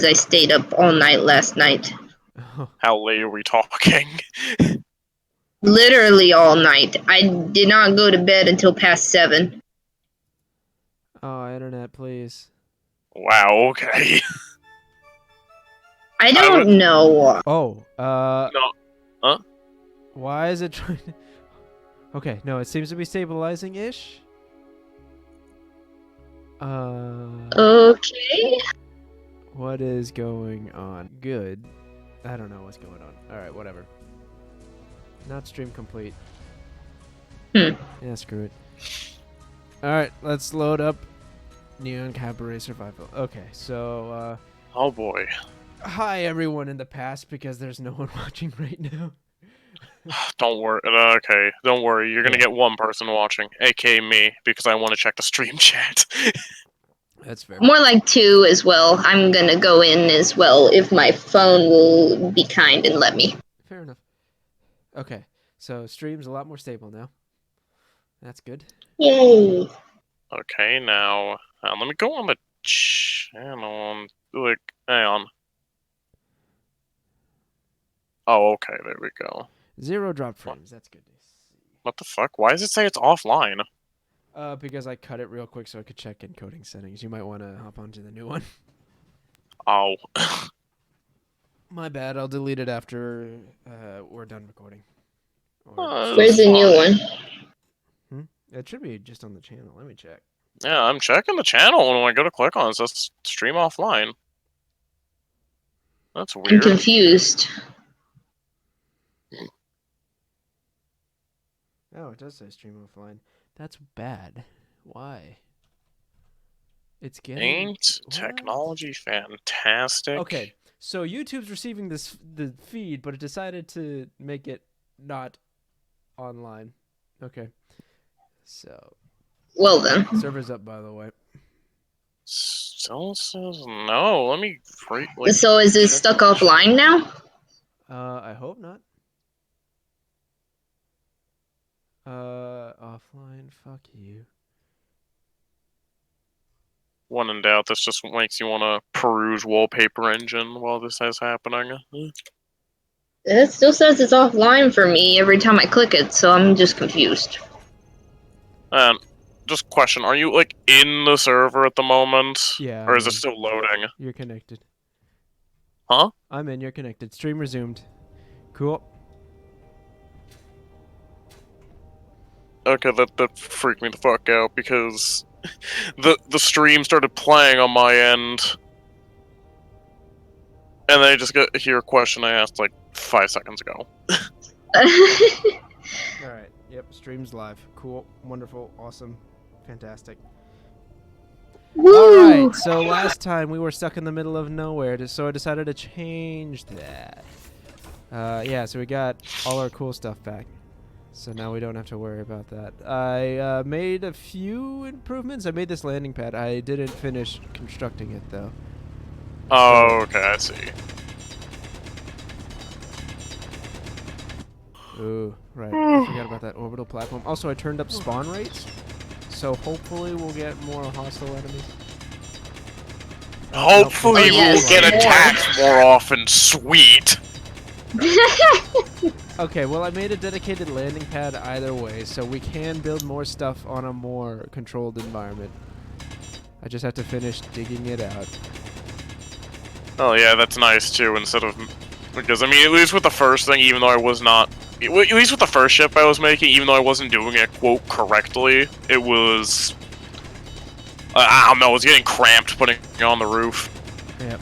I stayed up all night last night. How late are we talking? Literally all night. I did not go to bed until past 7. Oh, internet, please. Wow, okay. I don't know. Oh, No. Huh? why is it trying to... Okay, no, it seems to be stabilizing-ish. Okay. What is going on? Good. I don't know what's going on. Alright, whatever. Not stream complete. Hmm. Yeah, screw it. Alright, let's load up Neon Cabaret Survival. Okay, so, Oh boy. hi everyone in the past, because there's no one watching right now. Don't worry. Okay, don't worry. You're gonna get one person watching, aka me, because I want to check the stream chat. That's fair. More like 2 as well. I'm gonna go in as well if my phone will be kind and let me. Fair enough. Okay, so stream's a lot more stable now. That's good. Yay. Okay, now let me go on the channel. Like, hang on. Oh, okay. There we go. 0 drop frames. That's good to see. What the fuck? Why does it say it's offline? Because I cut it real quick so I could check encoding settings. You might want to hop onto the new one. Oh. My bad. I'll delete it after we're done recording. Where's the new one? It should be just on the channel. Let me check. Yeah, I'm checking the channel, and when I go to click on it, it says stream offline. That's I'm weird. confused. Oh, it does say stream offline. That's bad. Why? It's getting... Ain't technology fantastic? Okay, so YouTube's receiving the feed, but it decided to make it not online. Okay. So... Well then. Server's up, by the way. Still says no. Let me So is it stuck offline now? I hope not. Offline, fuck you. When in doubt, this just makes you want to peruse wallpaper engine while this is happening. It still says it's offline for me every time I click it, so I'm just confused. Just question, are you, like, in the server at the moment? Yeah. Or is it still loading? You're connected. Huh? I'm in, you're connected. Stream resumed. Cool. Okay, that freaked me the fuck out, because the stream started playing on my end, and then I just got hear a question I asked, like, 5 seconds ago. Alright, yep, stream's live. Cool, wonderful, awesome, fantastic. Alright, so last time we were stuck in the middle of nowhere, so I decided to change that. Yeah, so we got all our cool stuff back. So now we don't have to worry about that. I made a few improvements. I made this landing pad. I didn't finish constructing it, though. Oh, okay, I see. Ooh, right. I forgot about that orbital platform. Also, I turned up spawn rates, so hopefully we'll get more hostile enemies. Hopefully we'll get attacked more often. Sweet. Okay, well I made a dedicated landing pad either way, so we can build more stuff on a more controlled environment. I just have to finish digging it out. Oh yeah, that's nice too, instead of... Because, I mean, at least with the first thing, even though I was not... At least with the first ship I was making, even though I wasn't doing it, quote, correctly, it was... I don't know, it was getting cramped putting it on the roof. Yep.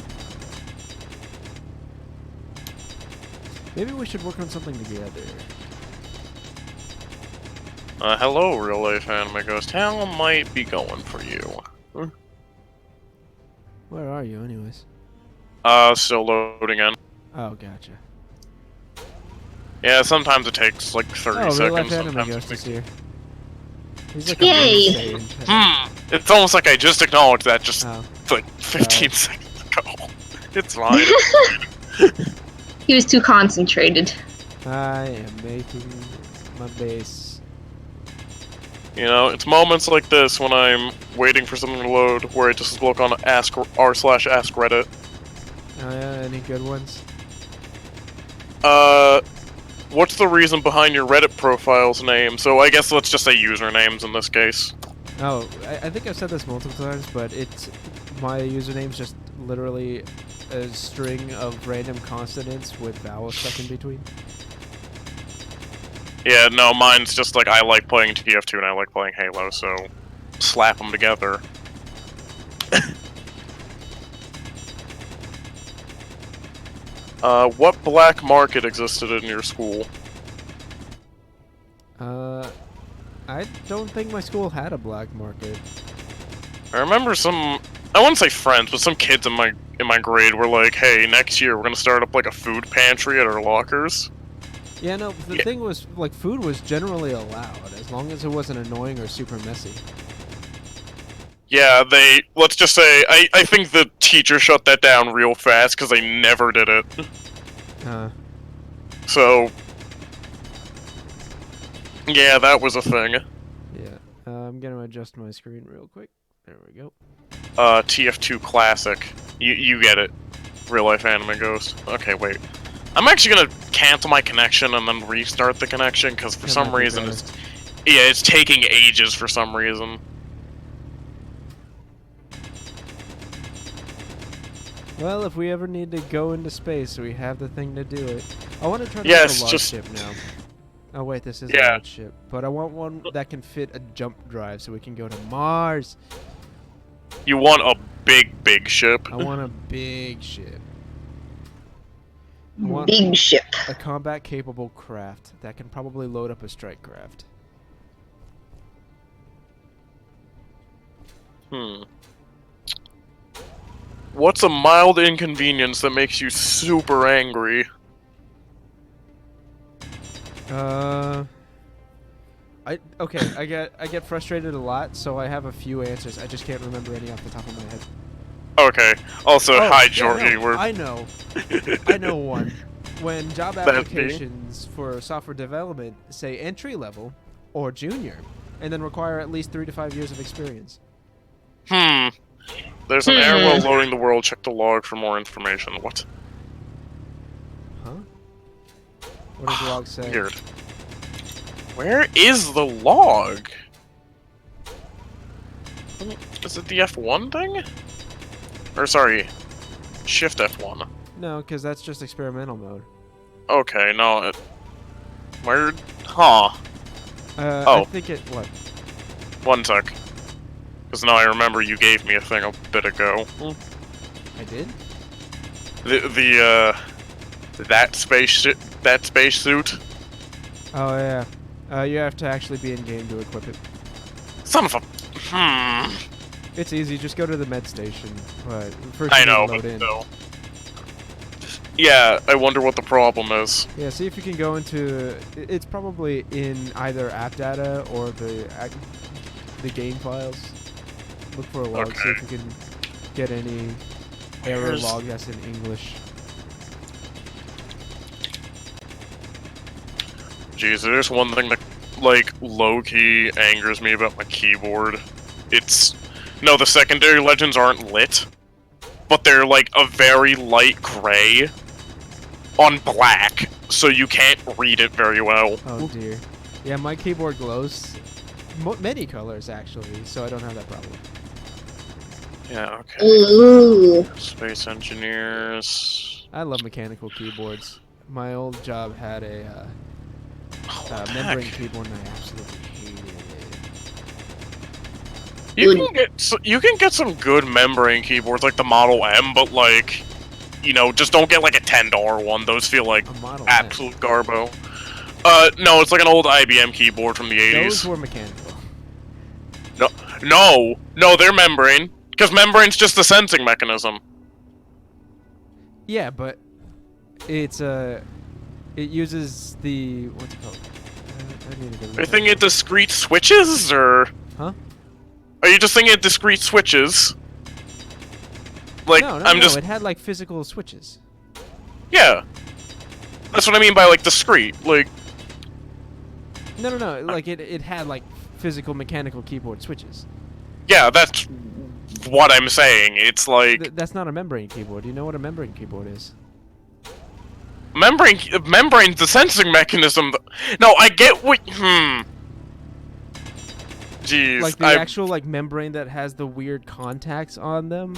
Maybe we should work on something together. Hello, real-life anime ghost. How might be going for you? Where are you, anyways? Still loading in. Oh, gotcha. Yeah, sometimes it takes, like, 30 seconds. Real-life anime ghost is here. He's like Yay! It's almost like I just acknowledged that just, like, 15 Oh. seconds ago. It's fine. He was too concentrated. I am making my base. You know, it's moments like this when I'm waiting for something to load where I just look on r/ask Reddit. Oh yeah, any good ones? What's the reason behind your Reddit profile's name? So I guess let's just say usernames in this case. Oh, I think I've said this multiple times, but it's my username's just literally a string of random consonants with vowels stuck in between. Yeah, no, mine's just like I like playing TF2 and I like playing Halo, so slap them together. What black market existed in your school? I don't think my school had a black market. I remember some, I wouldn't say friends, but some kids in my grade were like, hey, next year we're gonna start up like a food pantry at our lockers. Yeah, no, the thing was, like, food was generally allowed, as long as it wasn't annoying or super messy. Yeah, let's just say, I think the teacher shut that down real fast because they never did it. So, yeah, that was a thing. Yeah, I'm gonna adjust my screen real quick. There we go. TF2 Classic. You get it. Real life anime ghost. Okay, wait. I'm actually gonna cancel my connection and then restart the connection because for some reason it's taking ages for some reason. Well, if we ever need to go into space, we have the thing to do it. I want to try to Yeah, make it's a large just- ship now. Oh wait, this is a Yeah. large ship, but I want one that can fit a jump drive so we can go to Mars. You want a big ship. I want a big ship. I want Big ship. a combat-capable craft that can probably load up a strike craft. What's a mild inconvenience that makes you super angry? I get frustrated a lot, so I have a few answers. I just can't remember any off the top of my head. Okay. Also, Oh, hi yeah, Georgie. no, I know. I know one. When job That's me. applications for software development say entry level or junior, and then require at least 3 to 5 years of experience. There's an error while loading the world. Check the log for more information. What? Huh? What does the log say? Weird. Where is the log? Is it the F1 thing? Or sorry, Shift F1. No, because that's just experimental mode. Okay, no. Where? Huh. I think it. What? One sec. Because now I remember you gave me a thing a bit ago. I did? That space suit. Oh yeah. You have to actually be in game to equip it. Son of a. It's easy. Just go to the med station. But first I you need know, to load but in. no. Yeah, I wonder what the problem is. Yeah, see if you can go into. It's probably in either app data or the game files. Look for a log. See if you can get any error log that's in English. Jeez, there's one thing that, like, low-key angers me about my keyboard. No, the secondary legends aren't lit, but they're, like, a very light gray on black, so you can't read it very well. Oh dear. Yeah, my keyboard glows many colors, actually, so I don't have that problem. Yeah, okay. Ooh. Space engineers... I love mechanical keyboards. My old job had a What the membrane heck? keyboard, and I absolutely hated it. You can get some good membrane keyboards, like the Model M, but, like, you know, just don't get, like, a $10 one. Those feel like A Model absolute garbo. No, it's like an old IBM keyboard from the 80s. Those were mechanical. No, they're membrane. Because membrane's just a sensing mechanism. Yeah, but it's it uses the what's it called? I need to go look Are you at thinking it. discrete switches, or Huh? are you just thinking discrete switches? Like, No, I'm just it had like physical switches. yeah. That's what I mean by like discrete. Like, No, like it had like physical mechanical keyboard switches. yeah, that's what I'm saying. It's like That's not a membrane keyboard. Do you know what a membrane keyboard is? membrane's the sensing mechanism. No, I get what. Jeez, Like the actual like membrane that has the weird contacts on them.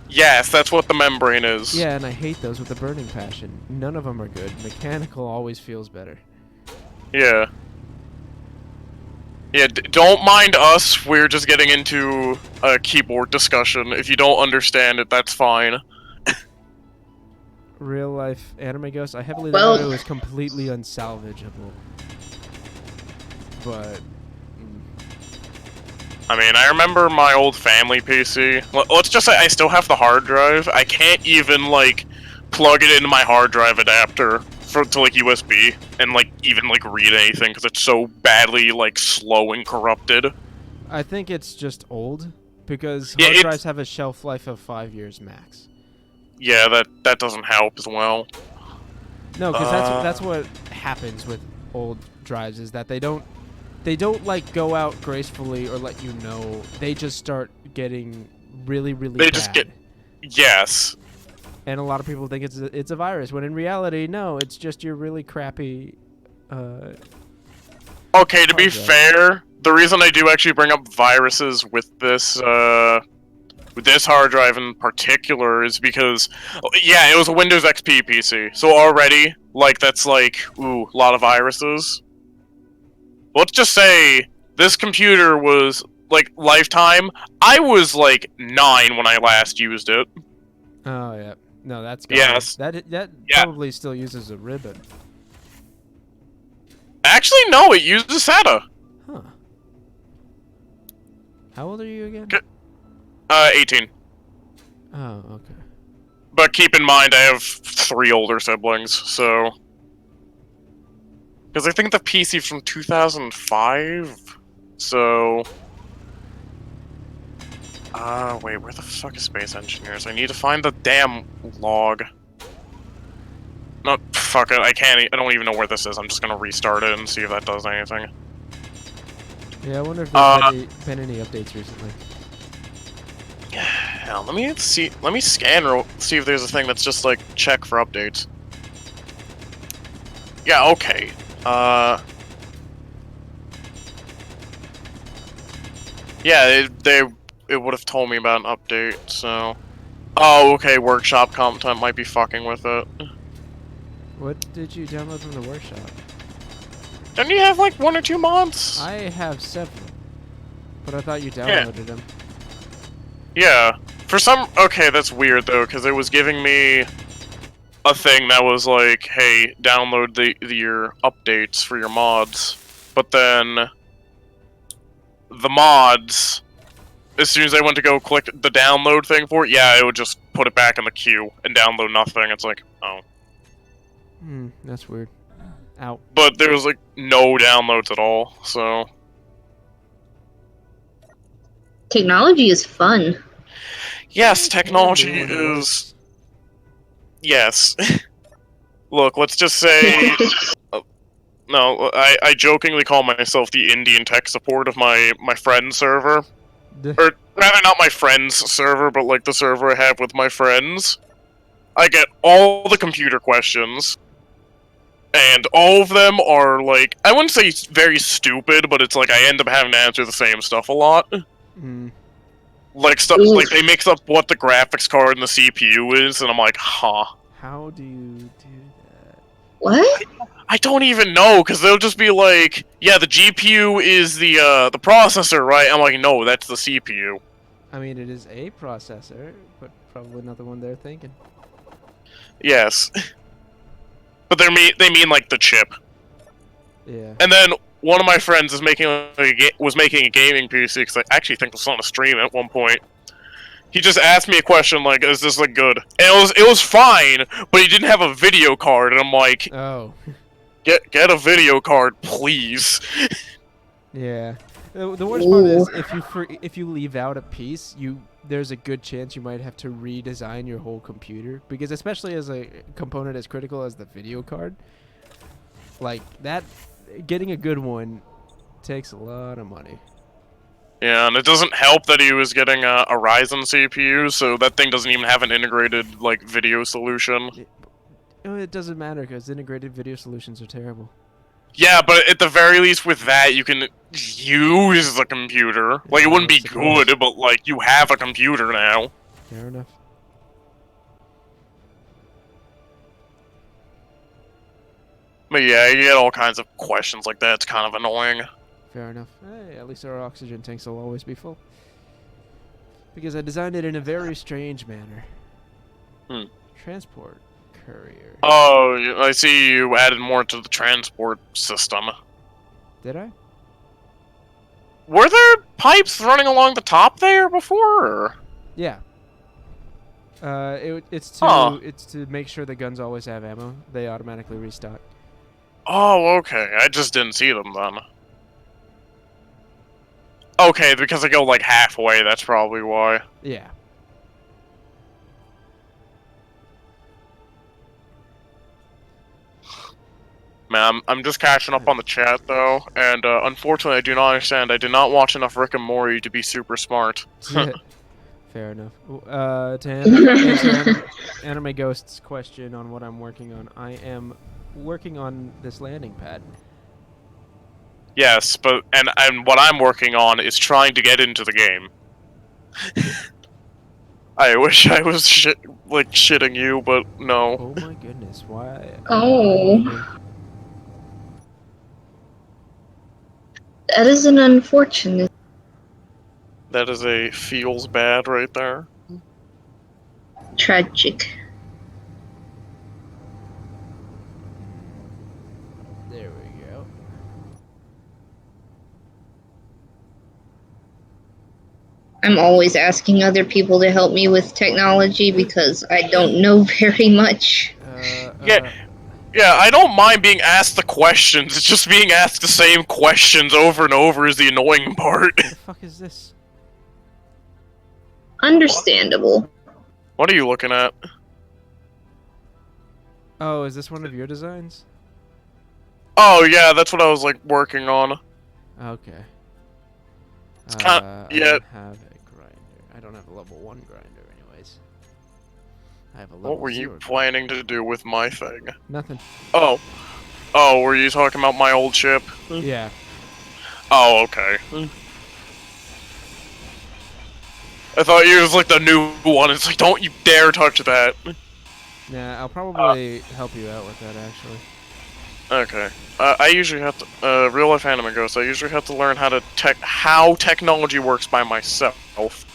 Yes, that's what the membrane is. Yeah, and I hate those with a burning passion. None of them are good. Mechanical always feels better. Yeah. Yeah, don't mind us. We're just getting into a keyboard discussion. If you don't understand it, that's fine. Real life anime ghost. I heavily Well- doubt it was completely unsalvageable. But I mean, I remember my old family PC. Let's just say I still have the hard drive. I can't even, like, plug it into my hard drive adapter to, like, USB and, like, even, like, read anything because it's so badly, like, slow and corrupted. I think it's just old because Yeah, hard it's- drives have a shelf life of 5 years max. Yeah, that doesn't help as well. No, because that's what happens with old drives is that they don't like go out gracefully or let you know. They just start getting really They bad. just get... Yes. And a lot of people think it's a virus when in reality, no, it's just your really crappy. Okay, to be hard drive. fair, the reason I do actually bring up viruses with this hard drive in particular is because, yeah, it was a Windows XP PC, so already, like, that's like, ooh, a lot of viruses. Let's just say this computer was, like, lifetime. I was, like, 9 when I last used it. Oh yeah, no, that's gone. Yes. That Yeah. probably still uses a ribbon. Actually, no, it uses SATA. Huh. How old are you again? 18. Oh, okay. But keep in mind, I have 3 older siblings, so... Because I think the PC's from 2005, so... wait, where the fuck is Space Engineers? I need to find the damn log. No, fuck it, I don't even know where this is. I'm just gonna restart it and see if that does anything. Yeah, I wonder if there's been any updates recently. Hell, let me scan see if there's a thing that's just like, check for updates. Yeah, okay. Yeah, it would have told me about an update, so... Oh, okay, workshop content might be fucking with it. What did you download from the workshop? Don't you have like 1 or 2 mods? I have several, but I thought you downloaded them. Yeah. For some... Okay, that's weird though, because it was giving me a thing that was like, hey, download your updates for your mods. But then... the mods... As soon as I went to go click the download thing for it, yeah, it would just put it back in the queue and download nothing. It's like, oh. That's weird. Ow. But there was like no downloads at all, so... Technology is fun. Yes, technology Yeah, is... Yes. Look, let's just say... No, I jokingly call myself the Indian tech support of my friend's server. Or, rather not my friend's server, but like the server I have with my friends. I get all the computer questions. And all of them are like... I wouldn't say very stupid, but it's like I end up having to answer the same stuff a lot. Like stuff like they mix up what the graphics card and the CPU is, and I'm like, huh. How do you do that? What? I don't even know, because they'll just be like, yeah, the GPU is the processor, right? I'm like, no, that's the CPU. I mean, it is a processor, but probably not the one they're thinking. Yes. But they mean like the chip. Yeah. And then one of my friends is was making a gaming PC, because I actually think this was on a stream at one point. He just asked me a question like, is this like good? And it was fine, but he didn't have a video card, and I'm like, Oh. Get a video card, please. Yeah. The worst part is if you leave out a piece, there's a good chance you might have to redesign your whole computer, because especially as a component as critical as the video card, like that, getting a good one takes a lot of money. Yeah, and it doesn't help that he was getting a Ryzen CPU, so that thing doesn't even have an integrated, like, video solution. It doesn't matter because integrated video solutions are terrible. Yeah, but at the very least with that, you can use the computer. Like, it wouldn't be good, but, like, you have a computer now. Fair enough. But yeah, you get all kinds of questions like that. It's kind of annoying. Fair enough. Hey, at least our oxygen tanks will always be full. Because I designed it in a very strange manner. Transport courier. Oh, I see you added more to the transport system. Did I? Were there pipes running along the top there before? Or? Yeah. It's to make sure the guns always have ammo. They automatically restock. Oh, okay. I just didn't see them then. Okay, because they go like halfway, that's probably why. Yeah. Man, I'm just catching up on the chat though, and unfortunately I do not understand. I did not watch enough Rick and Morty to be super smart. Fair enough. To answer Anime Ghost's question on what I'm working on, I am working on this landing pad. Yes, but and what I'm working on is trying to get into the game. I wish I was shitting you, but no. Oh my goodness, why? Oh. That is an unfortunate. That is a feels bad right there. Tragic. There we go. I'm always asking other people to help me with technology because I don't know very much. Yeah, I don't mind being asked the questions. It's just being asked the same questions over and over is the annoying part. What the fuck is this? Understandable. What are you looking at? Oh, is this one of your designs? Oh yeah, that's what I was like working on. Okay. Yeah. I don't have a grinder. I don't have a level 1 grinder anyways. I have a level What were you 0 planning to do with my thing? Nothing. Oh. Oh, were you talking about my old ship? Yeah. Oh, okay. I thought you was like the new one. It's like, don't you dare touch that. Nah, I'll probably help you out with that actually. Okay. I usually have to, real life anime ghost, I usually have to learn how technology works by myself.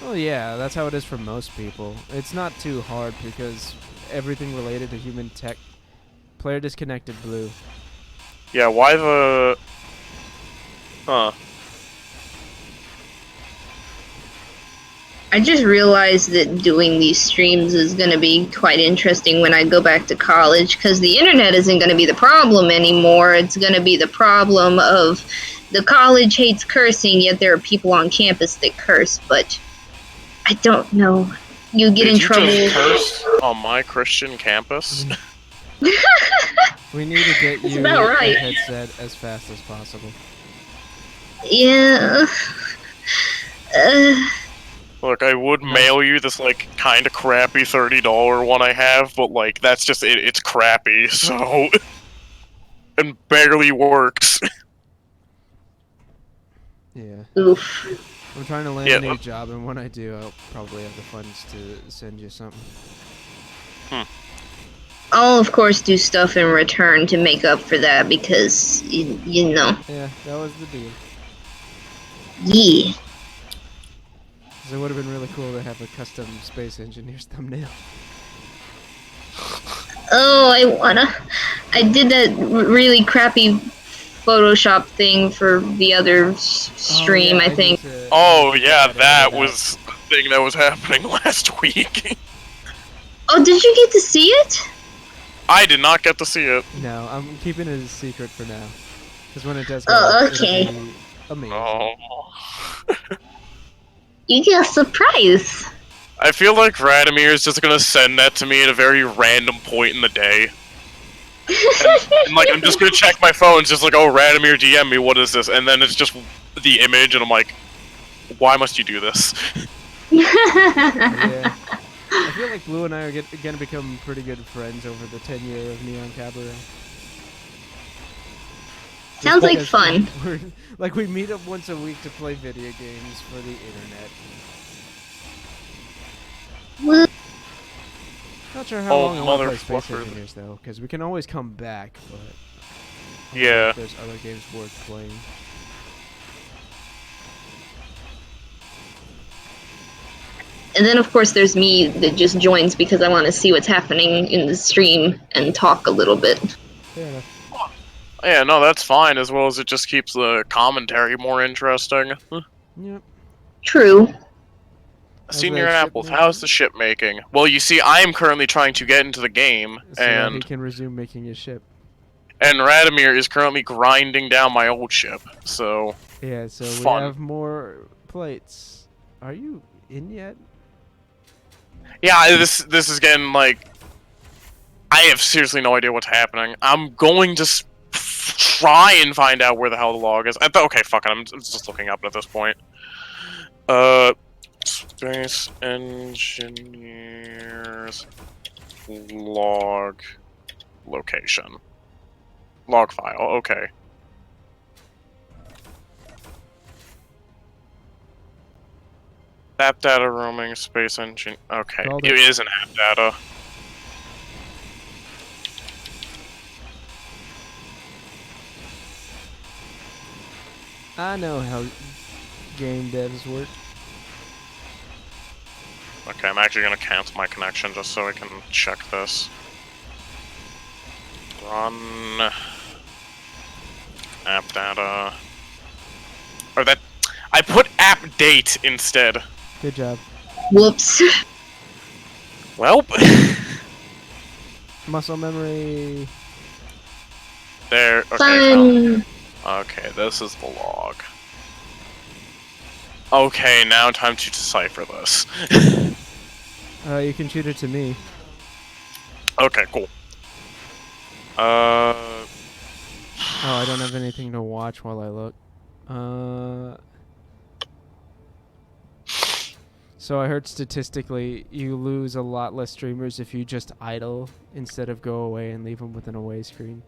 Well, yeah, that's how it is for most people. It's not too hard because everything related to human tech. Player disconnected blue. Yeah, why the... Huh. I just realized that doing these streams is going to be quite interesting when I go back to college, because the internet isn't going to be the problem anymore. It's going to be the problem of the college hates cursing, yet there are people on campus that curse, but I don't know. You get in trouble. Did you just curse on my Christian campus? We need to get you about right. a headset as fast as possible. Yeah. Look, I would mail you this, like, kinda crappy $30 one I have, but, like, that's just it. It's crappy, so... and barely works. Yeah. Oof. I'm trying to land a new job, and when I do, I'll probably have the funds to send you something. I'll, of course, do stuff in return to make up for that, because, you know. Yeah, that was the deal. Yeah. It would have been really cool to have a custom Space Engineers thumbnail. Oh, I did that really crappy Photoshop thing for the other stream, yeah, I think. Oh, yeah, that was the thing that was happening last week. Oh, did you get to see it? I did not get to see it. No, I'm keeping it a secret for now. Because when it does Oh, it'll okay. be amazing. Oh. You get a surprise. I feel like Radimir is just gonna send that to me at a very random point in the day. And like, I'm just gonna check my phone, it's just like, oh, Radimir DM me, what is this? And then it's just the image, and I'm like, why must you do this? Yeah. I feel like Blue and I are gonna become pretty good friends over the 10-year of Neon Cabaret. Sounds like Because fun. We're, like, we meet up once a week to play video games for the internet. Well, Not sure how Oh, long I want to play Space motherfucker. Engineers, though, because we can always come back, but I don't know Yeah. if there's other games worth playing. and then of course there's me that just joins because I want to see what's happening in the stream and talk a little bit. Fair enough. Yeah, no, that's fine, as well as it just keeps the commentary more interesting. Yep. True. Senior that ship Apples, making? how's the ship making? Well, you see, I am currently trying to get into the game, So that he and can resume making his ship. Radomir is currently grinding down my old ship, so... Yeah, so Fun. we have more plates. Are you in yet? Yeah, this is getting, like... I have seriously no idea what's happening. I'm going to try and find out where the hell the log is. Okay, fuck it, I'm just looking up at this point. Space Engineers log location. Log file, okay. App data roaming, space engine. Okay, Called it it. is an app data. I know how game devs work. Okay, I'm actually gonna cancel my connection just so I can check this. Run app data. Or that I put app date instead. Good job. Whoops. Well, Muscle memory. there. Okay, Fun. okay, this is the log. Okay, now time to decipher this. You can shoot it to me. Okay, cool. Oh, I don't have anything to watch while I look. So I heard statistically you lose a lot less streamers if you just idle instead of go away and leave them with an away screen.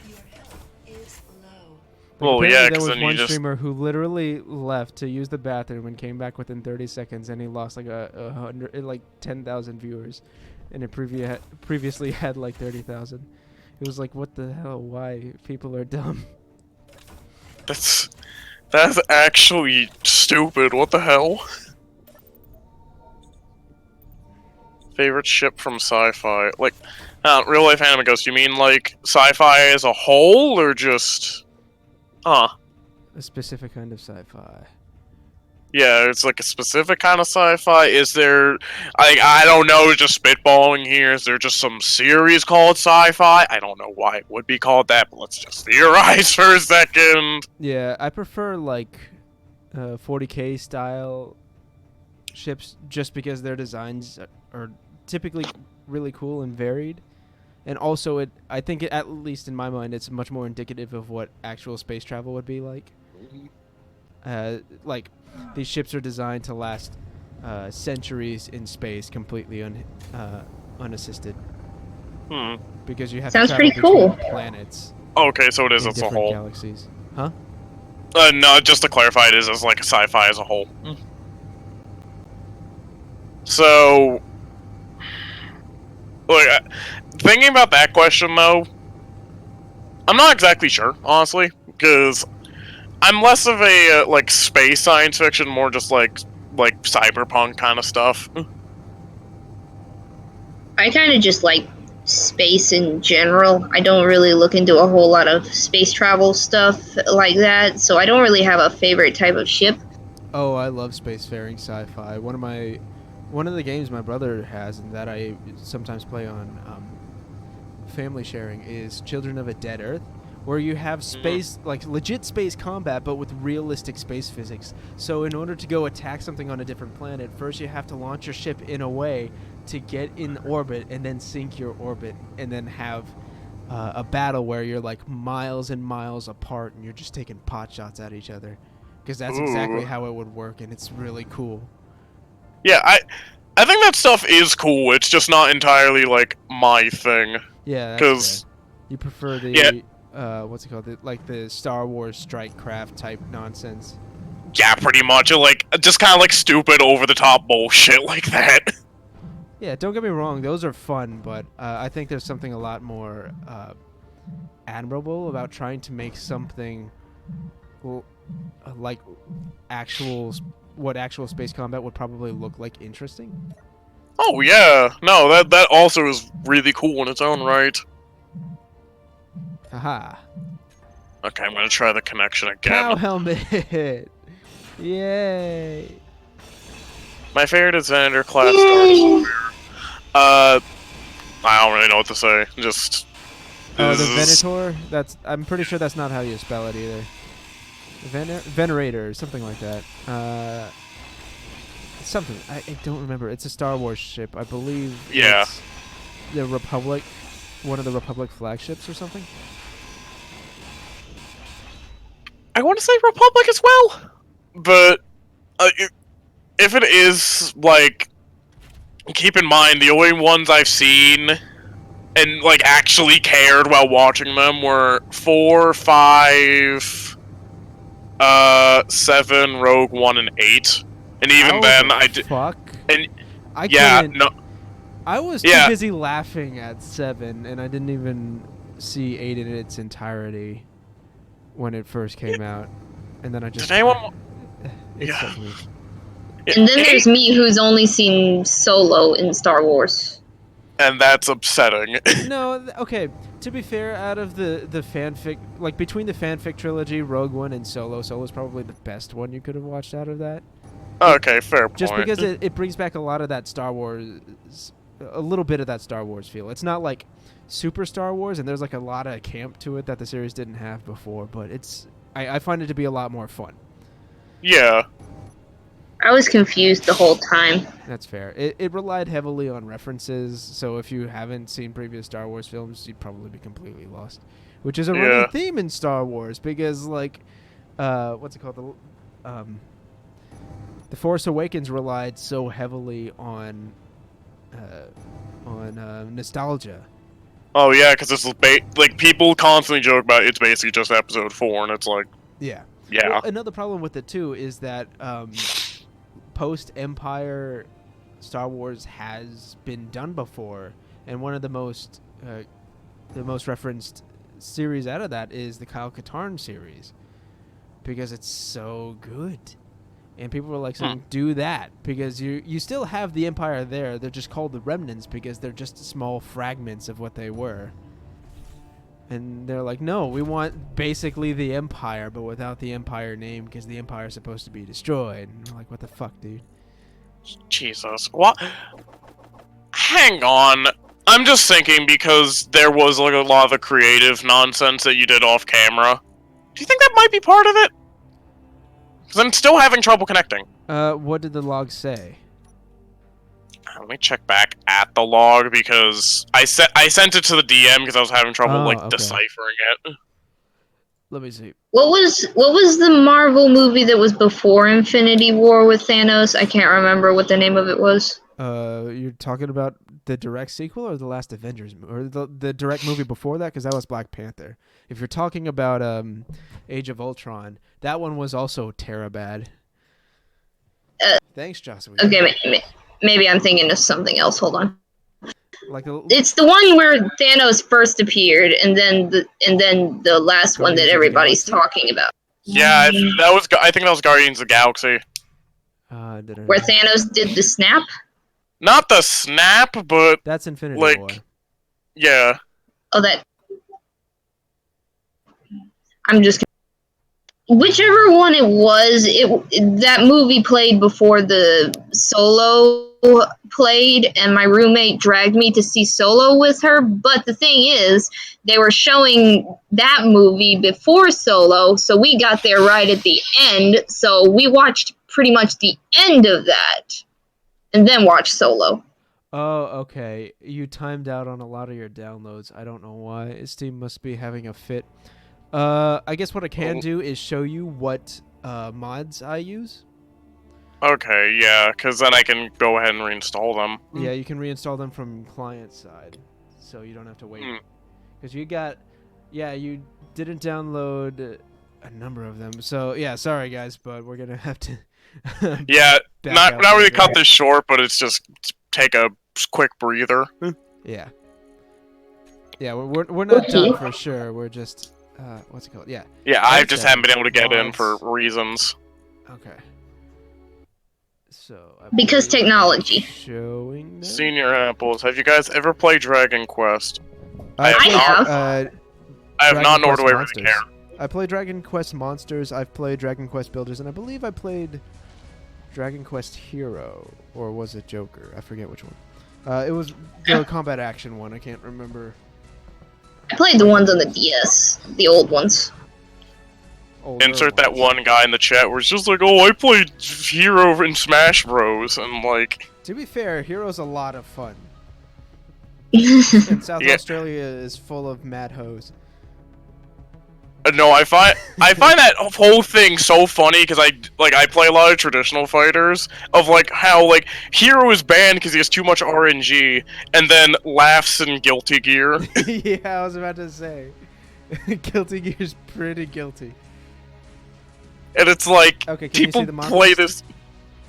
Your health is low. Well, Apparently yeah, there 'cause was then you one just- streamer who literally left to use the bathroom and came back within 30 seconds, and he lost like a hundred, like 10,000 viewers, and it previously had like 30,000. It was like, what the hell? Why? People are dumb. That's actually stupid. What the hell? Favorite ship from sci-fi? Like, real life anime ghost. You mean like sci-fi as a whole, or just? Huh. A specific kind of sci-fi. Yeah, it's like a specific kind of sci-fi. Is there, I don't know, just spitballing here. Is there just some series called sci-fi? I don't know why it would be called that, but let's just theorize for a second. Yeah, I prefer like 40K style ships just because their designs are typically really cool and varied. And also, I think, at least in my mind, it's much more indicative of what actual space travel would be like. Like, these ships are designed to last centuries in space completely unassisted. Because you have Sounds to travel pretty cool. between planets Okay, so it is in as a different whole. galaxies. Huh? No, just to clarify, it is as like a sci-fi as a whole. So, like, thinking about that question though, I'm not exactly sure, honestly, because I'm less of a like space science fiction, more just like cyberpunk kind of stuff. I kind of just like space in general. I don't really look into a whole lot of space travel stuff like that, so I don't really have a favorite type of ship. Oh, I love spacefaring sci-fi. One of the games my brother has and that I sometimes play on family sharing is Children of a Dead Earth, where you have space, like legit space combat, but with realistic space physics. So in order to go attack something on a different planet, first you have to launch your ship in a way to get in orbit and then sink your orbit and then have a battle where you're like miles and miles apart and you're just taking pot shots at each other. because that's Ooh. exactly how it would work, and it's really cool. Yeah, I think that stuff is cool. It's just not entirely like my thing. Yeah, that's fair. Cause You prefer yeah, the what's it called? Like the Star Wars strike craft type nonsense. yeah, pretty much. Like just kind of like stupid, over the top bullshit like that. Yeah, don't get me wrong; those are fun, but I think there's something a lot more admirable about trying to make something like what actual space combat would probably look like interesting. Oh yeah, no, that also is really cool in its own right. Haha. Okay, I'm gonna try the connection Cow again. helmet! Yay! My favorite is Xander class stars. I don't really know what to say. Just Oh, the this- Venator? I'm pretty sure that's not how you spell it either. Venerator, something like that. Something. I don't remember. It's a Star Wars ship. I believe Yeah. it's the Republic, one of the Republic flagships or something. I want to say Republic as well, but if it is, like, keep in mind the only ones I've seen and like actually cared while watching them were 4, 5, 7, Rogue One, and 8. And even How then, the I did. fuck? And I yeah, couldn't. no, I was too yeah. busy laughing at 7, and I didn't even see 8 in its entirety when it first came out. And then I just. Did anyone? It's Yeah. so weird. And then there's me, who's only seen Solo in Star Wars. And that's upsetting. No, okay. To be fair, out of the fanfic, like between the fanfic trilogy, Rogue One, and Solo's probably the best one you could have watched out of that. Okay, fair point. Just because it brings back a lot of that Star Wars, a little bit of that Star Wars feel. It's not like super Star Wars, and there's like a lot of camp to it that the series didn't have before. But I find it to be a lot more fun. Yeah. I was confused the whole time. That's fair. It relied heavily on references, so if you haven't seen previous Star Wars films, you'd probably be completely lost. Which is a running Yeah. theme in Star Wars, because like, what's it called? The Force Awakens relied so heavily on nostalgia. Oh yeah, because it's like people constantly joke about it's basically just Episode 4, and it's like, Yeah. yeah. Well, another problem with it too is that post-Empire Star Wars has been done before, and one of the most referenced series out of that is the Kyle Katarn series, because it's so good, and people were like saying, do that, because you still have the Empire there. They're just called the Remnants because they're just small fragments of what they were. And they're like, no, we want basically the Empire, but without the Empire name, because the Empire is supposed to be destroyed. And we're like, what the fuck, dude? Jesus. What? Hang on. I'm just thinking, because there was like a lot of the creative nonsense that you did off camera. Do you think that might be part of it? Because I'm still having trouble connecting. What did the log say? Let me check back at the log, because I sent it to the DM because I was having trouble Okay. deciphering it. Let me see. What was the Marvel movie that was before Infinity War with Thanos? I can't remember what the name of it was. You're talking about the direct sequel or the last Avengers, or the direct movie before that? Because that was Black Panther. If you're talking about Age of Ultron, that one was also bad. Thanks, Jocelyn. Okay, maybe I'm thinking of something else. Hold on. Like It's the one where Thanos first appeared, and then the last one Guardians of that the everybody's Galaxy? talking about. Yeah, I think that was Guardians of the Galaxy. Where Thanos did the snap. Not the snap, but That's Infinity like, War. yeah. Oh, that. I'm just. Whichever one it was, that movie played before the Solo played, and my roommate dragged me to see Solo with her. But the thing is, they were showing that movie before Solo, so we got there right at the end. So we watched pretty much the end of that, and then watched Solo. Oh, okay. You timed out on a lot of your downloads. I don't know why. Steam must be having a fit. I guess what I can do is show you what mods I use. Okay, yeah, because then I can go ahead and reinstall them. Yeah, you can reinstall them from client side, so you don't have to wait. Hmm. Because you didn't download a number of them. So yeah, sorry guys, but we're gonna have to. Yeah, back not out not for a really bit. cut this short, but it's just take a quick breather. Yeah. Yeah, we're not Okay. done for sure. We're just what's it called? Yeah. Yeah, I Like just that, haven't been able to get in mods. for reasons. Okay. So I Because believe technology. showing now? Senior Apples, have you guys ever played Dragon Quest? I I have. I have Dragon not, nor Quest do I really Monsters. care. I played Dragon Quest Monsters. I've played Dragon Quest Builders, and I believe I played Dragon Quest Hero, or was it Joker? I forget which one. It was the combat action one. I can't remember. I played the ones on the DS, the old ones. Older Insert that ones. one guy in the chat where it's just like, oh, I played Hero in Smash Bros. And I'm like, To be fair, Hero's a lot of fun. And South Yeah. Australia is full of mad hoes. no, I find that whole thing so funny because I play a lot of traditional fighters of like how like Hero is banned because he has too much RNG, and then laughs in Guilty Gear. Yeah, I was about to say. Guilty Gear's pretty guilty. And it's like, Okay, can you people see the mod play list? this.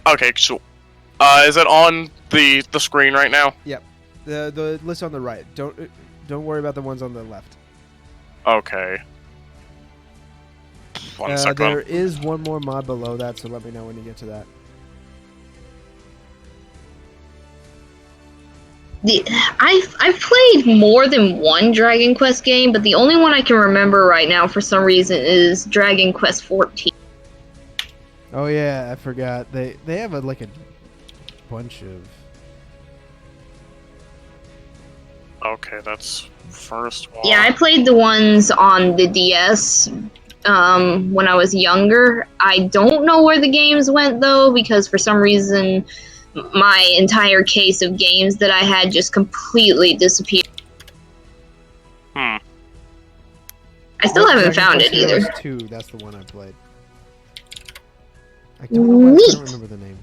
Okay, cool. Is it on the screen right now? The list on the right. Don't worry about the ones on the left. Okay. One second. There is one more mod below that, so let me know when you get to that. I've played more than one Dragon Quest game, but the only one I can remember right now for some reason is Dragon Quest 14. Oh yeah, I forgot. They have a bunch of. Okay, that's first one. Yeah, I played the ones on the DS when I was younger. I don't know where the games went though, because for some reason my entire case of games that I had just completely disappeared. Hmm. I still haven't Dragon found Quest it either. Heroes 2, that's the one I played. I don't know why I Neat. can't remember the name.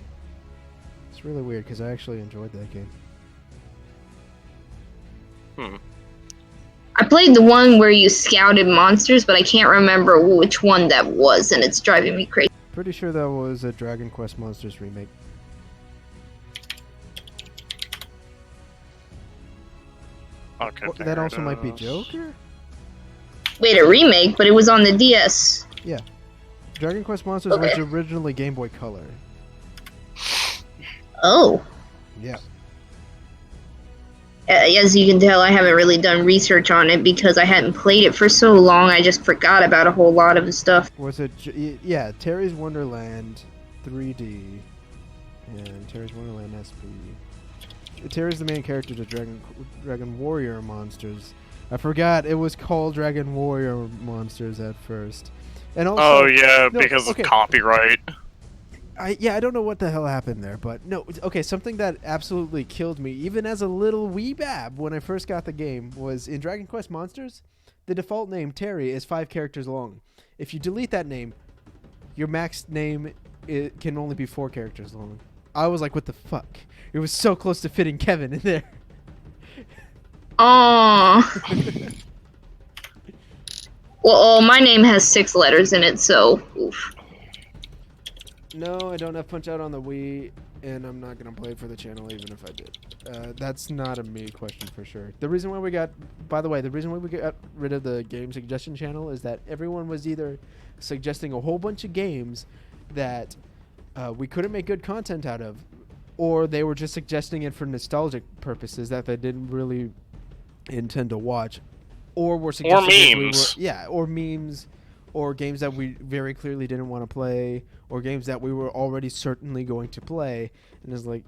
It's really weird because I actually enjoyed that game. Hmm. I played the one where you scouted monsters, but I can't remember which one that was, and it's driving me crazy. Pretty sure that was a Dragon Quest Monsters remake. Okay. Well, that also might be Joker? Wait, a remake, but it was on the DS. Dragon Quest Monsters was Okay. originally Game Boy Color. Oh. Yeah. As you can tell, I haven't really done research on it because I hadn't played it for so long. I just forgot about a whole lot of the stuff. Was it? Yeah, Terry's Wonderland 3D and Terry's Wonderland SP. Terry's the main character to Dragon Warrior Monsters. I forgot it was called Dragon Warrior Monsters at first. And also, Oh yeah, no, because okay. of copyright. I don't know what the hell happened there, but no, okay, something that absolutely killed me, even as a little weebab when I first got the game, was in Dragon Quest Monsters, the default name, Terry, is 5 characters long. If you delete that name, your max name can only be 4 characters long. I was like, what the fuck? It was so close to fitting Kevin in there. Aww. Well, my name has 6 letters in it, so oof. No, I don't have Punch Out on the Wii, and I'm not going to play it for the channel even if I did. That's not a me question for sure. The reason why we got rid of the game suggestion channel is that everyone was either suggesting a whole bunch of games that we couldn't make good content out of, or they were just suggesting it for nostalgic purposes that they didn't really intend to watch, or were suggesting memes. or memes, or games that we very clearly didn't want to play, or games that we were already certainly going to play, and it's like,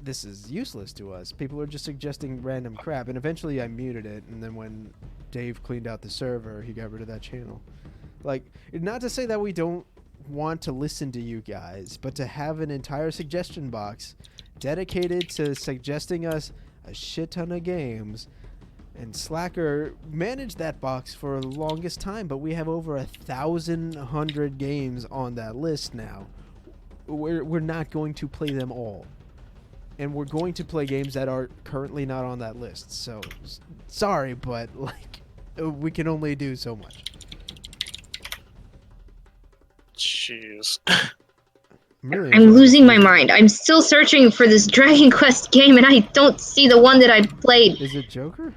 this is useless to us. People are just suggesting random crap, and eventually I muted it, and then when Dave cleaned out the server, he got rid of that channel. Like, not to say that we don't want to listen to you guys, but to have an entire suggestion box dedicated to suggesting us a shit ton of games And Slacker managed that box for the longest time, but we have over 1,100 games on that list now. We're not going to play them all. And we're going to play games that are currently not on that list. So, sorry, but, like, we can only do so much. Jeez. I'm losing my mind. I'm still searching for this Dragon Quest game, and I don't see the one that I played. Is it Joker?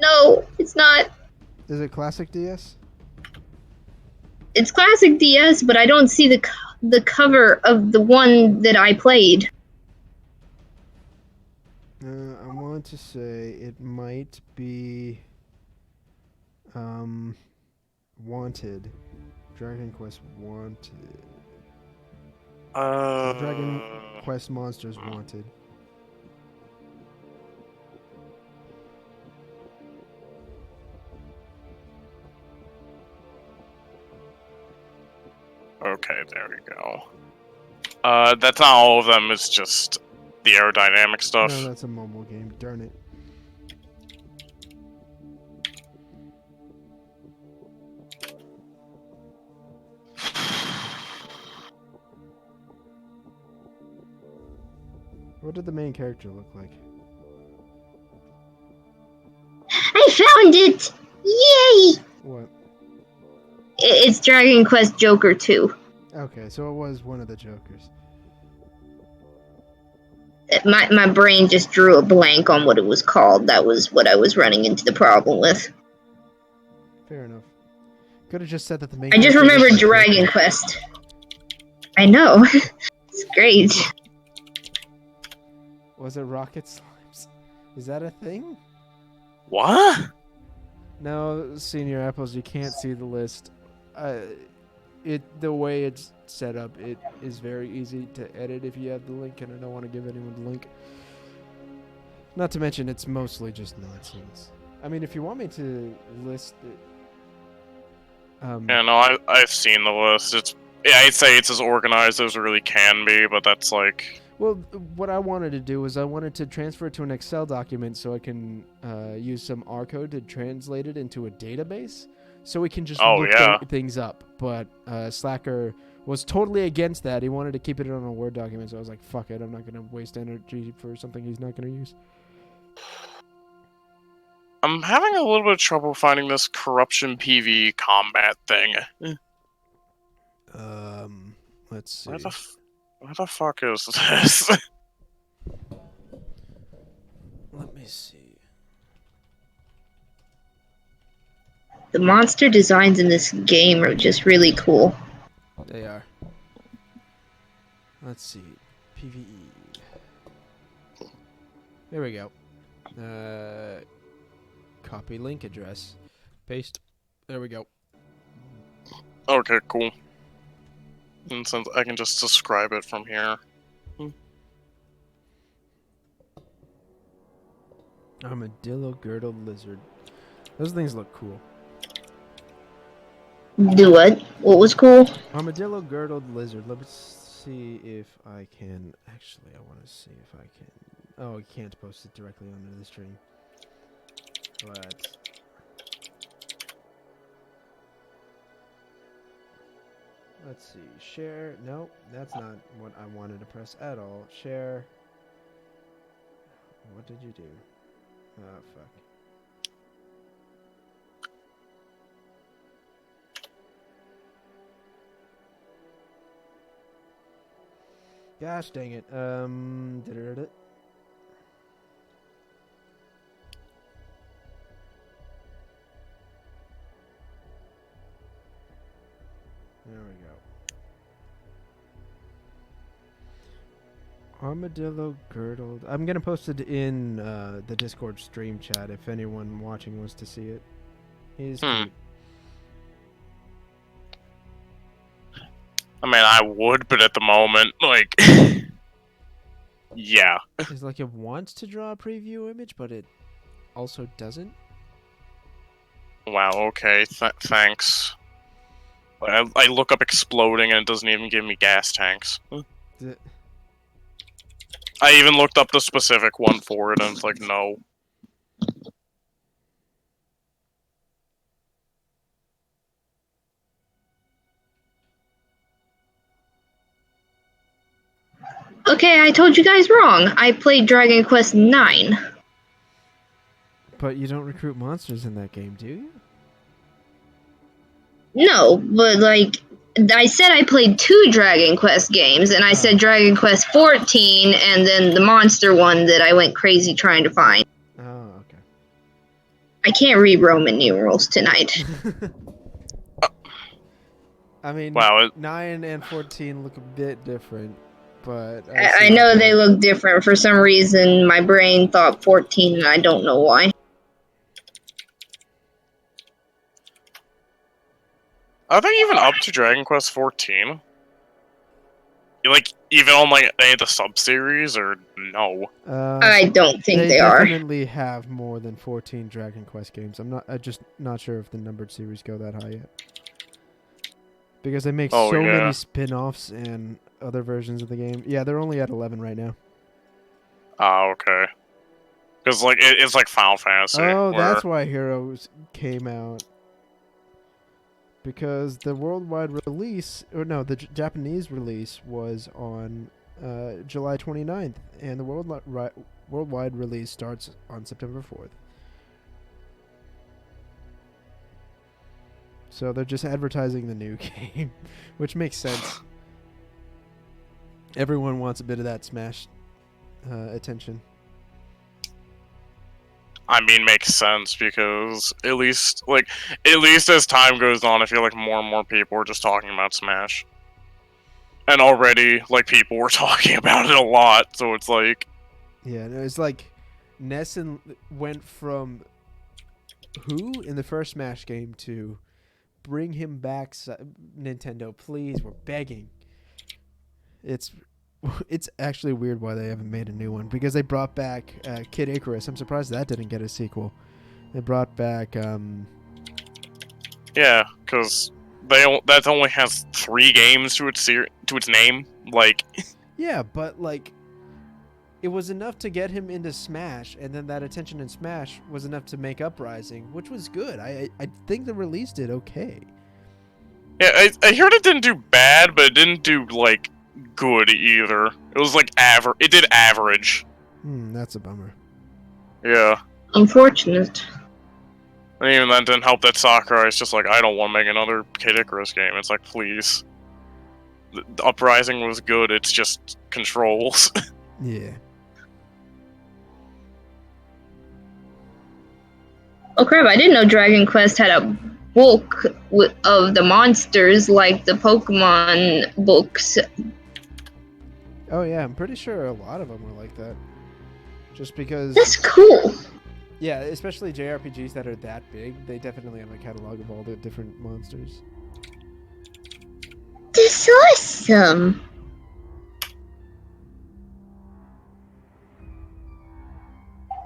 No, it's not. Is it Classic DS? It's Classic DS, but I don't see the cover of the one that I played. I want to say it might be Wanted. Dragon Quest Wanted. Dragon Quest Monsters Wanted. Okay, there we go. That's not all of them, it's just the aerodynamic stuff. No, that's a mobile game. Darn it. What did the main character look like? I found it! Yay! What? It's Dragon Quest Joker 2. Okay, so it was one of the Jokers. My brain just drew a blank on what it was called. That was what I was running into the problem with. Fair enough. Could have just said that the main I just character remembered looked like Dragon Joker. Quest. I know. It's great. Was it Rocket Slimes? Is that a thing? What? No, Senior Apples, you can't see the list. The way it's set up, it is very easy to edit if you have the link, and I don't want to give anyone the link. Not to mention, it's mostly just nonsense. I mean, if you want me to list it... Yeah, no, I've seen the list. I'd say it's as organized as it really can be, but that's like... Well, what I wanted to do is I wanted to transfer it to an Excel document so I can use some R code to translate it into a database, so we can just look things up. But Slacker was totally against that. He wanted to keep it on a Word document, so I was like, fuck it, I'm not going to waste energy for something he's not going to use. I'm having a little bit of trouble finding this corruption PV combat thing. Let's see. Where the fuck is this? Let me see. The monster designs in this game are just really cool. They are. Let's see. PvE. There we go. Copy link address. Paste. There we go. Okay, cool. And since I can just describe it from here. Armadillo girdled lizard. Those things look cool. Do what? What was cool? Armadillo girdled lizard. Let me see if I can. Actually, I want to see if I can. Oh, I can't post it directly onto the stream. But let's see. Share. Nope, that's not what I wanted to press at all. Share. What did you do? Oh, fuck. Gosh dang it. Da-da-da-da. There we go. Armadillo girdled. I'm gonna post it in the Discord stream chat if anyone watching wants to see it. He's cute. I mean, I would, but at the moment, like... yeah. It's like it wants to draw a preview image, but it also doesn't. Wow, okay, thanks. I look up exploding and it doesn't even give me gas tanks. I even looked up the specific one for it and it's like, no. Okay, I told you guys wrong. I played Dragon Quest 9. But you don't recruit monsters in that game, do you? No, but like I said, I played 2 Dragon Quest games, and I said Dragon Quest 14, and then the monster one that I went crazy trying to find. Oh, okay. I can't read Roman numerals tonight. I mean, Wow, 9 and 14 look a bit different, but I know they look different. For some reason, my brain thought 14, and I don't know why. are they even up to Dragon Quest 14? Like, even on like any of the sub-series, or no? I don't think they are. definitely have more than 14 Dragon Quest games. I'm just not sure if the numbered series go that high yet. Because they make Oh, so yeah. many spin-offs and other versions of the game. Yeah, they're only at 11 right now. Ah, okay. Because like it's like Final Fantasy. Oh, where... that's why Heroes came out. Because the worldwide release, or no, the Japanese release was on July 29th, and the worldwide release starts on September 4th. So they're just advertising the new game, which makes sense. Everyone wants a bit of that Smash attention. I mean, makes sense because at least as time goes on, I feel like more and more people are just talking about Smash, and already like people were talking about it a lot. So it's like, Yeah, it's like Nessun went from who in the first Smash game to bring him back, Nintendo, please, we're begging. It's actually weird why they haven't made a new one, because they brought back Kid Icarus. I'm surprised that didn't get a sequel. They brought back yeah, because that only has 3 games to its name. Like, yeah, but like it was enough to get him into Smash, and then that attention in Smash was enough to make Uprising, which was good. I think the release did okay. yeah, I heard it didn't do bad, but it didn't do like good either. It was like it did average. That's a bummer. Yeah. Unfortunate. And even that didn't help that Sakurai is just like, I don't want to make another Kid Icarus game. It's like, please. The Uprising was good, it's just controls. Yeah. Oh crap, I didn't know Dragon Quest had a book of the monsters like the Pokemon books. Oh yeah, I'm pretty sure a lot of them were like that. Just because... That's cool. Yeah, especially JRPGs that are that big, they definitely have a catalog of all the different monsters. That's awesome.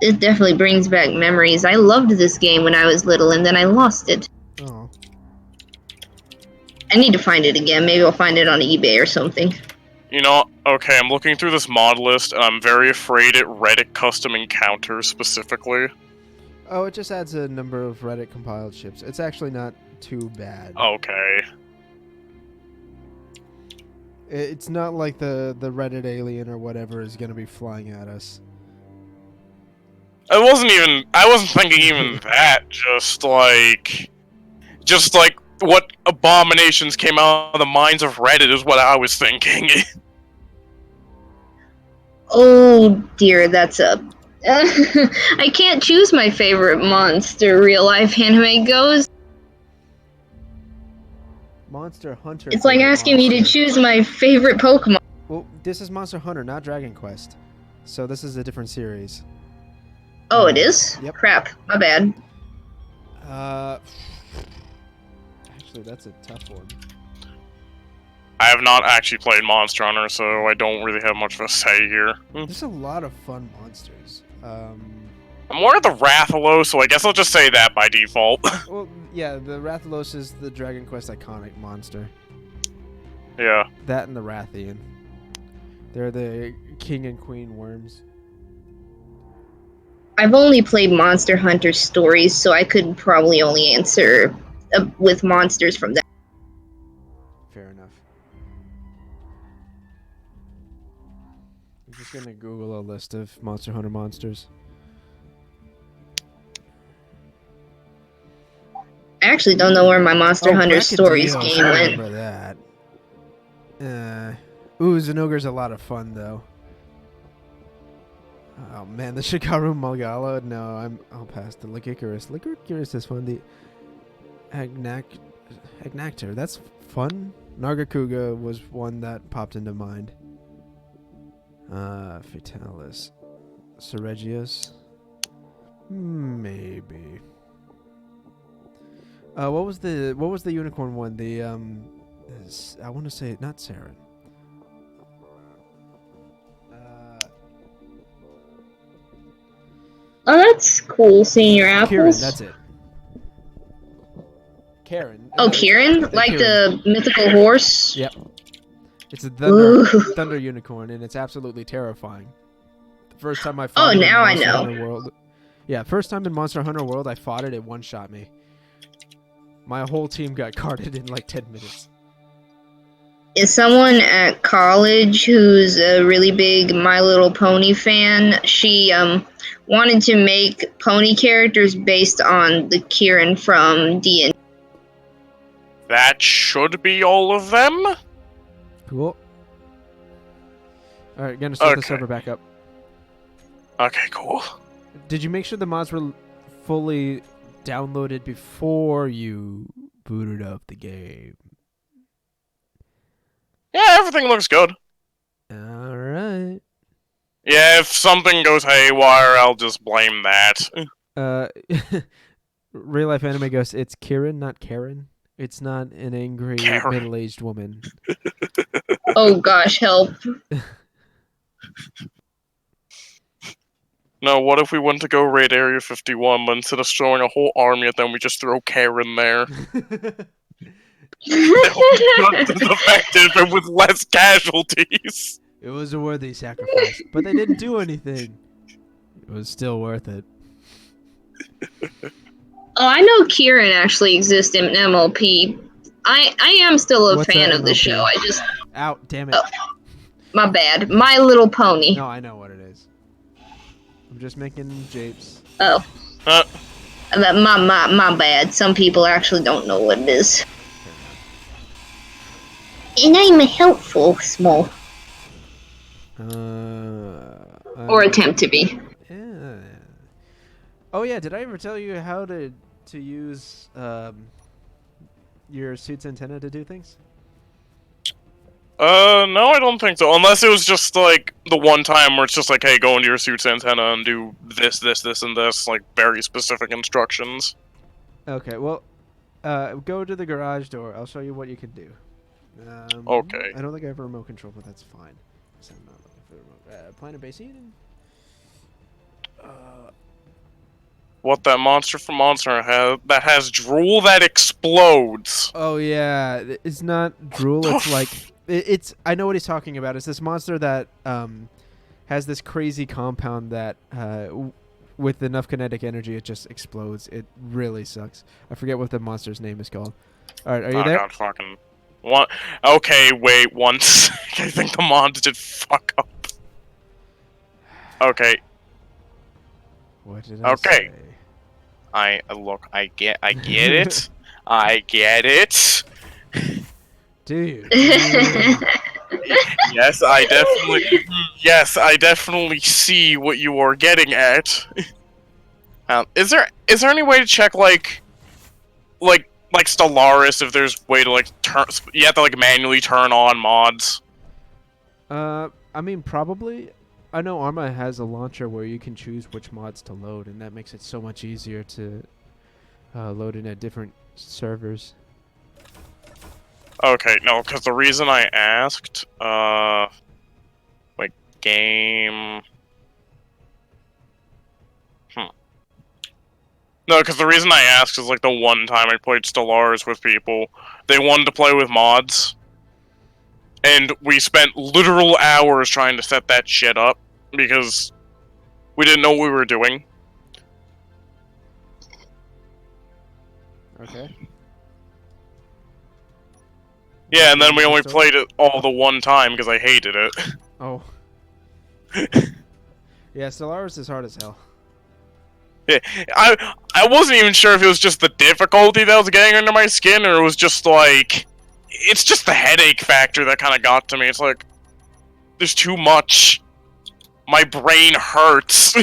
It definitely brings back memories. I loved this game when I was little, and then I lost it. Oh. I need to find it again. Maybe I'll find it on eBay or something. You know, okay, I'm looking through this mod list, and I'm very afraid it Reddit custom encounters specifically. Oh, it just adds a number of Reddit compiled ships. It's actually not too bad. Okay. It's not like the Reddit alien or whatever is going to be flying at us. I wasn't thinking even that, just like what abominations came out of the minds of Reddit is what I was thinking. Oh dear, that's a... I can't choose my favorite monster, real life anime goes. Monster Hunter. It's like asking me to choose my favorite Pokemon. Well, this is Monster Hunter, not Dragon Quest. So this is a different series. Oh, it is? Yep. Crap, my bad. Actually, that's a tough one. I have not actually played Monster Hunter, so I don't really have much of a say here. There's a lot of fun monsters. I'm more at the Rathalos, so I guess I'll just say that by default. Well, yeah, the Rathalos is the Dragon Quest iconic monster. Yeah. That and the Rathian. They're the king and queen worms. I've only played Monster Hunter stories, so I could probably only answer with monsters from that. Fair enough. just gonna Google a list of Monster Hunter monsters. I actually don't know where my Monster Hunter Stories Brachydios, game I went. remember that. Ooh, Zenogre's a lot of fun though. Oh man, the Shikaru Magala. No, I'll pass the Lycicarus. Lycicarus is fun. The Agnactor. That's fun. Nargacuga was one that popped into mind. Fatalis. Seregius. Maybe. What was the unicorn one? The I want to say not Saren. Oh, that's cool seeing your Kieran, apples. that's it. Karen. Oh, Kieran? Like the mythical horse? Yep. It's a Ooh. thunder unicorn, and it's absolutely terrifying. The first time I fought Oh, it in now I Monster know. Hunter World. Yeah, first time in Monster Hunter World, I fought it. It one-shot me. My whole team got carded in like 10 minutes. Is someone at college who's a really big My Little Pony fan. She wanted to make pony characters based on the Kieran from D&D. That should be all of them? Cool. Alright, gonna start the Okay. server back up. Okay, cool. Did you make sure the mods were fully downloaded before you booted up the game? Yeah, everything looks good. Alright. Yeah, if something goes haywire, I'll just blame that. Real life anime ghost, it's Kieran, not Karen. It's not an angry Karen. middle-aged woman. Oh gosh, help. No, what if we went to go raid Area 51, but instead of throwing a whole army at them, we just throw Karen there? Just as effective and with less casualties. It was a worthy sacrifice, but they didn't do anything. It was still worth it. Oh, I know Kieran actually exists in MLP. I am still a What's fan that of the MLP? show. I just, Out, damn it. Oh. my bad. My Little Pony. No, I know what it is. I'm just making japes. Oh, Huh? my bad. Some people actually don't know what it is. And I'm helpful, small, or attempt to be. Yeah. Oh yeah, did I ever tell you how to use your suit's antenna to do things? No, I don't think so. Unless it was just, like, the one time where it's just like, hey, go into your suit's antenna and do this, this, this, and this, like, very specific instructions. Okay, well, go to the garage door. I'll show you what you can do. Okay. I don't think I have a remote control, but that's fine. So I'm not looking for the remote. Planet base heating. What that monster from Monster has that has drool that explodes. Oh yeah, it's not drool. It's like it's. I know what he's talking about. It's this monster that has this crazy compound that with enough kinetic energy it just explodes. It really sucks. I forget what the monster's name is called. All right, are you there? God, fucking what? Okay, wait. Once I think the mods did fuck up. Okay. What did I Okay. say? I get it. I get it. Dude. Yes, I definitely see what you are getting at. Is there any way to check like Stellaris if there's way to like turn? You have to like manually turn on mods. I mean, probably. I know Arma has a launcher where you can choose which mods to load, and that makes it so much easier to load in at different servers. Okay, no, because the reason I asked, like game. No, because the reason I asked is like the one time I played Stellaris with people, they wanted to play with mods. And we spent literal hours trying to set that shit up because we didn't know what we were doing. Okay. Yeah, and then we only played it all the one time because I hated it. Oh. Yeah, Stellaris is hard as hell. Yeah, I wasn't even sure if it was just the difficulty that was getting under my skin, or it was just like, it's just the headache factor that kind of got to me. It's like, there's too much. My brain hurts.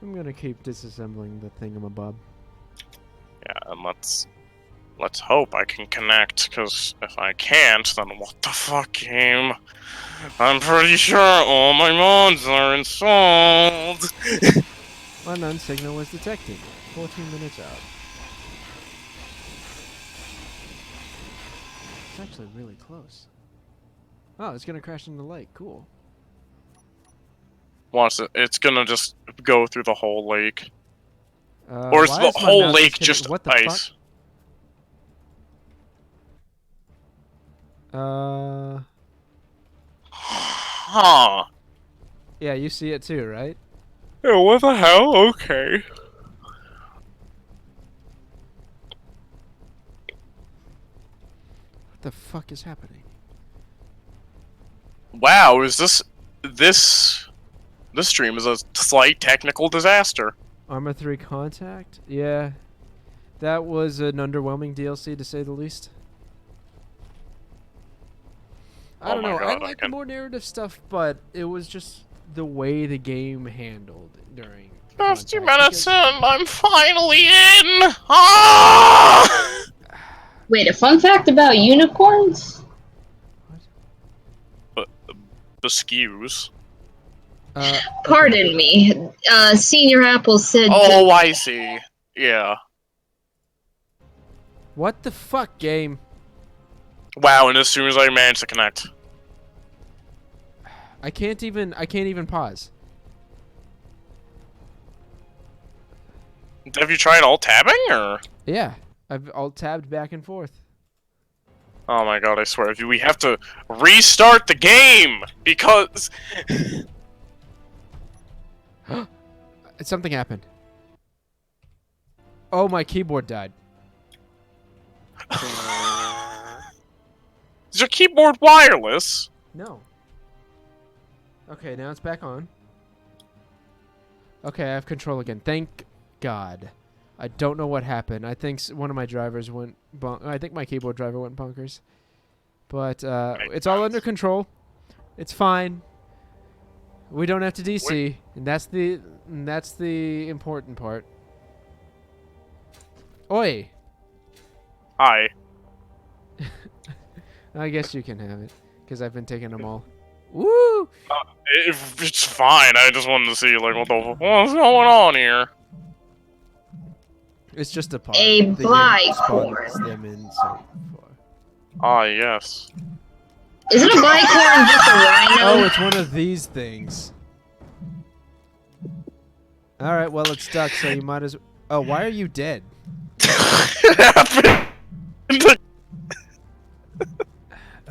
I'm gonna keep disassembling the thingamabob. Yeah, and let's hope I can connect, because if I can't, then what the fuck, game? I'm pretty sure all my mods are installed. Unknown signal was detected. 14 minutes out. It's actually really close. Oh, it's gonna crash into the lake. Cool. Watch it. It's gonna just go through the whole lake. why Or is the is my whole mouse lake hitting- just what the ice? fuck? Huh. Yeah, you see it too, right? Yeah, what the hell? Okay. What the fuck is happening? Wow, is this stream is a slight technical disaster. Arma 3 Contact? Yeah. That was an underwhelming DLC to say the least. I Oh don't my know. God, I I like the can- more narrative stuff, but it was just the way the game handled during 50 Contact, minutes because- in, I'm finally in! Ah! Wait, a fun fact about unicorns? The skews. Pardon me. Senior Apple said. Oh, I see. Yeah. What the fuck, game? Wow, and as soon as I managed to connect. I can't even pause. Have you tried alt tabbing, or? Yeah, I've alt tabbed back and forth. Oh my god, I swear, we have to restart the game! Because... Something happened. Oh, my keyboard died. Is your keyboard wireless? No. Okay, now it's back on. Okay, I have control again. Thank God. I don't know what happened. I think one of my drivers went I think my keyboard driver went bonkers. But it's all under control. It's fine. We don't have to DC, and that's the important part. Oi. Hi. I guess you can have it, because I've been taking them all. Woo! It's fine, I just wanted to see, like, what's going on here? It's just a part. A The game blighthorn. spawns them in so far. Ah, yes. Isn't a bicorn just a rhino? Oh, it's one of these things. Alright, well, it's stuck, so you might as well... Oh, why are you dead?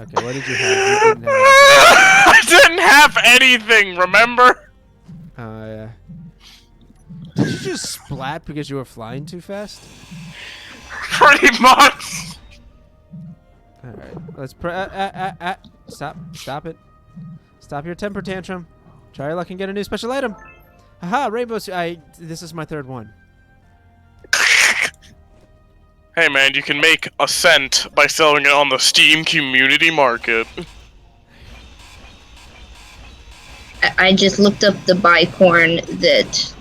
Okay, what did you have? You didn't have I didn't have anything, remember? Oh, yeah. Did you just splat because you were flying too fast? Pretty much! Alright, let's Stop it. Stop your temper tantrum. Try your luck and get a new special item. Haha, rainbow this is my third one. Hey man, you can make a cent by selling it on the Steam community market. I just looked up the bicorn that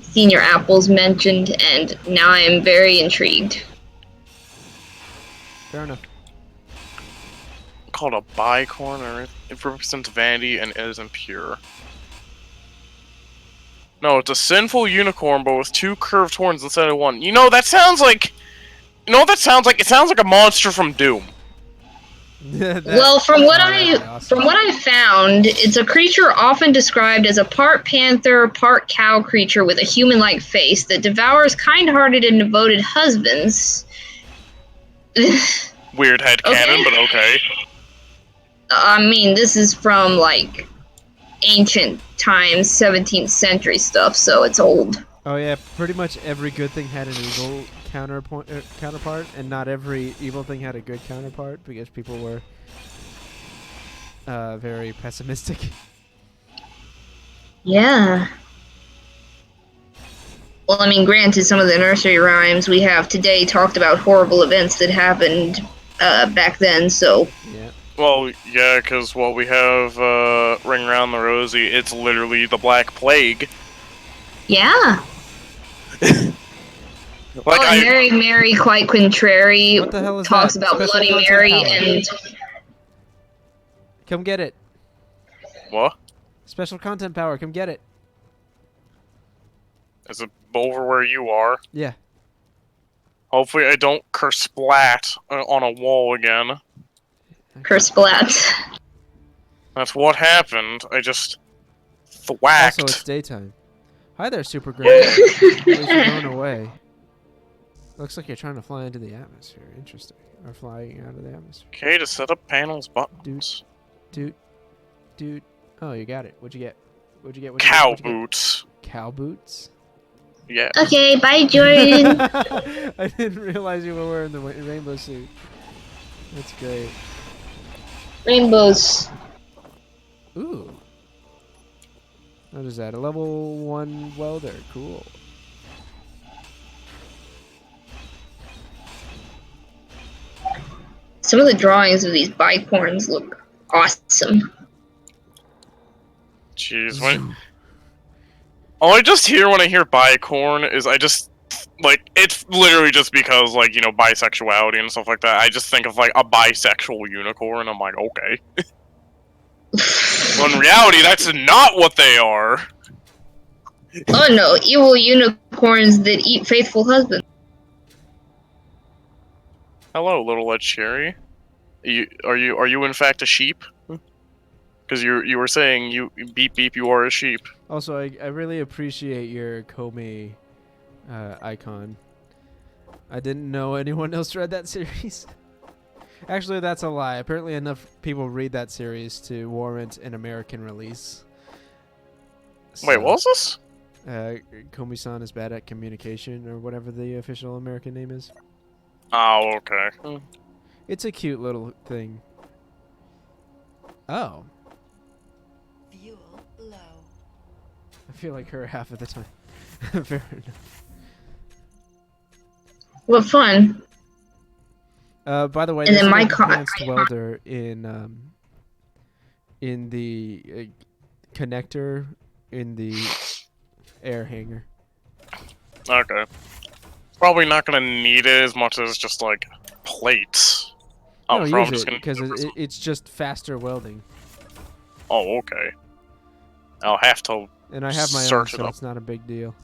Senior Apples mentioned, and now I am very intrigued. Fair enough. Called a bicorn, or it represents vanity and is impure. No, it's a sinful unicorn, but with two curved horns instead of one. You know, that sounds like... You know what that sounds like? It sounds like a monster from Doom. Well, from what I found, it's a creature often described as a part panther, part cow creature with a human-like face that devours kind-hearted and devoted husbands. Weird headcanon, Okay. but okay. I mean, this is from, like, ancient times, 17th century stuff, so it's old. Oh yeah, pretty much every good thing had an evil counterpart, and not every evil thing had a good counterpart because people were very pessimistic. Yeah. Well, I mean, granted, some of the nursery rhymes we have today talked about horrible events that happened back then, so... Yeah. Well, yeah, because we have Ring Around the Rosie, it's literally the Black Plague. Yeah. Like, and Mary Mary quite contrary What the hell is talks that? about Special Bloody content Mary power. and... Come get it. What? Special content power. Come get it. Is it over where you are? Yeah. Hopefully I don't kersplat on a wall again. Kersplat. That's what happened. I just thwacked. Also, it's daytime. Hi there, Super Great. At least you're going away. Looks like you're trying to fly into the atmosphere. Interesting. Or flying out of the atmosphere. Okay, to set up panels buttons. Dude. Oh, you got it. What'd you get? What'd you get? Cow boots. Cow boots? Yeah. Okay, bye, Jordan. I didn't realize you were wearing the rainbow suit. That's great. Rainbows. Ooh. What is that? A level 1 welder. Cool. Some of the drawings of these bicorns look awesome. Jeez, all I just hear when I hear bicorn is it's literally just because, bisexuality and stuff like that. I just think of, a bisexual unicorn. I'm like, okay. Well, in reality, that's not what they are. Oh no, evil unicorns that eat faithful husbands. Hello, little Ed Cherry. Are you in fact a sheep? Because you were saying beep you are a sheep. Also, I really appreciate your Comey icon. I didn't know anyone else read that series. Actually, that's a lie. Apparently enough people read that series to warrant an American release. Wait, what was this? Comey-san is bad at communication, or whatever the official American name is. Oh, okay. It's a cute little thing. Oh. Fuel low. I feel like her half of the time. Fair enough. What fun. By the way, And there's then an my car- enhanced welder in the connector in the air hangar. Okay. Probably not gonna need it as much as just plates. No, so I'm use just it gonna. because it's just faster welding. Oh, okay. I'll have to. And I have my own, Search it so up. it's not a big deal.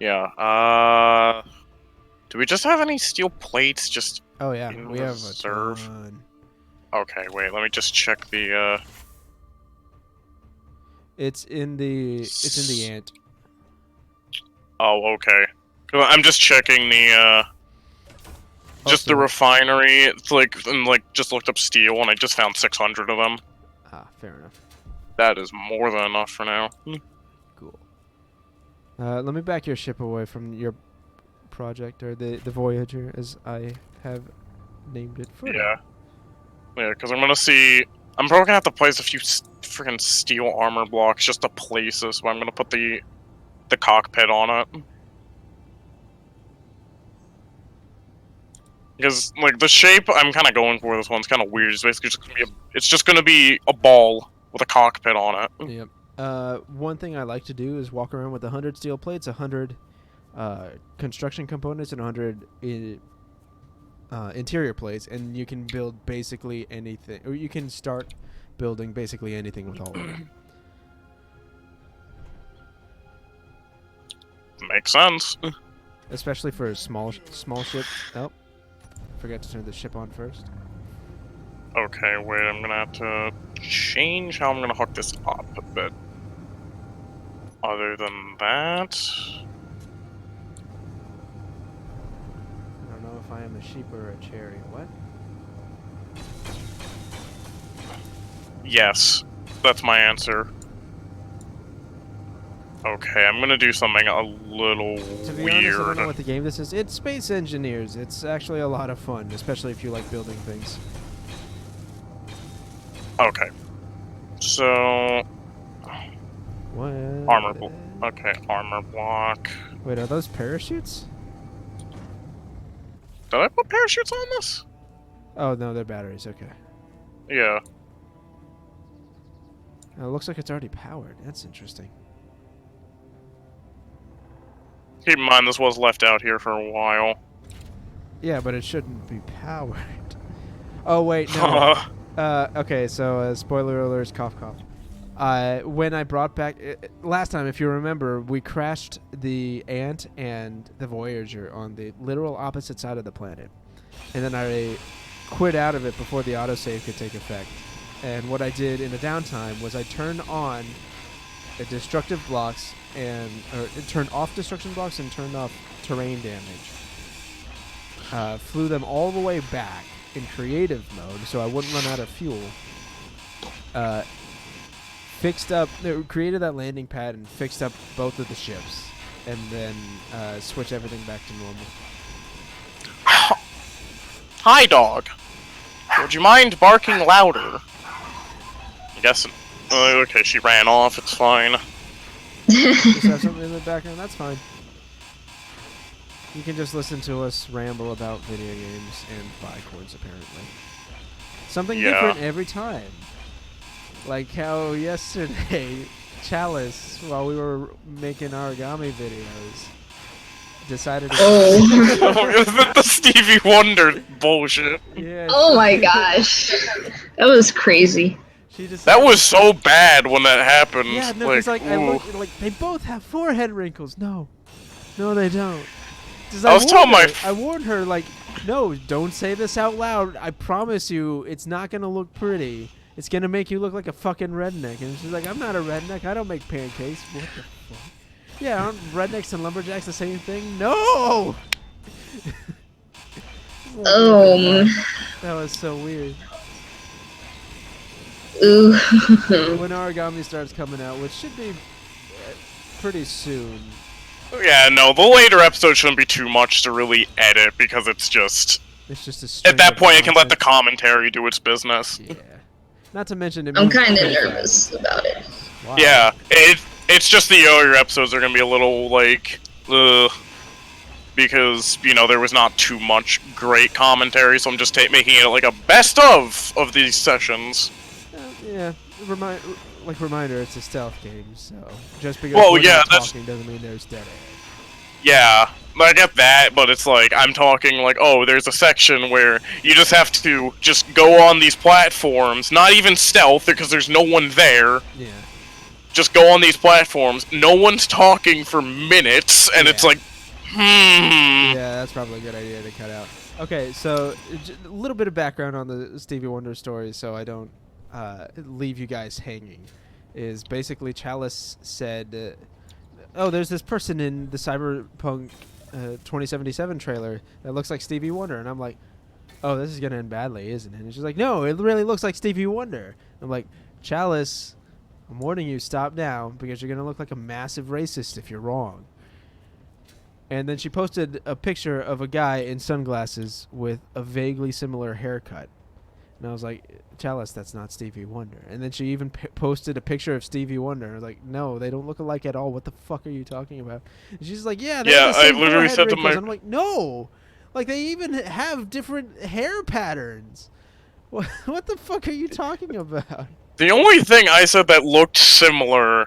Yeah. Do we just have any steel plates? Just Oh yeah, in we have a reserve? ton. Okay. Wait. Let me just check the. It's in the ant. Oh, okay. 'Cause I'm just checking the. Just the Also- refinery. It's just looked up steel and I just found 600 of them. Ah, fair enough. That is more than enough for now. Cool. Let me back your ship away from your project, or the Voyager, as I have named it for now. Yeah. Yeah, because I'm gonna see. I'm probably gonna have to place a few freaking steel armor blocks just to place this. So I'm gonna put the cockpit on it. Because the shape I'm kind of going for this one's kind of weird. It's basically just gonna be a ball with a cockpit on it. Yep. One thing I like to do is walk around with 100 steel plates, 100 construction components, and 100 interior plates, and you can build basically anything, or you can start building basically anything with all of them. Makes sense. Especially for a small ship. Oh, forgot to turn the ship on first. Okay, wait. I'm gonna have to change how I'm gonna hook this up a bit. Other than that. I don't know if I am a sheep or a cherry. What? Yes. That's my answer. Okay, I'm gonna do something a little To be weird. honest, I don't know what the game this is. It's Space Engineers. It's actually a lot of fun, especially if you like building things. Okay. So What? Okay, armor block. Wait, are those parachutes? Did I put parachutes on this? Oh no, they're batteries. Okay. Yeah. It looks like it's already powered. That's interesting. Keep in mind this was left out here for a while. Yeah, but it shouldn't be powered. Oh wait, no. Okay, so spoiler alerts, cough cough. When I brought back last time, if you remember, we crashed the Ant and the Voyager on the literal opposite side of the planet, and then I quit out of it before the autosave could take effect. And what I did in the downtime was I turned on the destructive blocks it turned off destruction blocks and turned off terrain damage. Flew them all the way back in creative mode so I wouldn't run out of fuel. Created that landing pad and fixed up both of the ships, and then switched everything back to normal. Hi, dog. Would you mind barking louder? I guess. Okay, she ran off. It's fine. Just have something in the background. That's fine. You can just listen to us ramble about video games and buy coins, apparently. Something different every time. Like how yesterday, Chalice, while we were making origami videos, decided to... Isn't that the Stevie Wonder bullshit? Yeah. Oh my gosh. That was crazy. That was so bad when that happened. Yeah, no, because I look, they both have forehead wrinkles. No, they don't. I warned her, like, no, don't say this out loud. I promise you, it's not gonna look pretty. It's gonna make you look like a fucking redneck. And she's like, I'm not a redneck. I don't make pancakes. What the fuck? Yeah, aren't rednecks and lumberjacks the same thing? No. That was so weird. Ooh. When origami starts coming out, which should be pretty soon. Yeah, no, the later episode shouldn't be too much to really edit because it's just a at that point, I can let the commentary do its business. Yeah. Not to mention, I'm kind of nervous about it. Wow. Yeah, it's just the earlier episodes are gonna be a little like, because there was not too much great commentary, so I'm just making it like a best of these sessions. Yeah, reminder, it's a stealth game, so just because we're not talking doesn't mean there's dead air. Yeah, I get that, but it's like, I'm talking like, oh, there's a section where you just have to just go on these platforms, not even stealth, because there's no one there. Yeah. Just go on these platforms, no one's talking for minutes, and it's like, Yeah, that's probably a good idea to cut out. Okay, so a little bit of background on the Stevie Wonder story so I don't leave you guys hanging. Is basically Chalice said, oh, there's this person in the Cyberpunk 2077 trailer that looks like Stevie Wonder. And I'm like, oh, this is going to end badly, isn't it? And she's like, no, it really looks like Stevie Wonder. I'm like, Chalice, I'm warning you, stop now, because you're going to look like a massive racist if you're wrong. And then she posted a picture of a guy in sunglasses with a vaguely similar haircut. And I was like, Chalice, that's not Stevie Wonder. And then she even posted a picture of Stevie Wonder. I was like, no, they don't look alike at all. What the fuck are you talking about? And she's like, yeah, they have the same I literally said to my... I'm like, no. Like, they even have different hair patterns. What the fuck are you talking about? The only thing I said that looked similar,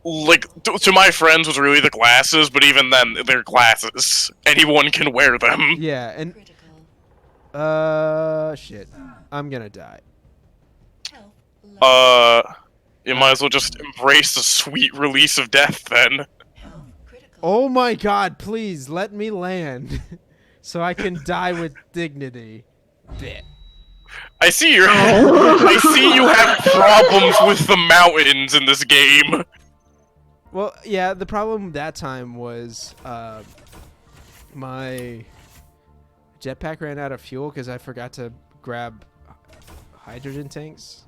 like, to my friends was really the glasses, but even then, they're glasses. Anyone can wear them. Yeah, and... shit. I'm gonna die. You might as well just embrace the sweet release of death, then. Oh my god, please, let me land. So I can die with dignity. Bit. I see you have problems with the mountains in this game. Well, yeah, the problem that time was, my jetpack ran out of fuel because I forgot to grab hydrogen tanks.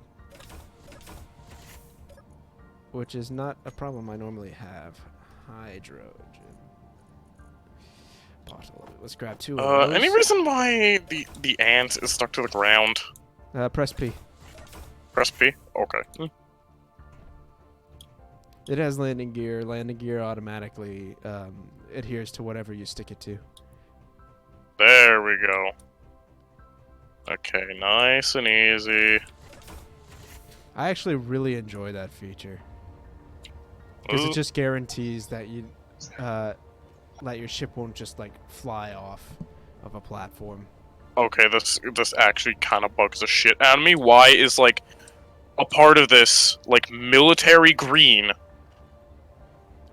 which is not a problem I normally have. Hydrogen bottle. Let's grab 2 of those. Any reason why the ant is stuck to the ground? Press P. Press P? Okay. It has landing gear. Landing gear automatically adheres to whatever you stick it to. There we go. Okay, nice and easy. I actually really enjoy that feature. Because it just guarantees that that your ship won't just like fly off of a platform. Okay, this actually kind of bugs the shit out of me. Why is like a part of this like military green?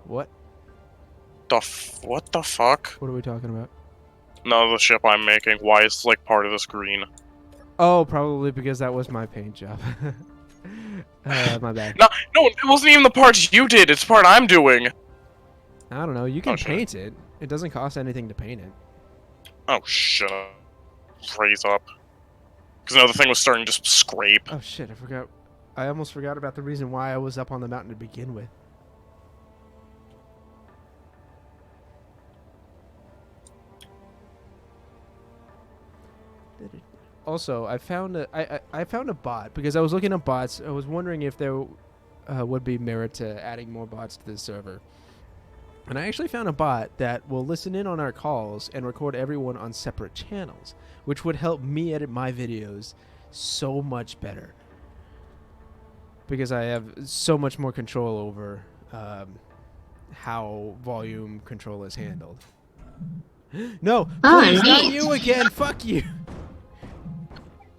What? What the fuck? What are we talking about? No, the ship I'm making. Why is like part of this green? Oh, probably because that was my paint job. My bad. No, it wasn't even the part you did. It's the part I'm doing. I don't know. You can shit. paint it. It doesn't cost anything to paint it. Oh, shut up. Raise up. Because now the thing was starting to just scrape. Oh shit! I forgot. I almost forgot about the reason why I was up on the mountain to begin with. Also, I found a bot because I was looking at bots. I was wondering if there would be merit to adding more bots to the server. And I actually found a bot that will listen in on our calls and record everyone on separate channels, which would help me edit my videos so much better. Because I have so much more control over how volume control is handled. No, Oh, please, not neat. you again. Fuck you.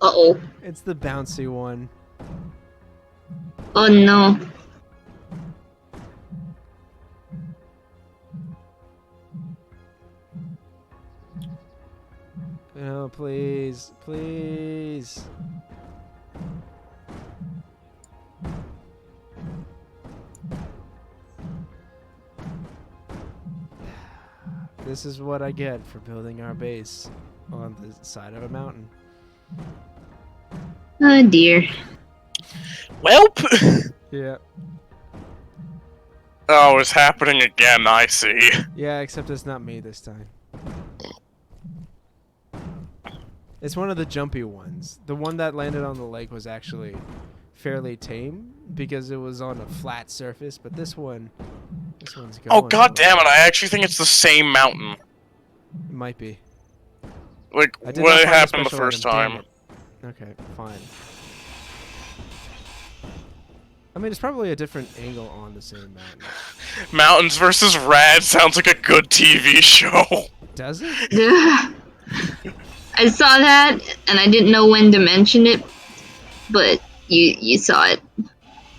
Uh-oh. It's the bouncy one. Oh, no. No, please, please. This is what I get for building our base on the side of a mountain. Oh, dear. Welp! Yeah. Oh, it's happening again, I see. Yeah, except it's not me this time. It's one of the jumpy ones. The one that landed on the lake was actually fairly tame because it was on a flat surface, but this one's going. Oh, god damn it, I actually think it's the same mountain. It might be. Like, I did what not find happened the special first item, damn time. it. Okay, fine. I mean, it's probably a different angle on the same mountain. Mountains versus Rad sounds like a good TV show. Does it? I saw that, and I didn't know when to mention it, but you saw it.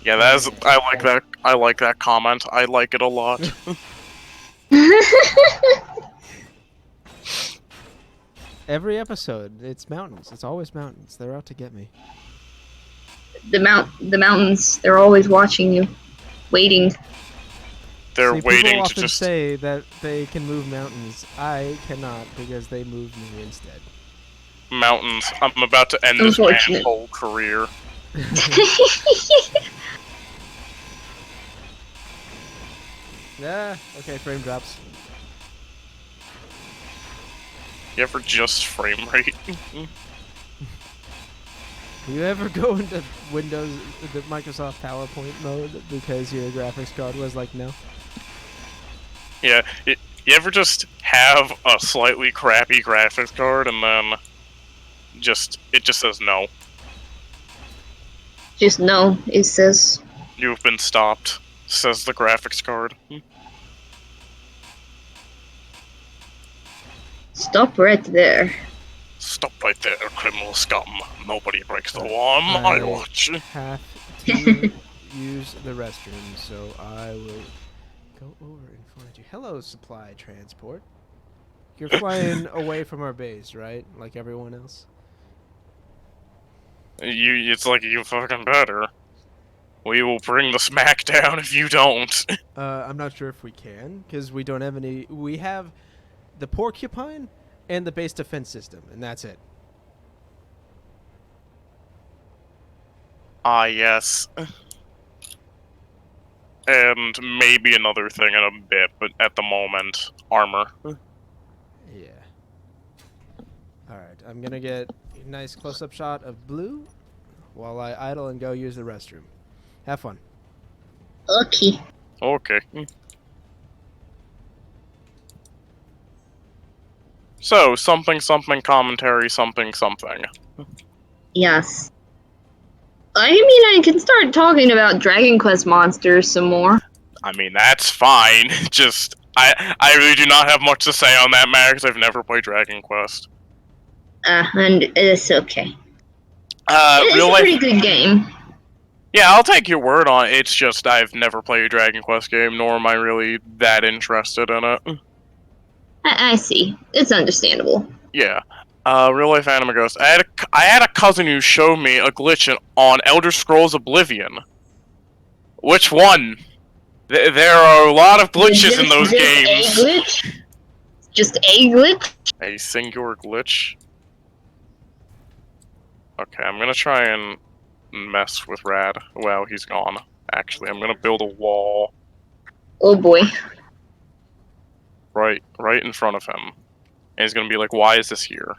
Yeah, I like that comment. I like it a lot. Every episode, it's mountains. It's always mountains. They're out to get me. The mountains, they're always watching you, waiting. They're See, waiting people to often just... say that they can move mountains. I cannot because they move me instead. Mountains. I'm about to end this man's Unfortunate. whole career. Yeah. Okay. Frame drops. You ever just frame rate? Do you ever go into Windows, the Microsoft PowerPoint mode because your graphics card was like, no? Yeah, you ever just have a slightly crappy graphics card and then it just says no. Just no, it says. You've been stopped, says the graphics card. Stop right there. Stop right there, criminal scum. Nobody breaks the law on my watch. Have to use the restroom, so I will go over and find you. Hello, supply transport. You're flying away from our base, right? Like everyone else? It's like you fucking better. We will bring the smack down if you don't. I'm not sure if we can, because we don't have any... We have the porcupine and the base defense system, and that's it. Ah, yes. and maybe another thing in a bit, but at the moment, armor. Yeah. Alright, I'm gonna get a nice close-up shot of Blue while I idle and go use the restroom. Have fun. Okay. Okay. So, something commentary, something. Yes. I mean, I can start talking about Dragon Quest monsters some more. I mean, that's fine. Just, I really do not have much to say on that matter because I've never played Dragon Quest. And it's okay. It's Real a life. pretty good game. Yeah, I'll take your word on it. It's just I've never played a Dragon Quest game, nor am I really that interested in it. I see. It's understandable. Yeah. Real life anime ghost. I had a cousin who showed me a glitch on Elder Scrolls Oblivion. Which one? There are a lot of glitches in those games. A glitch? Just a glitch? A singular glitch? Okay, I'm gonna try and mess with Rad. Well, he's gone. Actually, I'm gonna build a wall Oh boy. right in front of him. And he's gonna be like, why is this here?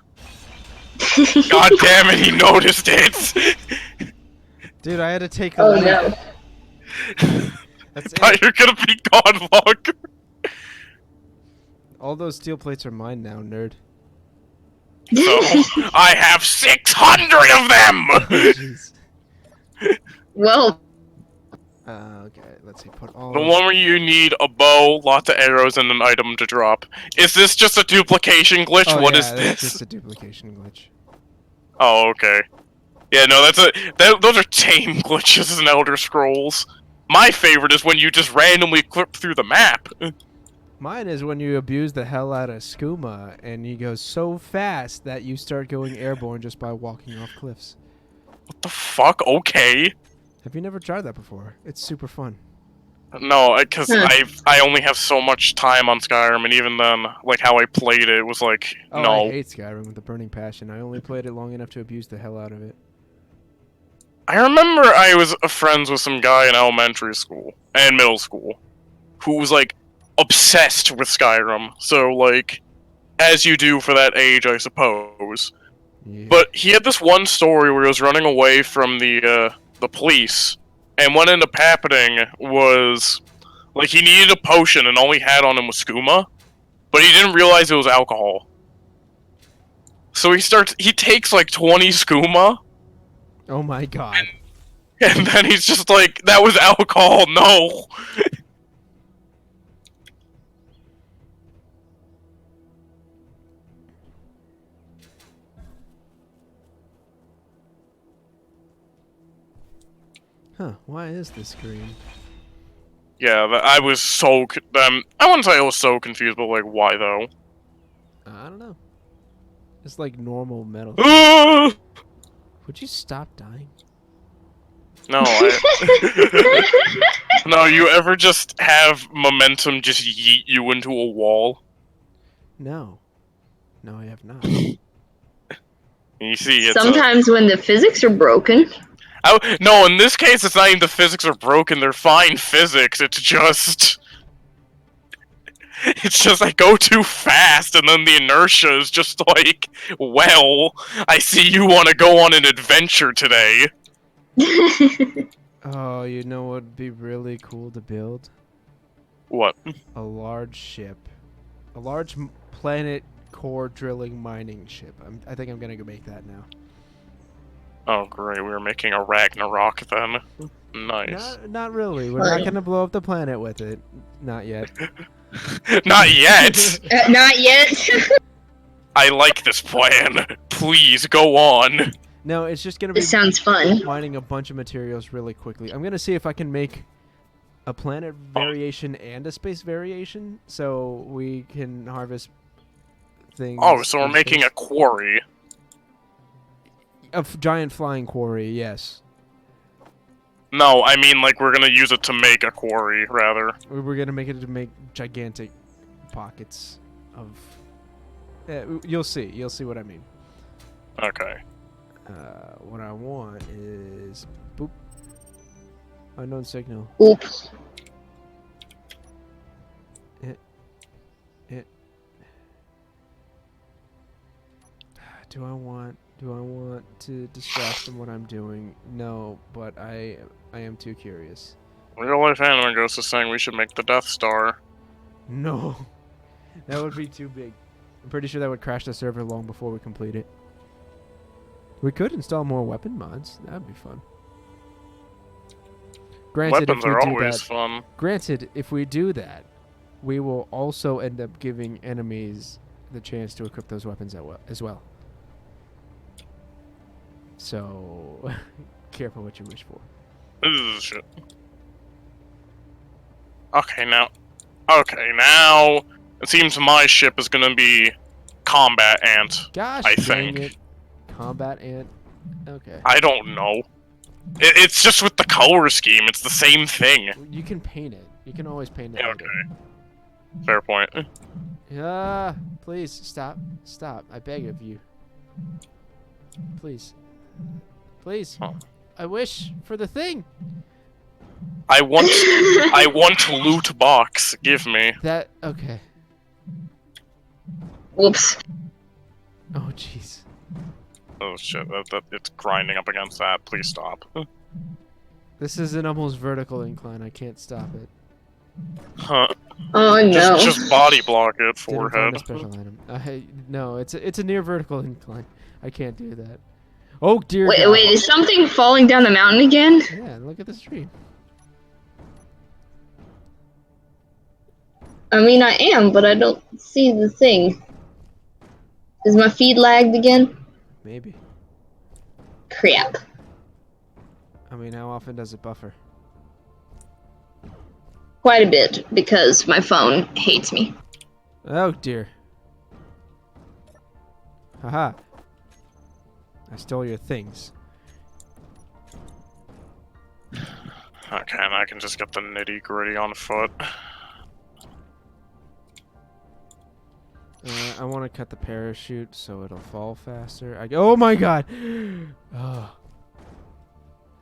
God damn it, he noticed it! Dude, I had to take a Oh leak. no. That's Thought it. you're gonna be gone longer. All those steel plates are mine now, nerd. So, I have 600 of them! Oh, jeez. Well, Okay, let's see. Put all. The one where you need a bow, lots of arrows, and an item to drop. Is this just a duplication glitch? Oh, What yeah, is that's this? just a duplication glitch. Oh, okay. Yeah, no, those are tame glitches in Elder Scrolls. My favorite is when you just randomly clip through the map. Mine is when you abuse the hell out of skooma and you go so fast that you start going airborne just by walking off cliffs. What the fuck? Okay. Have you never tried that before? It's super fun. No, because Huh. I only have so much time on Skyrim, and even then, like how I played it was like, Oh, no. I hate Skyrim with a burning passion. I only played it long enough to abuse the hell out of it. I remember I was friends with some guy in elementary school and middle school who was like obsessed with Skyrim. So like, as you do for that age, I suppose. Yeah. But he had this one story where he was running away from the police, and what ended up happening was like he needed a potion and all he had on him was skooma, but he didn't realize it was alcohol. So he takes like 20 skooma. Oh my god. And then he's just like, that was alcohol, no! Huh, why is this green? Yeah, I was so... I wouldn't say I was so confused, but like, why though? I don't know. It's like normal metal. No, Would you stop dying? No, you ever just have momentum just yeet you into a wall? No. No, I have not. You see, it's sometimes when the physics are broken. no, in this case, it's not even the physics are broken, they're fine physics, it's just... It's just I go too fast, and then the inertia is just like, well, I see you want to go on an adventure today. Oh, you know what would be really cool to build? What? A large ship. A large planet core drilling mining ship. I think I'm gonna go make that now. Oh, great, we were making a Ragnarok then. Nice. Not really. We're not gonna blow up the planet with it. Not yet. Not yet! Not yet. I like this plan. Please, go on. No, it's just gonna be This sounds fun. mining a bunch of materials really quickly. I'm gonna see if I can make a planet variation and a space variation, so we can harvest things. Oh, so we're in making space. a quarry. A giant flying quarry. Yes, No, I mean, like, we're gonna use it to make a quarry, rather. we're gonna make it to make gigantic pockets of. You'll see. You'll see what I mean. Okay. What I want is boop. Unknown signal. Oops. Do I want to distract from what I'm doing? No, but I am too curious. Real life anime ghost is saying we should make the Death Star. No. That would be too big. I'm pretty sure that would crash the server long before we complete it. We could install more weapon mods. That would be fun. Granted, Weapons if we are do always that, fun. Granted, if we do that, we will also end up giving enemies the chance to equip those weapons as well. So, careful what you wish for. Shit. Okay, now it seems my ship is gonna be combat ant. Gosh, I dang think. it. Combat ant. Okay. I don't know. It's just with the color scheme. It's the same thing. You can paint it. You can always paint it. Yeah, later. okay. Fair point. Yeah, please stop. Stop. I beg of you. Please. Please. Huh. I wish for the thing. I want loot box. Give me. That okay. Whoops. Oh jeez. Oh shit! It's grinding up against that. Please stop. This is an almost vertical incline. I can't stop it. Huh? Oh no. Just body block it. Didn't find Forehead. a special item. No, it's a near vertical incline. I can't do that. Oh dear Wait, God. wait, is something falling down the mountain again? Yeah, look at this tree. I mean, I am, but I don't see the thing. Is my feed lagged again? Maybe. Crap. I mean, how often does it buffer? Quite a bit, because my phone hates me. Oh dear. Haha. I stole your things. Okay, and I can just get the nitty gritty on foot. I want to cut the parachute so it'll fall faster. Oh my God! Oh,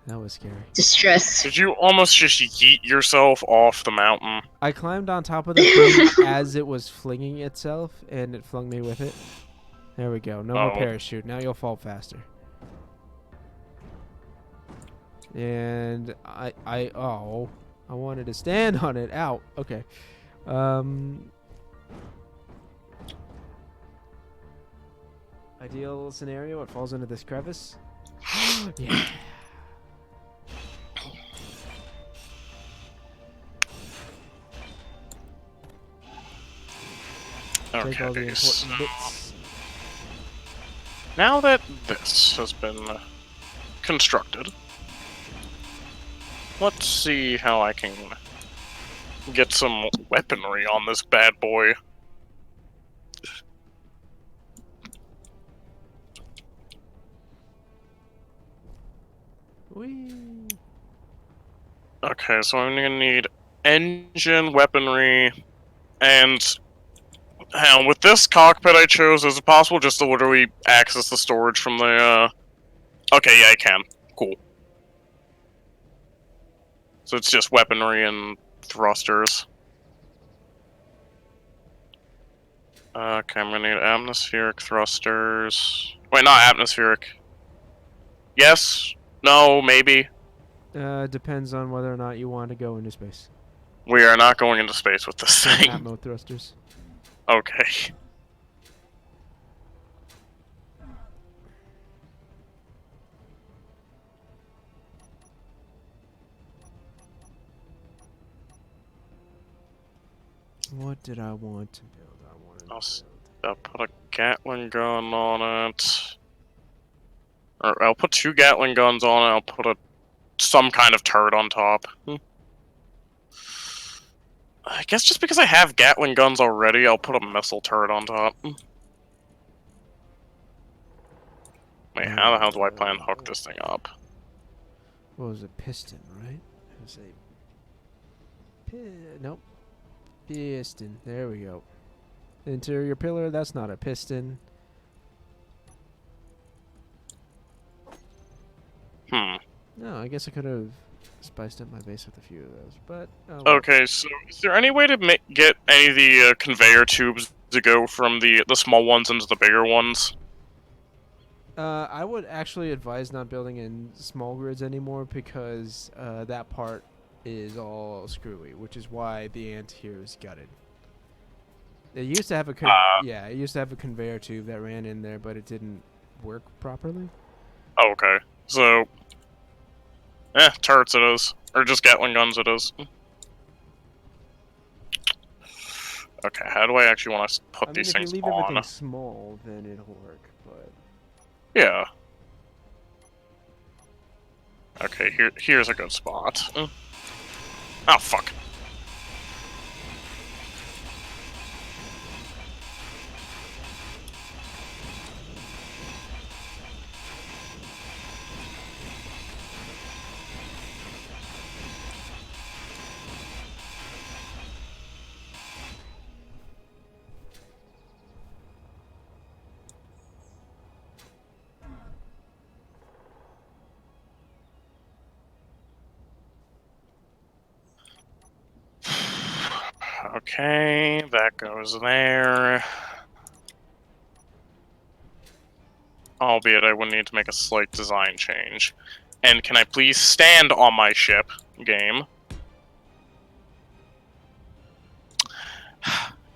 that was scary. Distress. Did you almost just yeet yourself off the mountain? I climbed on top of the thing as it was flinging itself, and it flung me with it. There we go. No more Oh. parachute. Now you'll fall faster. And I wanted to stand on it. Ow. Okay. Ideal scenario, it falls into this crevice. Yeah. Take all the Okay, important bits. now that this has been constructed, let's see how I can get some weaponry on this bad boy. Whee. Okay, so I'm gonna need engine, weaponry, and with this cockpit I chose, is it possible just to literally access the storage from the, Okay, yeah, I can. Cool. So it's just weaponry and thrusters. Okay, I'm gonna need atmospheric thrusters. Wait, not atmospheric. Yes? No? Maybe? Depends on whether or not you want to go into space. We are not going into space with this thing. Atmo thrusters. Okay. What did I want to build? I wanted to I'll put a Gatling gun on it. Or I'll put 2 Gatling guns on it. I'll put some kind of turret on top. I guess just because I have Gatling guns already, I'll put a missile turret on top. Wait, how the hell do I plan to hook this thing up? What was it? Piston, right? It was nope. Piston. There we go. Interior pillar. That's not a piston. No, I guess I could have spiced up my base with a few of those, but oh well. Okay, so is there any way to get any of the conveyor tubes to go from the small ones into the bigger ones? I would actually advise not building in small grids anymore because that part is all screwy, which is why the ant here is gutted. It used to have a it used to have a conveyor tube that ran in there, but it didn't work properly. Okay. So, turrets it is. Or just Gatling guns it is. Okay, how do I actually want to put these things if you leave on? everything small, then it'll work, but... Yeah. Okay, here's a good spot. Oh, fuck. Okay, that goes there. Albeit I would need to make a slight design change. And can I please stand on my ship, game?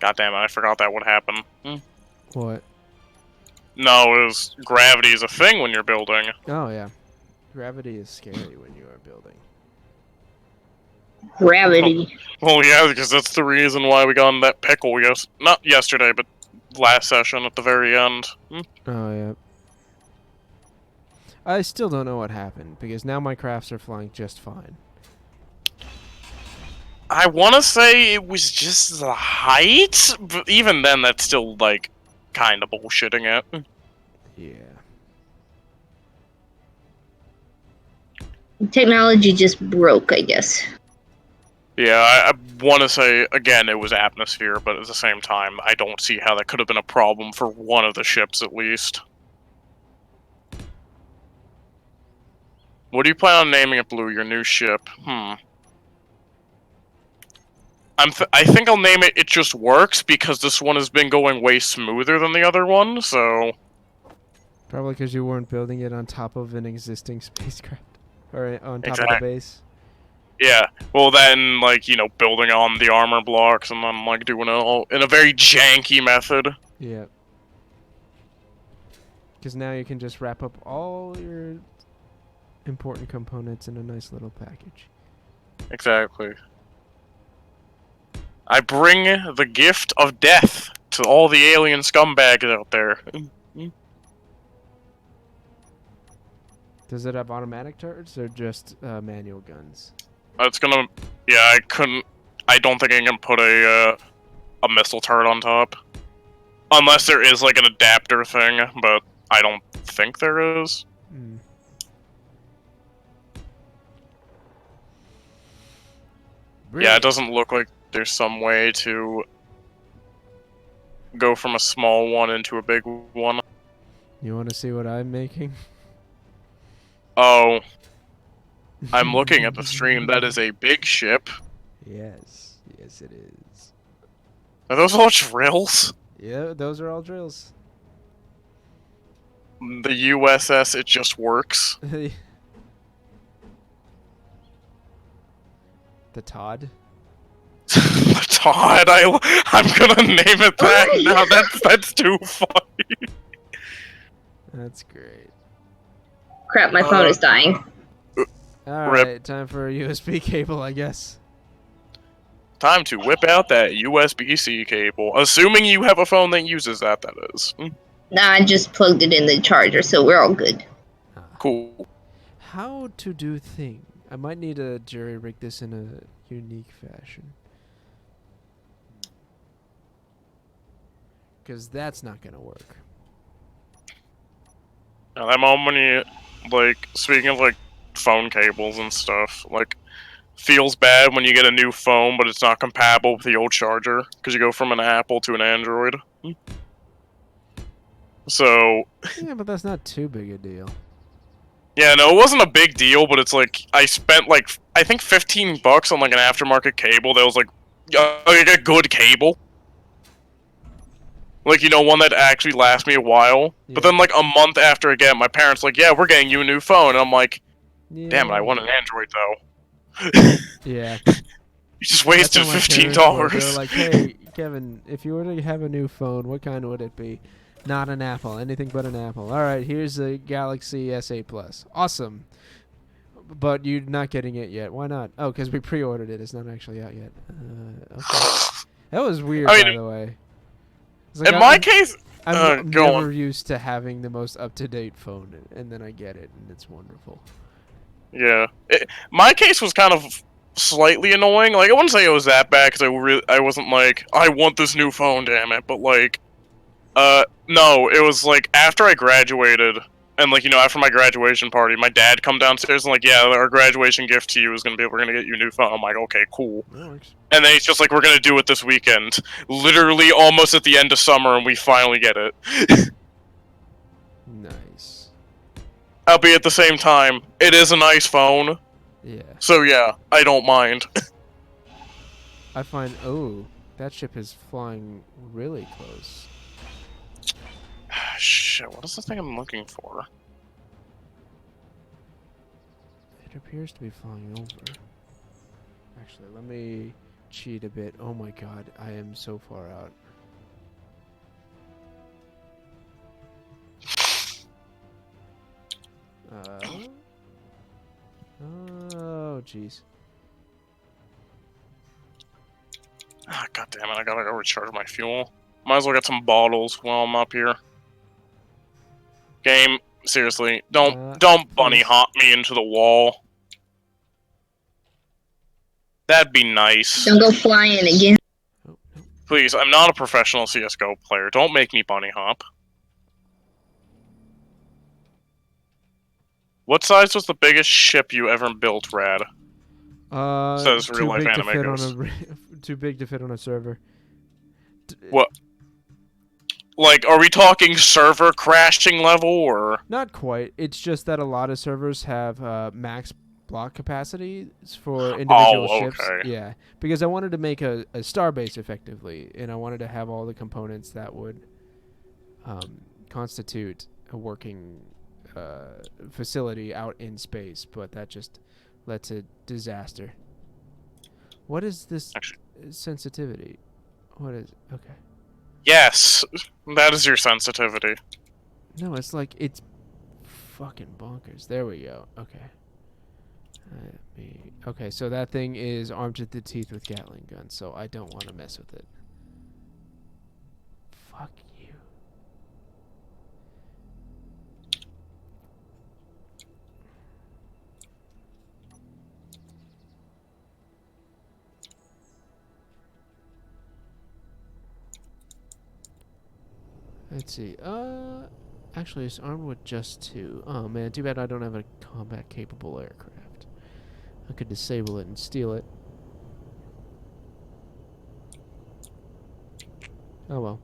God damn it, I forgot that would happen. What? No, it was gravity is a thing when you're building. Oh, yeah. Gravity is scary when you are building. Gravity. Well, yeah, because that's the reason why we got in that pickle, not yesterday, but last session at the very end. Oh, yeah. I still don't know what happened, because now my crafts are flying just fine. I want to say it was just the height, but even then, that's still, like, kind of bullshitting it. Yeah. Technology just broke, I guess. Yeah, I want to say, again, it was atmosphere, but at the same time, I don't see how that could have been a problem for one of the ships, at least. What do you plan on naming it, Blue, your new ship? I think I'll name it It Just Works, because this one has been going way smoother than the other one, so... Probably because you weren't building it on top of an existing spacecraft. Or on top of Exact- the base. Yeah, well then, like, you know, building on the armor blocks, and then, like, doing it all in a very janky method. Yeah. Because now you can just wrap up all your important components in a nice little package. Exactly. I bring the gift of death to all the alien scumbags out there. Does it have automatic turrets or just manual guns? It's gonna... Yeah, I don't think I can put a missile turret on top. Unless there is, like, an adapter thing, but I don't think there is. Yeah, it doesn't look like there's some way to go from a small one into a big one. You want to see what I'm making? Oh. I'm looking at the stream. That is a big ship. Yes. Yes, it is. Are those all drills? Yeah, those are all drills. The USS It Just Works. The Todd? The Todd, I'm gonna name it that now. That's too funny. That's great. Crap, my phone is dying. Alright, time for a USB cable, I guess. Time to whip out that USB-C cable. Assuming you have a phone that uses that is. Nah, I just plugged it in the charger, so we're all good. Cool. How to do thing? I might need to jury-rig this in a unique fashion. Because that's not gonna work. Now that moment when you, like, speaking of, like, phone cables and stuff, like, feels bad when you get a new phone, but it's not compatible with the old charger, because you go from an Apple to an Android. So... Yeah, but that's not too big a deal. Yeah, no, it wasn't a big deal, but it's like, I spent, like, I think $15 on, like, an aftermarket cable that was, like a good cable. Like, you know, one that actually lasts me a while. Yeah. But then, like, a month after I get it, my parents like, yeah, we're getting you a new phone. And I'm like, Yeah. damn it, I want an Android, though. Yeah. You just That's wasted how my parents were. They were $15. like, "Hey, Kevin, if you were to have a new phone, what kind would it be? Not an Apple. Anything but an Apple. All right, here's a Galaxy S8 Plus. Awesome. But you're not getting it yet. Why not? Oh, because we pre-ordered it. It's not actually out yet. Okay. That was weird, I mean, by the way. It's like in my case, I'm go never on. used to having the most up-to-date phone, and then I get it, and it's wonderful. Yeah. My case was kind of slightly annoying. Like, I wouldn't say it was that bad, because I wasn't like, I want this new phone, damn it. But, like, no, it was, like, after I graduated, and, like, you know, after my graduation party, my dad come downstairs and, like, yeah, our graduation gift to you is gonna be, we're gonna get you a new phone. I'm like, okay, cool. That works. And then he's just like, we're gonna do it this weekend. Literally almost at the end of summer, and we finally get it. Nice. Albeit at the same time, it is a nice phone. Yeah. So yeah, I don't mind. I find, oh, that ship is flying really close. Shit, what is the thing I'm looking for? It appears to be flying over. Actually, let me cheat a bit. Oh my god, I am so far out. Oh, jeez. Ah, god damn it, I gotta go recharge my fuel. Might as well get some bottles while I'm up here. Game, seriously, don't bunny please. hop me into the wall. That'd be nice. Don't go flying again. Oh, no. Please, I'm not a professional CSGO player. Don't make me bunny hop. What size was the biggest ship you ever built, Rad? Says real life anime ghost. Too big to fit on a server. What? Like, are we talking server crashing level, or? Not quite. It's just that a lot of servers have max block capacity for individual ships. Okay. Yeah, because I wanted to make a starbase effectively, and I wanted to have all the components that would constitute a working facility out in space, but that just led to disaster. What is this sensitivity? What is... Okay. Yes, that is your sensitivity. No, it's like, it's fucking bonkers. There we go. Okay. Okay, so that thing is armed to the teeth with Gatling guns, so I don't want to mess with it. Fuck you. Let's see. Actually, it's armed with just 2. Oh man, too bad I don't have a combat-capable aircraft. I could disable it and steal it. Oh well.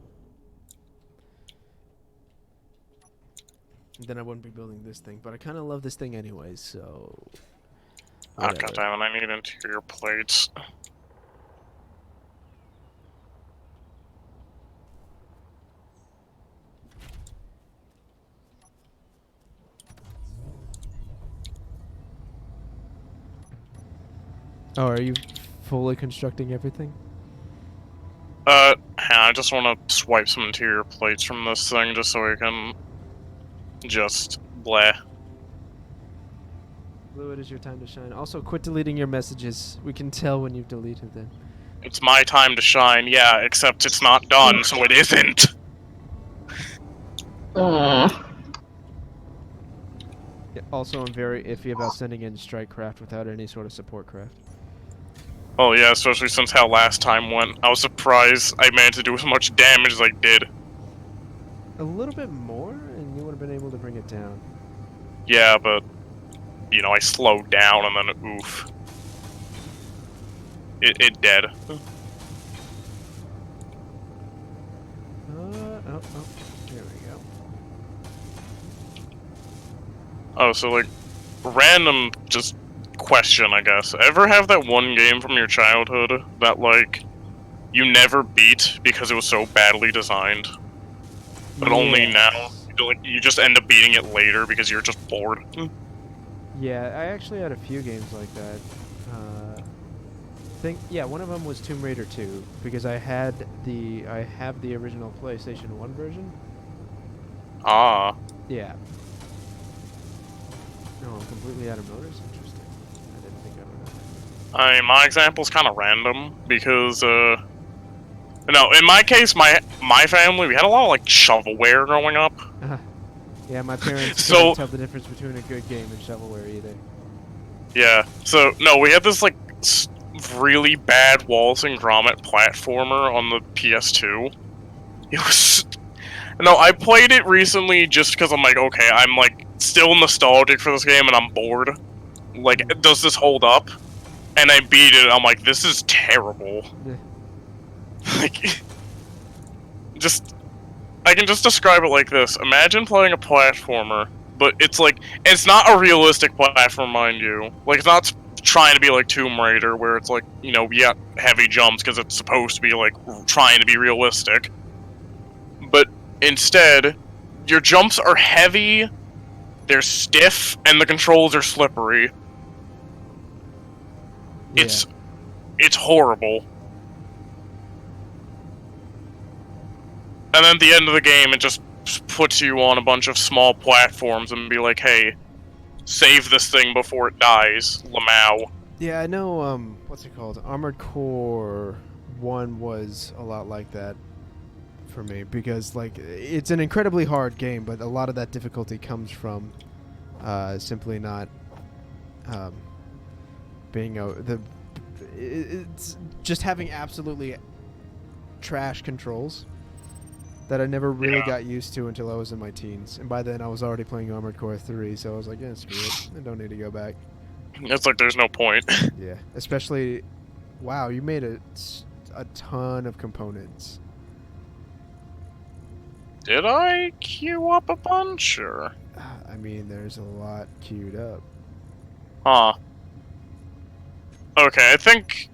Then I wouldn't be building this thing, but I kind of love this thing anyways, so... Oh, goddammit, I need interior plates. Oh, are you fully constructing everything? I just want to swipe some interior plates from this thing just so we can just bleh. Blue, it is your time to shine. Also, quit deleting your messages. We can tell when you've deleted them. It's my time to shine, yeah, except it's not done, so it isn't. Aww. Yeah, also, I'm very iffy about sending in strike craft without any sort of support craft. Oh yeah, especially since how last time went. I was surprised I managed to do as much damage as I did. A little bit more, and you would have been able to bring it down. Yeah, but, you know, I slowed down and then oof. It dead. Oh, there we go. Oh, so like, random just question, I guess. Ever have that one game from your childhood that, like, you never beat because it was so badly designed? but only Yes. now. You just end up beating it later because you're just bored. Yeah, I actually had a few games like that. One of them was Tomb Raider 2 because I have the original PlayStation 1 version. Ah. Yeah. No, I'm completely out of motors. Interesting. I didn't think I would have. My example's kind of random because, no, in my case, my family, we had a lot of, like, shovelware growing up. Yeah, my parents So- couldn't tell the difference between a good game and shovelware either. Yeah, so, no, we had this, like, really bad Wallace and Gromit platformer on the PS2. It was... No, I played it recently just because I'm like, okay, I'm, like, still nostalgic for this game and I'm bored. Like, does this hold up? And I beat it and I'm like, this is terrible. Like... I can just describe it like this. Imagine playing a platformer, but it's like, it's not a realistic platform, mind you. Like, it's not trying to be like Tomb Raider, where it's like, you know, yeah, heavy jumps, because it's supposed to be like, trying to be realistic. But instead, your jumps are heavy, they're stiff, and the controls are slippery. Yeah. It's horrible. And then at the end of the game, it just puts you on a bunch of small platforms and be like, hey, save this thing before it dies, Lamau. Yeah, I know, what's it called? Armored Core 1 was a lot like that for me, because, like, it's an incredibly hard game, but a lot of that difficulty comes from simply not being it's just having absolutely trash controls that I never really got used to until I was in my teens. And by then, I was already playing Armored Core 3, so I was like, yeah, screw it. I don't need to go back. It's like there's no point. Yeah, especially... Wow, you made a ton of components. Did I queue up a bunch, or...? I mean, there's a lot queued up. Huh. Okay, I think...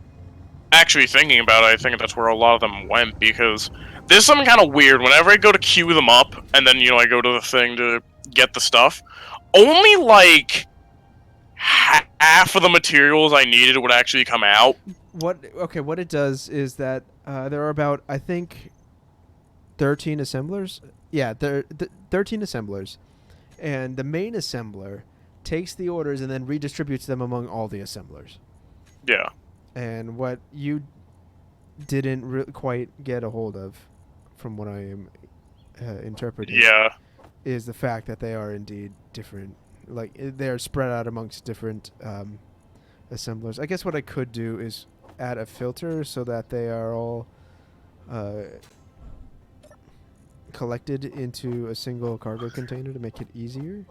Actually, thinking about it, I think that's where a lot of them went, because... There's something kind of weird. Whenever I go to queue them up, and then, you know, I go to the thing to get the stuff, only, like, half of the materials I needed would actually come out. What it does is that there are about, I think, 13 assemblers. Yeah, 13 assemblers. And the main assembler takes the orders and then redistributes them among all the assemblers. Yeah. And what you didn't quite get a hold of, from what I am interpreting, is the fact that they are indeed different. Like, they're spread out amongst different assemblers. I guess what I could do is add a filter so that they are all collected into a single cargo container to make it easier.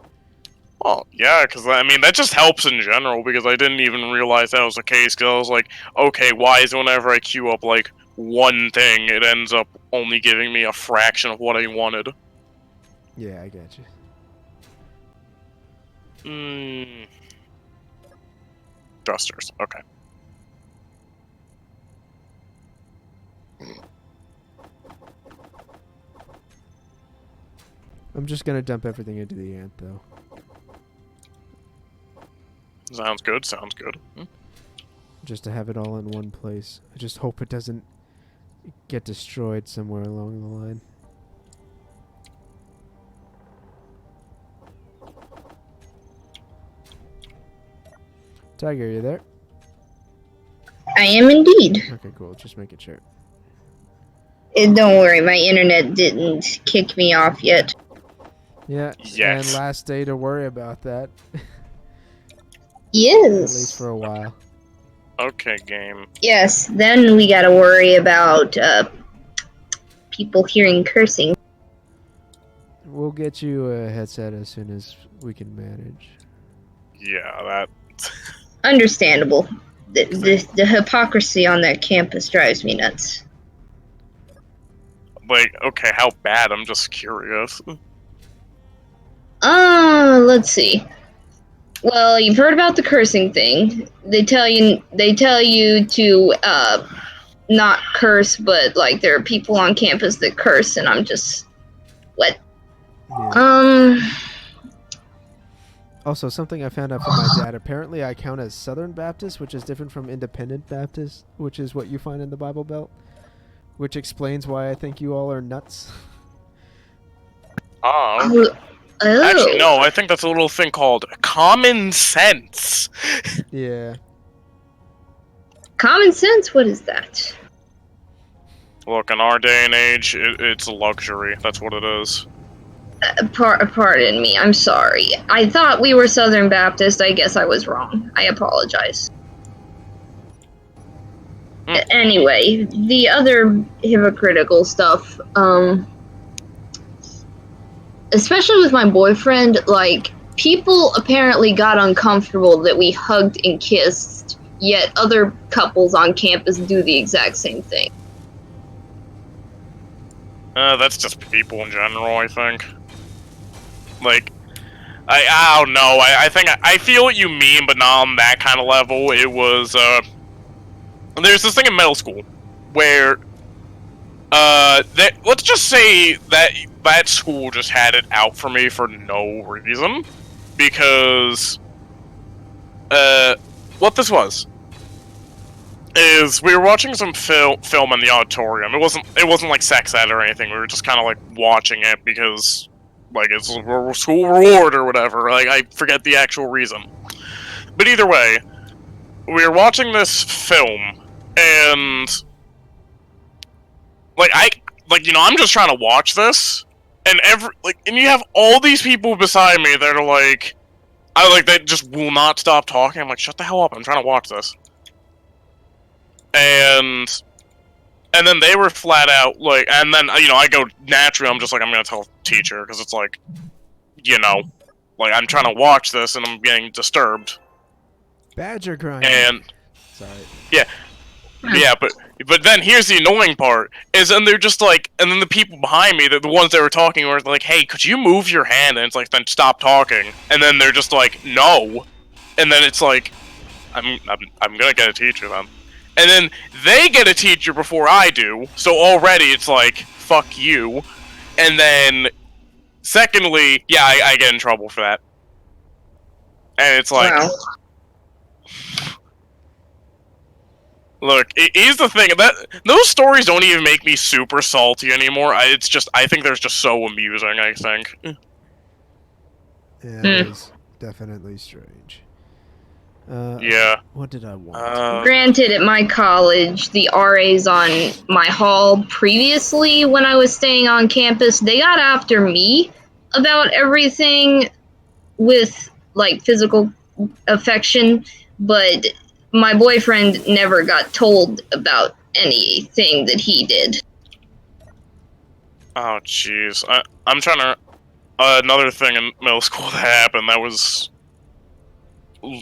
Well, yeah, because, I mean, that just helps in general, because I didn't even realize that was the case, because I was like, okay, why is whenever I queue up, like, one thing, it ends up only giving me a fraction of what I wanted. Yeah, I get you. Thrusters, okay. I'm just gonna dump everything into the ant, though. Sounds good, sounds good. Just to have it all in one place. I just hope it doesn't get destroyed somewhere along the line. Tiger, are you there? I am indeed. Okay, cool. Just making sure. Don't worry, my internet didn't kick me off yet. Yeah, Yes. and last day to worry about that. Yes. At least for a while. Okay, game. Yes, then we gotta worry about people hearing cursing. We'll get you a headset as soon as we can manage. Yeah, that... Understandable. The hypocrisy on that campus drives me nuts. Like, okay, how bad? I'm just curious. Let's see. Well, you've heard about the cursing thing. They tell you to not curse, but like there are people on campus that curse, and I'm just What? Yeah. Also, something I found out from my dad. Apparently, I count as Southern Baptist, which is different from Independent Baptist, which is what you find in the Bible Belt. Which explains why I think you all are nuts. Oh. Oh. Actually, no, I think that's a little thing called common sense. Yeah. Common sense? What is that? Look, in our day and age, it's a luxury. That's what it is. Pardon me, I'm sorry. I thought we were Southern Baptist. I guess I was wrong. I apologize. Anyway, the other hypocritical stuff, especially with my boyfriend, like, people apparently got uncomfortable that we hugged and kissed, yet other couples on campus do the exact same thing. That's just people in general, I think. Like, I don't know. I think I feel what you mean, but not on that kind of level. It was there's this thing in middle school where let's just say that school just had it out for me for no reason, because what this was is we were watching some film in the auditorium. It wasn't like sex ed or anything. We were just kind of like watching it because like it's a school reward or whatever. Like I forget the actual reason, but either way, we were watching this film and like I'm just trying to watch this, and and you have all these people beside me that are like, that just will not stop talking. I'm like, shut the hell up! I'm trying to watch this. And then they were flat out like, and then I go naturally. I'm just like, I'm gonna tell the teacher because it's like, like I'm trying to watch this and I'm getting disturbed. Badger grind. And sorry. Yeah, but then here's the annoying part is, and they're just like, and then the people behind me, the ones that were talking, were like, "Hey, could you move your hand?" And it's like, then stop talking. And then they're just like, "No," and then it's like, I'm gonna get a teacher then. And then they get a teacher before I do, so already it's like, fuck you. And then, secondly, yeah, I get in trouble for that. And it's like, Wow. Look, here's the thing, that those stories don't even make me super salty anymore. I think they're just so amusing, I think. Yeah, it was definitely strange. Yeah. What did I want? Granted, at my college, the RAs on my hall previously, when I was staying on campus, they got after me about everything with, like, physical affection, but my boyfriend never got told about anything that he did. Oh, jeez. I'm trying to... another thing in middle school that happened that was...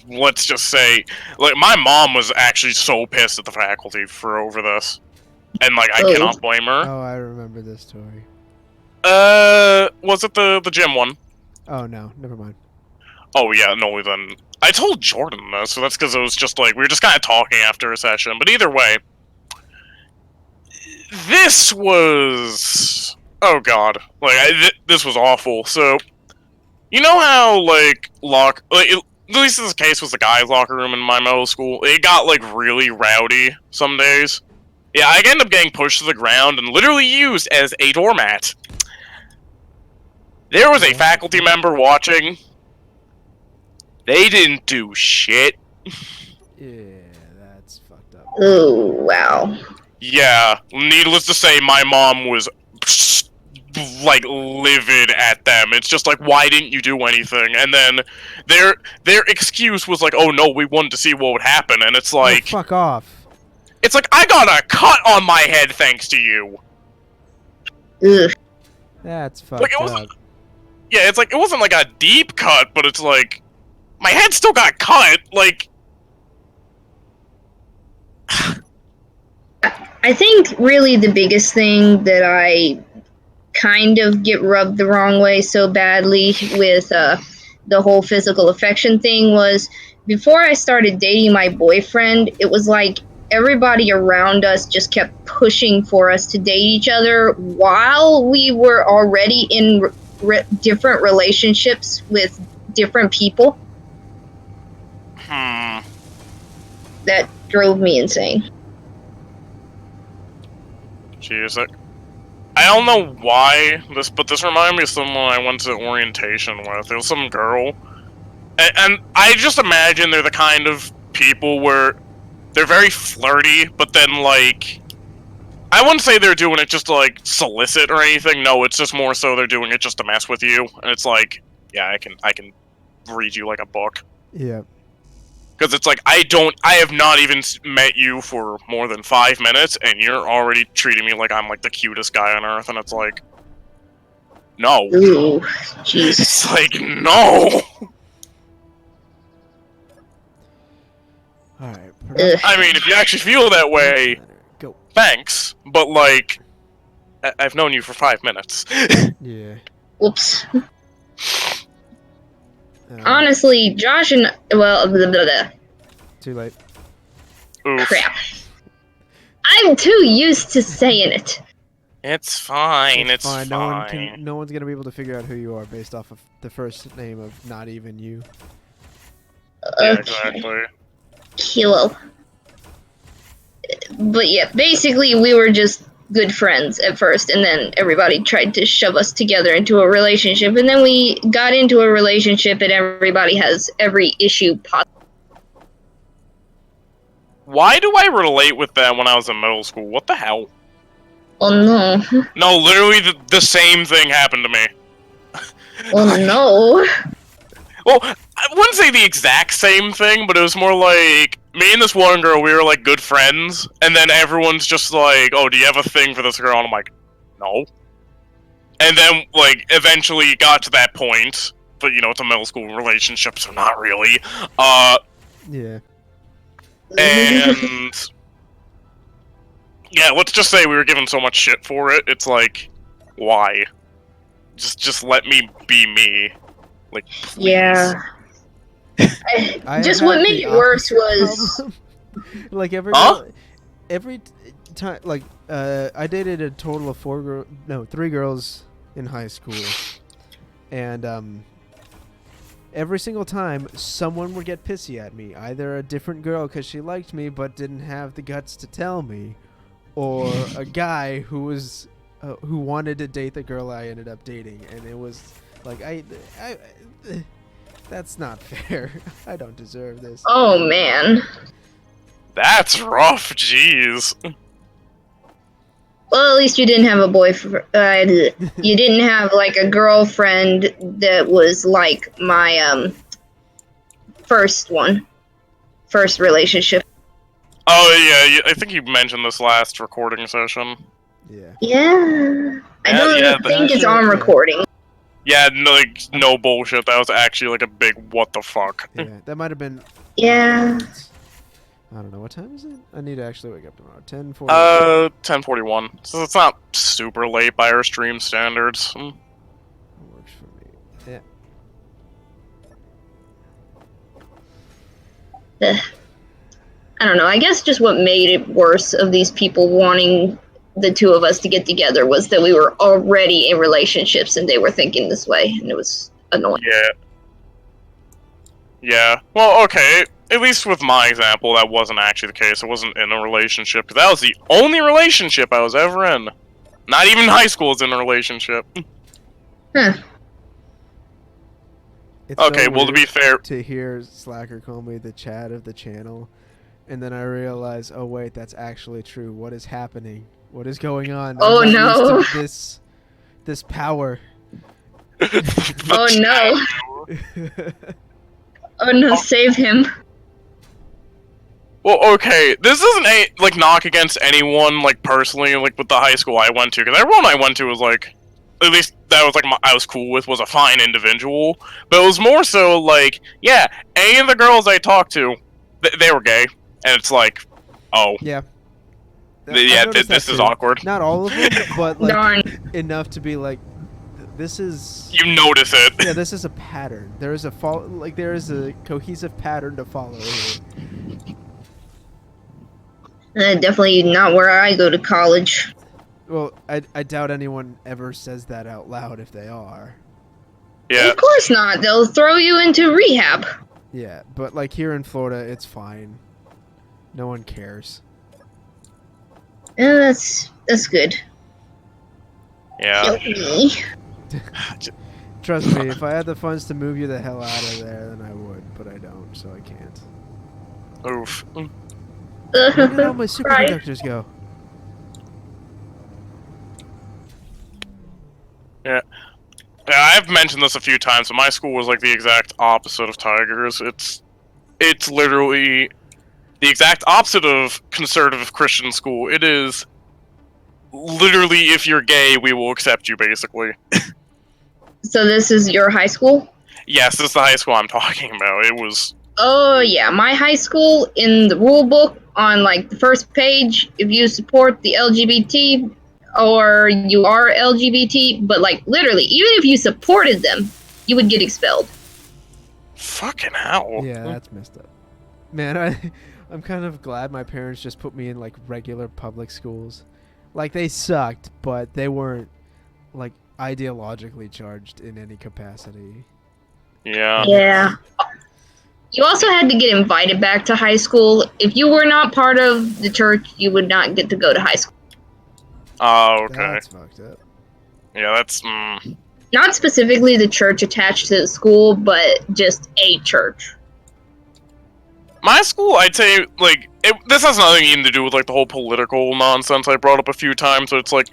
Let's just say... Like, my mom was actually so pissed at the faculty for over this. And, like, I cannot blame her. Oh, I remember this story. Was it the gym one? Oh, no. Never mind. Oh, yeah, no, then... I told Jordan this, so that's because it was just like, we were just kind of talking after a session. But either way... This was... Oh, God. Like, this was awful. So... You know how, like, at least in this case was the guys' locker room in my middle school. It got, like, really rowdy some days. Yeah, I ended up getting pushed to the ground and literally used as a doormat. There was a faculty member watching. They didn't do shit. Yeah, that's fucked up. Oh, wow. Yeah, needless to say, my mom was, like, livid at them. It's just like, why didn't you do anything? And then their excuse was like, oh no, we wanted to see what would happen. And it's like... Oh, fuck off. It's like, I got a cut on my head thanks to you. Ugh. That's fucked Like, up. Yeah, it's like, it wasn't like a deep cut, but it's like... My head still got cut, like... I think really the biggest thing that I kind of get rubbed the wrong way so badly with the whole physical affection thing was, before I started dating my boyfriend, it was like everybody around us just kept pushing for us to date each other while we were already in different relationships with different people. That drove me insane. Jeez, I don't know why but this reminded me of someone I went to orientation with. It was some girl, and I just imagine they're the kind of people where they're very flirty, but then like, I wouldn't say they're doing it just to like solicit or anything. No, it's just more so they're doing it just to mess with you, and it's like, yeah, I can read you like a book. Yeah. Because it's like, I have not even met you for more than 5 minutes, and you're already treating me like I'm like the cutest guy on earth, and it's like, no. Ooh, jeez. It's like, no! Alright. I mean, if you actually feel that way, Go. thanks, but like, I've known you for 5 minutes. Yeah. Whoops. Honestly, Josh and well, blah, blah, blah. Too late. Oof. Crap. I'm too used to saying it. It's fine, it's fine. No one's gonna be able to figure out who you are based off of the first name of not even you. Yeah, Okay. exactly. Kilo. But yeah, basically we were just good friends at first, and then everybody tried to shove us together into a relationship, and then we got into a relationship, and everybody has every issue possible. Why do I relate with that when I was in middle school? What the hell? Oh no. No, literally the same thing happened to me. Oh no. Well, I wouldn't say the exact same thing, but it was more like, me and this one girl, we were like good friends, and then everyone's just like, oh, do you have a thing for this girl? And I'm like, no. And then, like, eventually it got to that point, but you know, it's a middle school relationship, so not really. Yeah. And yeah, let's just say we were given so much shit for it, it's like, why? Just let me be me. Like, please. Yeah. Just what made it worse was like every time, like I dated a total of 3 girls in high school, and every single time someone would get pissy at me, either a different girl because she liked me but didn't have the guts to tell me, or a guy who was who wanted to date the girl I ended up dating, and it was like that's not fair. I don't deserve this. oh man. That's rough, jeez. Well, at least you didn't have a boyfriend. You didn't have like a girlfriend that was like my first relationship. Oh yeah, I think you mentioned this last recording session. Yeah. Yeah. I Yeah, don't yeah, think it's yeah. on recording. Yeah, no, like, no bullshit, that was actually like a big what the fuck. Yeah, that might have been. Yeah. I don't know, what time is it? I need to actually wake up tomorrow. 10:40. 10:41. So it's not super late by our stream standards. That works for me. Yeah. I don't know. I guess just what made it worse of these people wanting the two of us to get together was that we were already in relationships and they were thinking this way, and it was annoying. Yeah. Yeah. Well, okay. At least with my example, that wasn't actually the case. I wasn't in a relationship. That was the only relationship I was ever in. Not even high school was in a relationship. Huh. It's Okay, so well, to weird be fair... to hear Slacker call me the Chad of the channel, and then I realize, oh wait, that's actually true. What is happening? What is going on? Oh, I'm not no. used to this power. Oh no. Oh no, save him. Well, okay, this isn't a, like, knock against anyone, like, personally, like, with the high school I went to, because everyone I went to was, like, at least that was, like, I was cool with, was a fine individual, but it was more so, like, yeah, any of the girls I talked to, they were gay, and it's like, oh. Yeah. Yeah, this is awkward. Not all of them, but, like, Darn. enough to be like, this is... You notice it. Yeah, this is a pattern. There is a cohesive pattern to follow here. Definitely not where I go to college. Well, I doubt anyone ever says that out loud if they are. Yeah. Of course not. They'll throw you into rehab. Yeah, but like here in Florida, it's fine. No one cares. That's good. Yeah. Me. Trust me, if I had the funds to move you the hell out of there, then I would, but I don't, so I can't. Oof. Where did all my Right. superconductors go? Yeah. Yeah, I've mentioned this a few times, but my school was like the exact opposite of Tigers. It's literally the exact opposite of conservative Christian school. It is literally, if you're gay, we will accept you, basically. So this is your high school? Yes, this is the high school I'm talking about. It was... Oh yeah, my high school, in the rule book on like the first page, if you support the LGBT or you are LGBT, but like literally, even if you supported them, you would get expelled. Fucking hell. Yeah, that's messed up. Man, I'm kind of glad my parents just put me in like regular public schools. Like they sucked, but they weren't like ideologically charged in any capacity. Yeah. Yeah. You also had to get invited back to high school. If you were not part of the church, you would not get to go to high school. Oh, okay. That's fucked up. Yeah, that's... Not specifically the church attached to the school, but just a church. My school, I'd say, like, this has nothing even to do with, like, the whole political nonsense I brought up a few times, so it's like...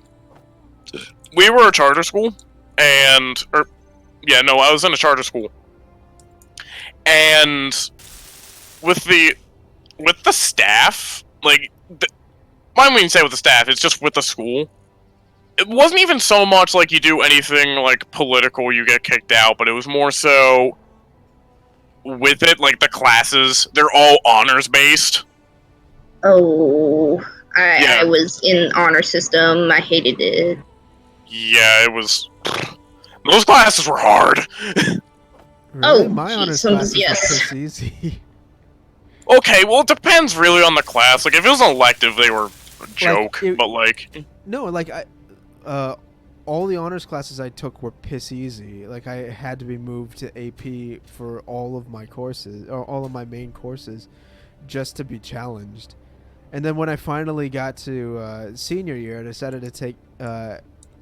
We were a charter school, and... yeah, no, I was in a charter school. And... With the staff, like... I don't even say with the staff, it's just with the school. It wasn't even so much like you do anything, like, political, you get kicked out, but it was more so... With it, like, the classes, they're all honors-based. Oh, Yeah. I was in honor system. I hated it. Yeah, it was... Those classes were hard. Really? Oh, My honors geez, classes yes. were easy. Okay, well, it depends really on the class. Like, if it was an elective, they were a joke, but, like... No, like all the honors classes I took were piss easy. Like I had to be moved to AP for all of my courses, or all of my main courses, just to be challenged. And then when I finally got to senior year, I decided to take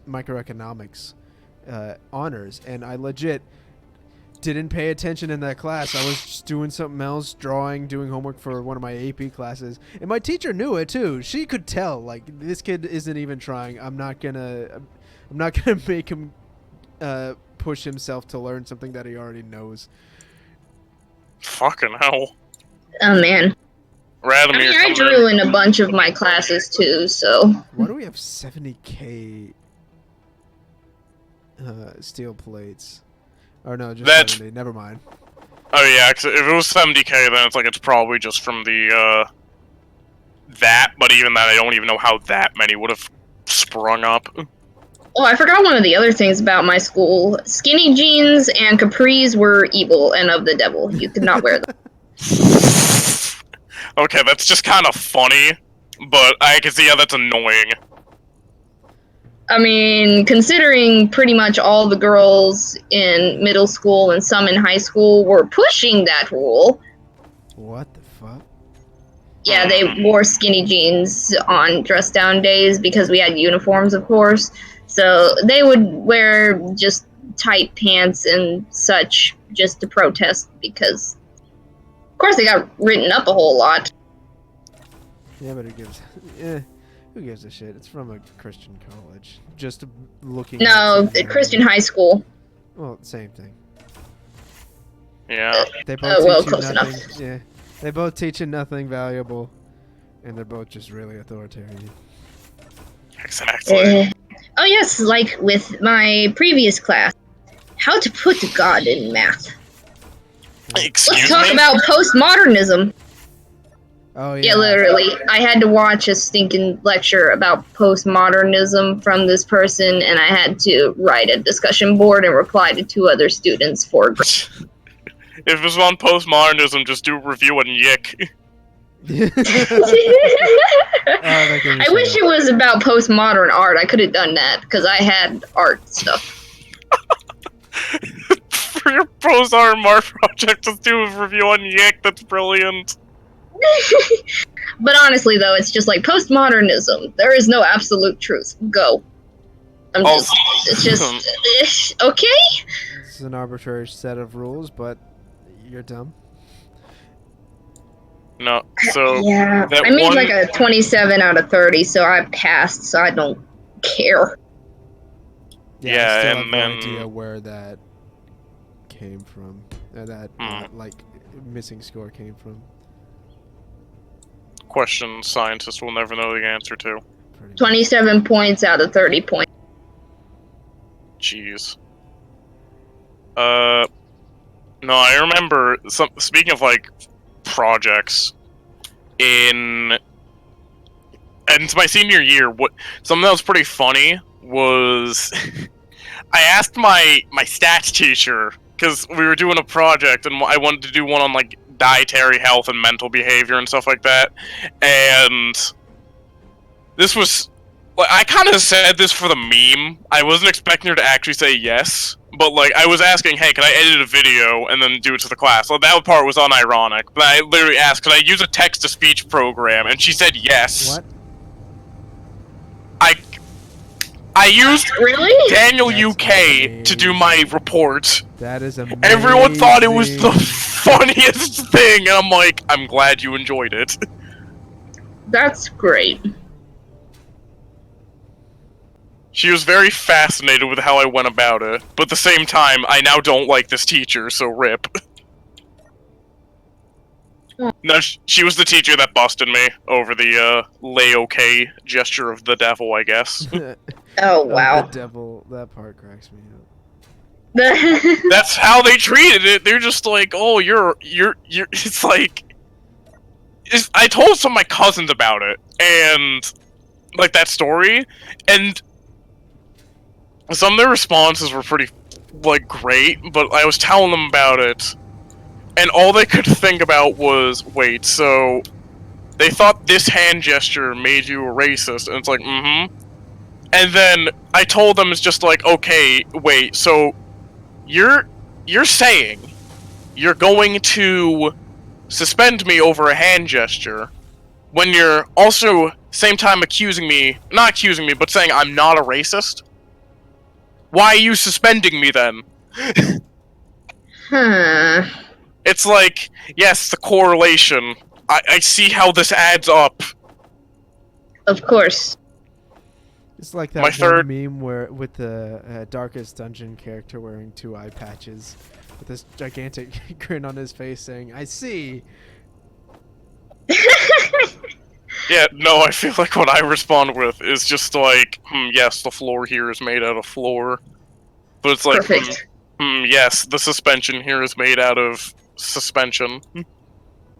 microeconomics honors, and I legit didn't pay attention in that class. I was just doing something else, drawing, doing homework for one of my AP classes, and my teacher knew it too. She could tell, like, this kid isn't even trying. I'm not gonna make him push himself to learn something that he already knows. Fucking hell. Oh man. Radomir, I mean, I coming drew in. in a bunch of my classes too, so. Why do we have 70k steel plates? Or no, just That's- 70. Never mind. Oh, yeah, 'cause if it was 70k, then it's like, it's probably just from the, that, but even that, I don't even know how that many would have sprung up. Oh, I forgot one of the other things about my school. Skinny jeans and capris were evil and of the devil. You could not wear them. Okay, that's just kind of funny, but I can see how that's annoying. I mean, considering pretty much all the girls in middle school and some in high school were pushing that rule. What the fuck? Yeah, they wore skinny jeans on dress down days because we had uniforms, of course. So they would wear just tight pants and such just to protest because, of course, they got written up a whole lot. Yeah, but who gives a shit? It's from a Christian college. Just looking. No, at the Christian high school. Well, same thing. Yeah. They both well, teach you close nothing. enough. Yeah, they both teach you nothing valuable, and they're both just really authoritarian. Exactly. Oh yes, like with my previous class, how to put God in math. Excuse Let's talk me? about postmodernism. Oh yeah. Yeah, literally. I had to watch a stinking lecture about postmodernism from this person, and I had to write a discussion board and reply to 2 other students for grade. If it's on postmodernism, just do a review on Yick. That gave me I so wish it was about postmodern art. I could have done that because I had art stuff. For your pros RMR project, just do a review on Yick. That's brilliant. But honestly, though, it's just like postmodernism. There is no absolute truth. Go. Also, It's just, okay? It's an arbitrary set of rules, but you're dumb. no. So Yeah. that I made one, like a 27 out of 30, so I passed, so I don't care. Yeah, I still and have no then idea where that came from. That like missing score came from. question scientists will never know the answer to. Pretty much. 27 points out of 30 points. Jeez. No, I remember some. Speaking of like projects, and it's my senior year. What something that was pretty funny was I asked my stats teacher because we were doing a project and I wanted to do one on like dietary health and mental behavior and stuff like that, and this was. Like, I kind of said this for the meme. I wasn't expecting her to actually say yes, but like I was asking, hey, can I edit a video and then do it to the class? Well, that part was unironic, but I literally asked, can I use a text-to-speech program? And she said yes. What? I used Really? Daniel That's UK to do my report. That is amazing. Everyone thought it was the funniest thing, and I'm like, I'm glad you enjoyed it. That's great. She was very fascinated with how I went about it, but at the same time, I now don't like this teacher, so rip. No, she was the teacher that busted me over the, lay okay gesture of the devil, I guess. Oh, wow. The devil. That part cracks me up. That's how they treated it. They're just like, oh, you're. It's like, I told some of my cousins about it, and like that story, and some of their responses were pretty like great. But I was telling them about it, and all they could think about was, wait, so they thought this hand gesture made you a racist, and it's like, mm-hmm. And then I told them it's just like, okay, wait, so you're saying you're going to suspend me over a hand gesture when you're also same time accusing me, not accusing me, but saying I'm not a racist? Why are you suspending me then? Huh. It's like, yes, the correlation. I see how this adds up. Of course. It's like My that third- one meme where with the Darkest Dungeon character wearing 2 eye patches with this gigantic grin on his face saying, I see. Yeah, no, I feel like what I respond with is just like, yes, the floor here is made out of floor. But it's like, Perfect. Yes, the suspension here is made out of suspension.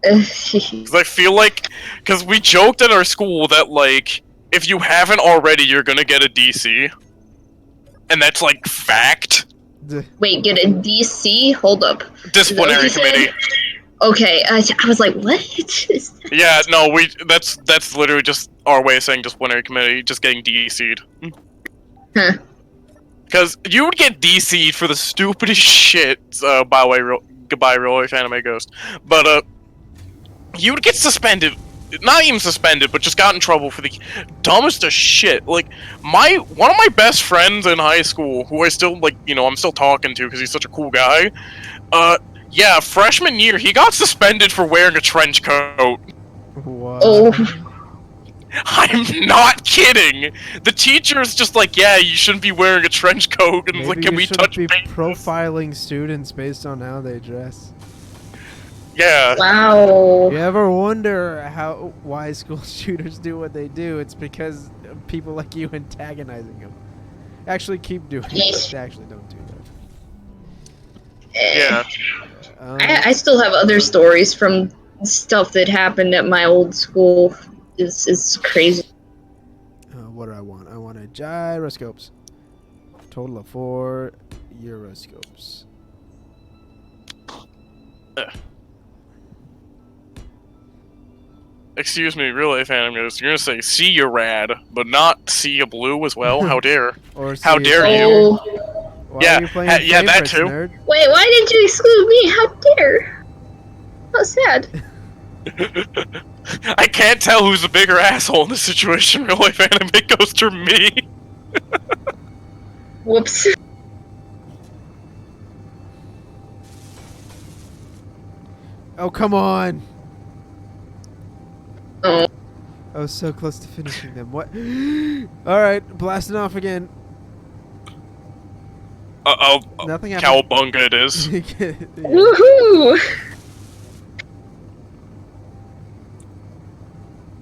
Because I feel like, because we joked at our school that, like, if you haven't already, you're gonna get a DC. And that's, like, fact. Wait, get a DC? Hold up. Disciplinary Is that what you committee. said? Okay, I was like, what? Yeah, no, that's literally just our way of saying disciplinary committee, just getting DC'd. Huh. Because you would get DC'd for the stupidest shit, by the way, goodbye, real life anime ghost. But, you would get suspended, not even suspended, but just got in trouble for the dumbest of shit. Like, one of my best friends in high school, who I still, like, you know, I'm still talking to because he's such a cool guy, yeah, freshman year, he got suspended for wearing a trench coat. What? Oh. I'm not kidding! The teacher's just like, yeah, you shouldn't be wearing a trench coat, and Maybe like, can you we shouldn't touch be bases? profiling students based on how they dress. Yeah. Wow. You ever wonder why school shooters do what they do? It's because of people like you antagonizing them. Actually, keep doing it. Actually, don't do that. Yeah. I still have other stories from stuff that happened at my old school. It's crazy. What do I want? I want a gyroscopes. Total of 4 Euroscopes. excuse me, real life animators, you're gonna say see you rad, but not see you blue as well? How dare? Or How see dare if- you? Oh, Why Yeah, are you playing yeah, that favorites, too. nerd? wait, why did you exclude me? How dare? How sad. I can't tell who's the bigger asshole in this situation. Real life anime goes to me. Whoops. Oh, come on! Oh, I was so close to finishing them. What? Alright, blasting off again. Cowabunga Nothing happened. it is. Yeah. woohoo!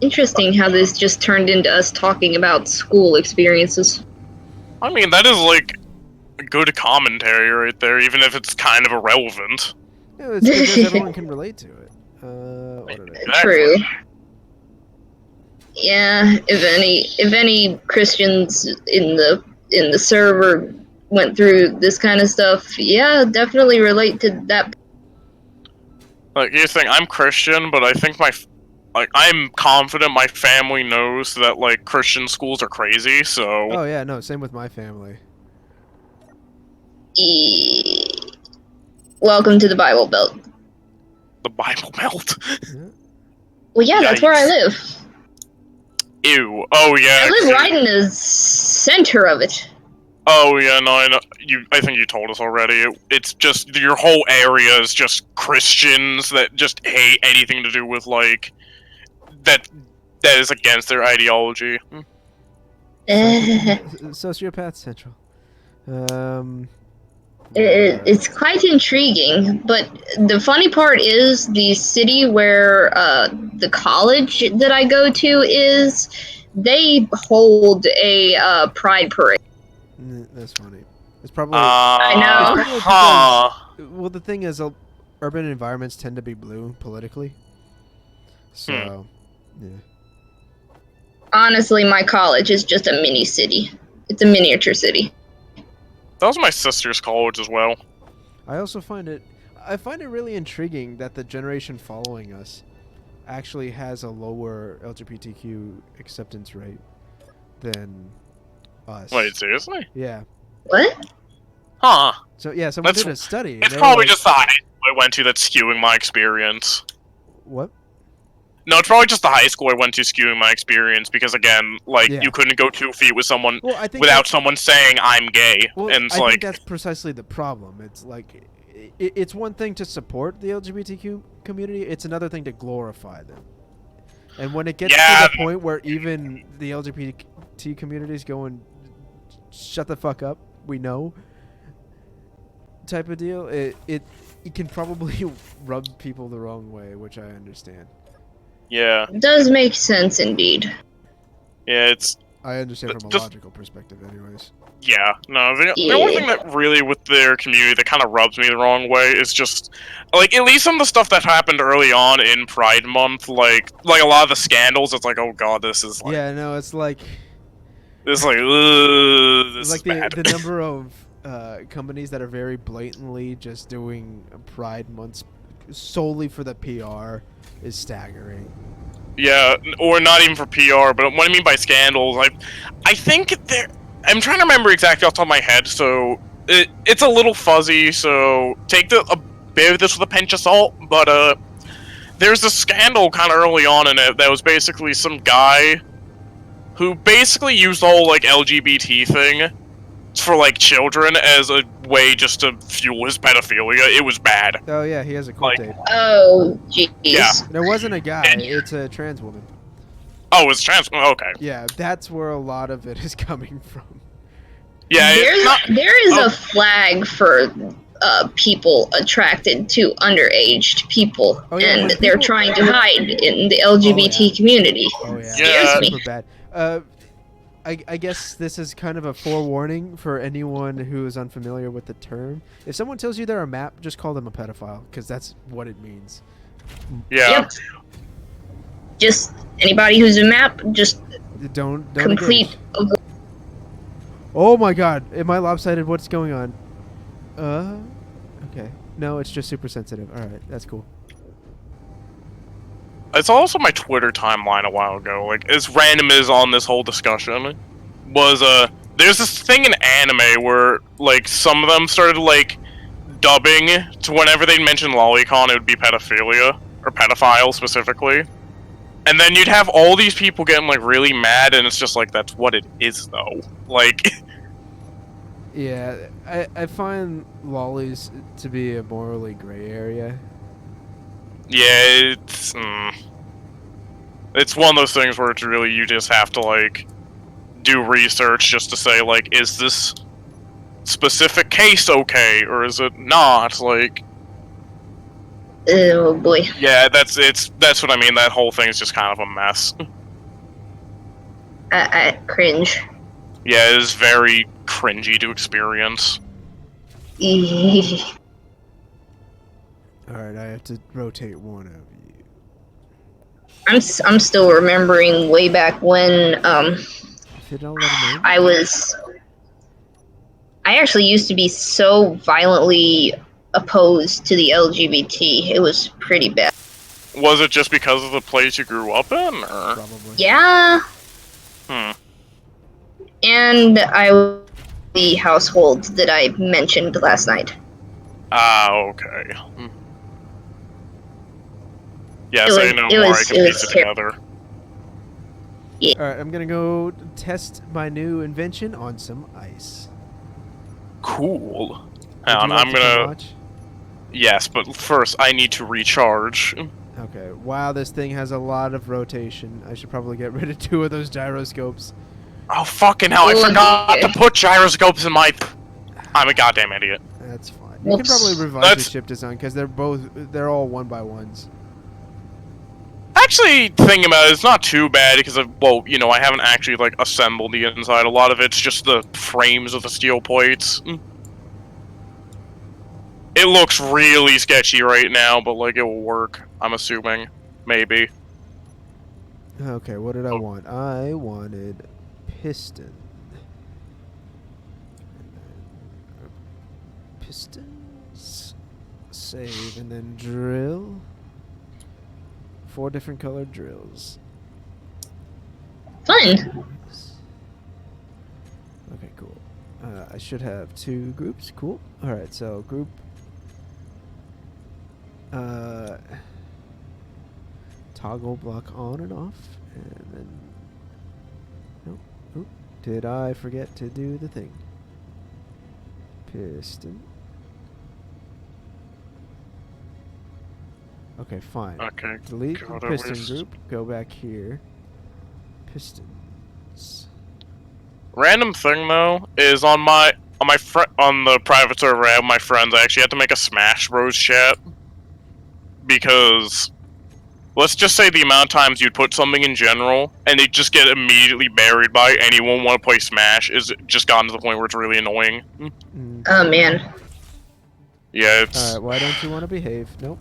Interesting how this just turned into us talking about school experiences. I mean, that is like good commentary right there, even if it's kind of irrelevant. Yeah, it's because everyone can relate to it. What did I Exactly. True. Yeah, if any Christians in the server went through this kind of stuff, yeah, definitely relate to that. Like, you think I'm Christian, but I think I'm confident my family knows that, like, Christian schools are crazy, so... Oh yeah, no, same with my family. Welcome to the Bible Belt. The Bible Belt. Yeah. Well, yeah, that's where I live. Ew. Oh, yeah. I live right in the center of it. Oh, yeah, no, I know. I think you told us already. It's just, your whole area is just Christians that just hate anything to do with, like, that is against their ideology. Sociopath Central. It's quite intriguing, but the funny part is the city where the college that I go to is, they hold a pride parade. That's funny. It's probably. I know. It's probably Huh. because, well, the thing is, urban environments tend to be blue politically. So, yeah. Honestly, my college is just a mini city. It's a miniature city. That was my sister's college as well. I also find it really intriguing that the generation following us actually has a lower LGBTQ acceptance rate than us. Wait, seriously? Yeah. What? Huh. So yeah, someone That's- did a study. and It's they were probably like, just the high school I went to that's skewing my experience. What? No, it's probably just the high school I went to skewing my experience because, again, like, Yeah. you couldn't go 2 feet with someone Well, I think without someone saying I'm gay. Well, and it's I like, think that's precisely the problem. It's like, it's one thing to support the LGBTQ community. It's another thing to glorify them. And when it gets Yeah. to the point where even the LGBT community is going, shut the fuck up, we know, type of deal, it can probably rub people the wrong way, which I understand. yeah. Does make sense indeed. Yeah, it's, I understand from a Just- logical perspective, anyways. yeah. No, the one thing that really, with their community, that kind of rubs me the wrong way is just, like, at least some of the stuff that happened early on in Pride Month, like a lot of the scandals, it's like, oh god, this is, like, Yeah, no, it's like, this is, like, ugh, this like is bad. the number of companies that are very blatantly just doing Pride months solely for the PR is staggering. Yeah, or not even for PR, but what I mean by scandals, I think I'm trying to remember exactly off the top of my head, so it's a little fuzzy, so take a bit of this with a pinch of salt, but there's a scandal kind of early on in it that was basically some guy who basically used the whole, like, LGBT thing for, like, children as a way just to fuel his pedophilia. It was bad. Oh yeah, he has a cool Like- tape. Oh, jeez. Yeah. There wasn't a guy; it's a trans woman. Oh, it's trans. Okay. Yeah, that's where a lot of it is coming from. Yeah, it's not. There is oh. a flag for people attracted to underaged people, Oh, yeah, and when they're people- trying to hide in the LGBT community. Oh yeah, Yeah. Scares me. super bad. I guess this is kind of a forewarning for anyone who is unfamiliar with the term. If someone tells you they're a map, just call them a pedophile, because that's what it means. Yeah. Yep. Just anybody who's a map, just Don't complete. engage. Oh my god, am I lopsided? What's going on? Okay. No, it's just super sensitive. Alright, that's cool. It's also my Twitter timeline a while ago. Like, as random as on this whole discussion was, there's this thing in anime where, like, some of them started, like, dubbing to whenever they mention lolicon, it would be pedophilia, or pedophile specifically. And then you'd have all these people getting, like, really mad, and it's just like, that's what it is, though. Like... Yeah, I find lollies to be a morally gray area. Yeah, it's one of those things where it's really, you just have to, like, do research just to say, like, is this specific case okay, or is it not? Like... Oh boy. Yeah, that's what I mean, that whole thing is just kind of a mess. I cringe. Yeah, it is very cringy to experience. Alright, I have to rotate one of you. I'm still remembering way back when If you don't let him in. I actually used to be so violently opposed to the LGBT. It was pretty bad. Was it just because of the place you grew up in, or? Probably. Yeah, Hmm. and the household that I mentioned last night. Ah, okay. Yeah, It so was- you know it more, was- I can it piece was it ter- together. Alright, I'm gonna go test my new invention on some ice. Cool. Would Hang you on, like I'm to come gonna... watch? Yes, but first, I need to recharge. Okay, wow, this thing has a lot of rotation. I should probably get rid of 2 of those gyroscopes. Oh, fucking hell, I Oh, forgot dear. to put gyroscopes in my... I'm a goddamn idiot. That's fine. You can Whoops. probably revise That's- the ship design because they're all 1x1s. Actually, thinking about it, it's not too bad because well, you know, I haven't actually, like, assembled the inside. A lot of it's just the frames of the steel plates. It looks really sketchy right now, but, like, it will work, I'm assuming. Maybe. Okay, what did I want? I wanted piston. Pistons. Save and then drill. 4 different colored drills. Fun. Okay, cool. I should have 2 groups. Cool. Alright, so group. Toggle block on and off. And then. Nope. Oop. Did I forget to do the thing? Piston. Okay, fine. Okay. Delete God, I piston wish- group. Go back here. Pistons. Random thing, though, is on the private server I have my friends, I actually had to make a Smash Bros. Chat. Because... let's just say the amount of times you'd put something in general, and they just get immediately buried by anyone want to play Smash, is just gotten to the point where it's really annoying. Oh man. Yeah, it's... Alright, why don't you want to behave? Nope.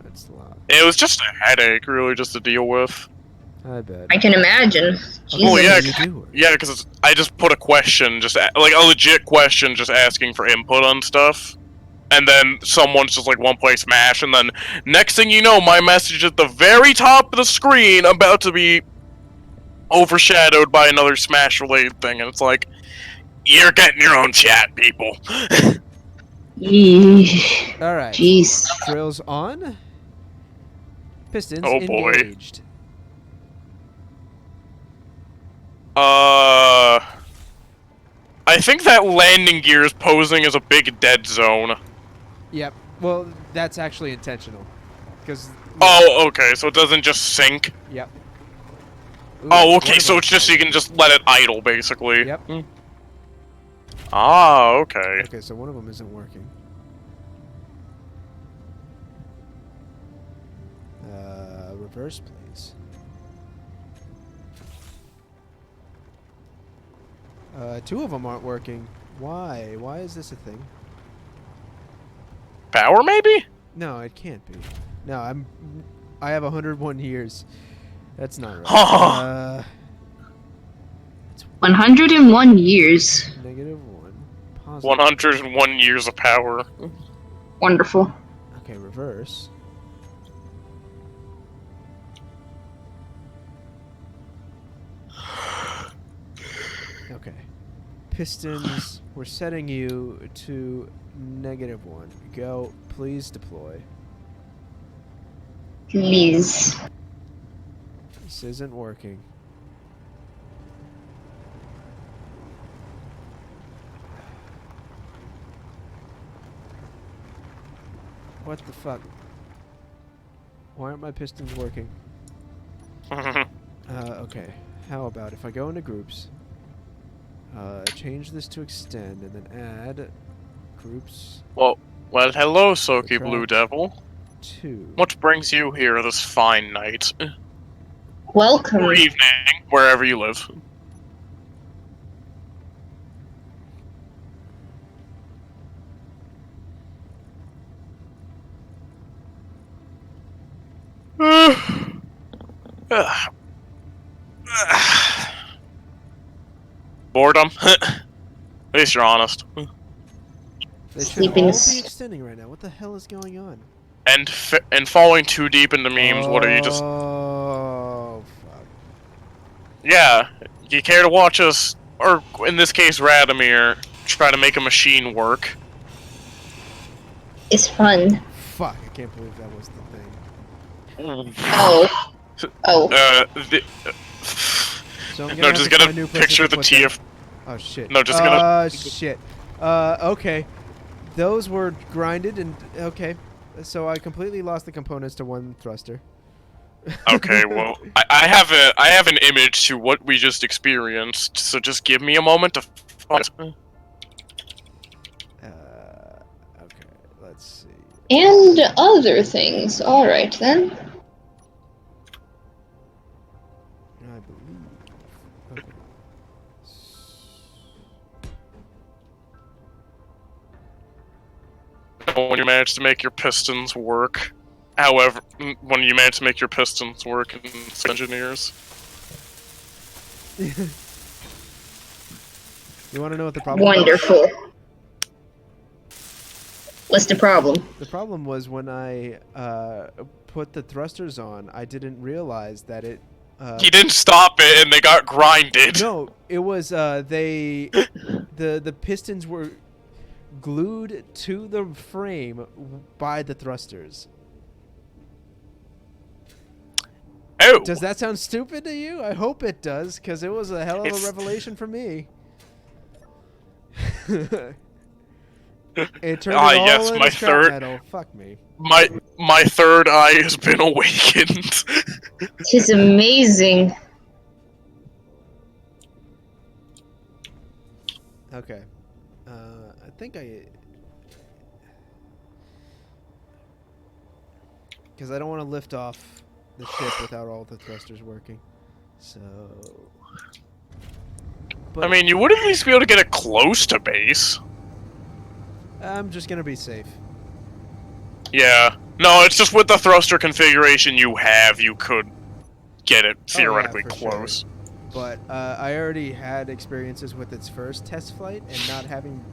It's locked. It was just a headache, really, just to deal with. I bet. I can imagine. Okay, Well, Jesus. yeah, so you do work. Yeah, because I just put a question, like a legit question, just asking for input on stuff. And then someone's just like, one play Smash, and then next thing you know, my message at the very top of the screen about to be overshadowed by another Smash-related thing, and it's like, you're getting your own chat, people. Yeesh. Alright. Jeez. Drills on. Pistons Oh, boy. engaged. I think that landing gear is posing as a big dead zone. Yep. Well, that's actually intentional. Because. Oh, okay, so it doesn't just sink. Yep. Ooh, Oh, one okay, of so them it's just so you floated. can just let it idle, basically. Yep. Ah, okay. Okay, so one of them isn't working. Reverse, please. 2 of them aren't working. Why? Why is this a thing? Power, maybe? No, it can't be. No, I have 101 years. That's not right. It's 101 years. -1. Positive. 101 years of power. Wonderful. Okay, reverse. Okay. Pistons, we're setting you to -1. Go, please deploy. Please. This isn't working. What the fuck? Why aren't my pistons working? Okay. How about if I go into groups, change this to extend, and then add groups well, hello, Soaky Blue Attract. Devil. 2. What brings you here this fine night? Welcome. Or evening, wherever you live. Boredom? At least you're honest. They should Sleeping all s- be extending right now. What the hell is going on? And falling too deep into memes, what are you just... Oh, fuck. Yeah, you care to watch us, or in this case Radomir, try to make a machine work? It's fun. Fuck, I can't believe that was the thing. Oh. Oh. So I'm No, gonna just have to gonna find new places picture to the put them. TF... Oh, shit. No, just gonna... Shit. Okay. Those were grinded and... Okay. So I completely lost the components to one thruster. Okay, well, I have an image to what we just experienced, so just give me a moment to find... Okay, let's see. And other things. Alright then. I believe. Okay. When you manage to make your pistons work. However, when you manage to make your pistons work in engineers. You want to know what the problem was? Wonderful. What's the problem? The problem was when I put the thrusters on, I didn't realize that it... He didn't stop it and they got grinded. No, it was the pistons were glued to the frame by the thrusters. Oh! Does that sound stupid to you? I hope it does, because it was a hell of a It's- revelation for me. It turned Ah, it all yes, into my scrap third- metal. Fuck me. My third eye has been awakened. Tis amazing. Okay. I think because I don't want to lift off the ship without all the thrusters working. So... But I mean, you would at least be able to get it close to base. I'm just going to be safe. Yeah. No, it's just with the thruster configuration you have, you could get it theoretically for sure. close. But I already had experiences with its first test flight and not having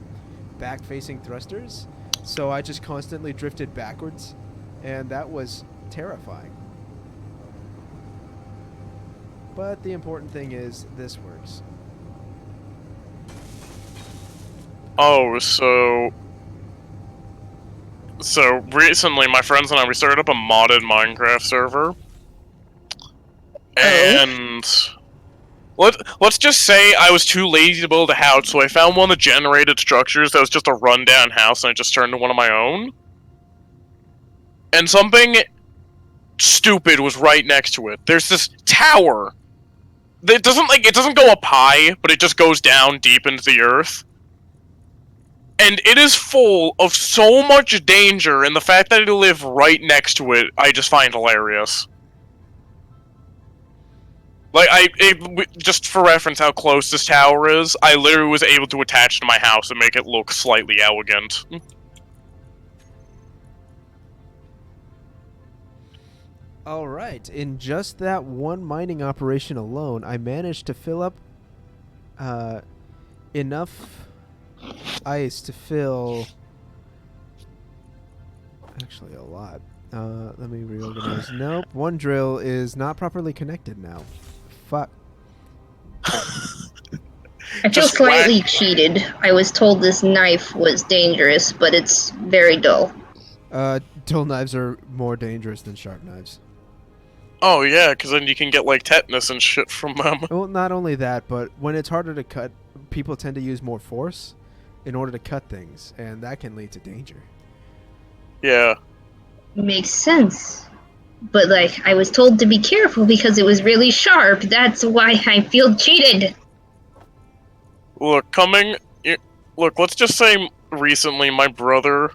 back-facing thrusters, so I just constantly drifted backwards, and that was terrifying. But the important thing is this works. Oh, so recently my friends and I, we started up a modded Minecraft server. And let's just say I was too lazy to build a house, so I found one of the generated structures that was just a rundown house and I just turned into one of my own. And something stupid was right next to it. There's this tower. It doesn't go up high, but it just goes down deep into the earth. And it is full of so much danger, and the fact that I live right next to it, I just find hilarious. Like, just for reference how close this tower is, I literally was able to attach to my house and make it look slightly elegant. Alright, in just that one mining operation alone, I managed to fill up enough ice to fill... Actually, a lot. Let me reorganize. Nope, one drill is not properly connected now. Fuck. I feel Just whack. slightly cheated. I was told this knife was dangerous, but it's very dull. Dull knives are more dangerous than sharp knives. Oh yeah, because then you can get like tetanus and shit from them. Well, not only that, but when it's harder to cut, people tend to use more force in order to cut things, and that can lead to danger. Yeah. Makes sense. But, like, I was told to be careful because it was really sharp. That's why I feel cheated. Look, look, let's just say recently my brother,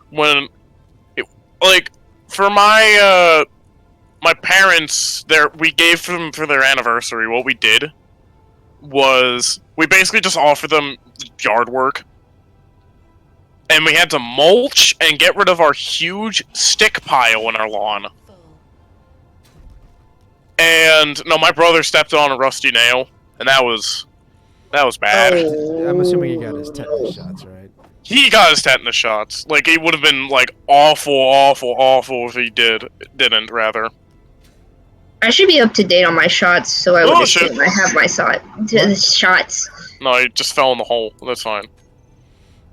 for my parents, we gave them for their anniversary, what we did was, we basically just offered them yard work. And we had to mulch and get rid of our huge stick pile in our lawn. Full. And, no, my brother stepped on a rusty nail, and that was bad. I'm assuming he got his tetanus shots, right? He got his tetanus shots. Like, it would have been, like, awful if he didn't, rather. I should be up to date on my shots, so I would Oh, assume shit. I have my shots. No, he just fell in the hole. That's fine.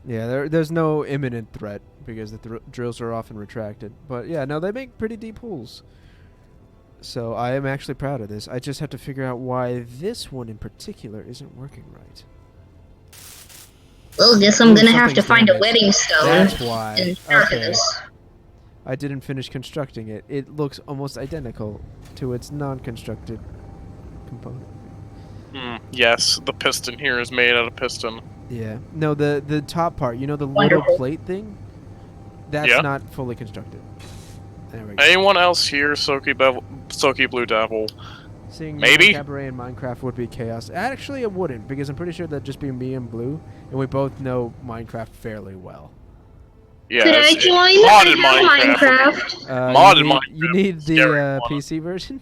Yeah, there's no imminent threat because the drills are often retracted. But yeah, no, they make pretty deep holes. So I am actually proud of this. I just have to figure out why this one in particular isn't working right. Well, guess I'm Ooh, gonna have to something's find a damaged. wedding stone That's why. and sharpen Okay. this. I didn't finish constructing it. It looks almost identical to its non-constructed component. Yes, the piston here is made out of piston. Yeah. No, the top part, you know, the Wonderful. little plate thing? That's Yeah. not fully constructed. There we go. Anyone else here, Soaky Blue Devil? Seeing Maybe? Cabaret in Minecraft would be chaos. Actually, it wouldn't, because I'm pretty sure that'd just be me and Blue, and we both know Minecraft fairly well. Yeah, Could I it's- join? modded I have Minecraft. Modded you Minecraft need is the scary. PC version?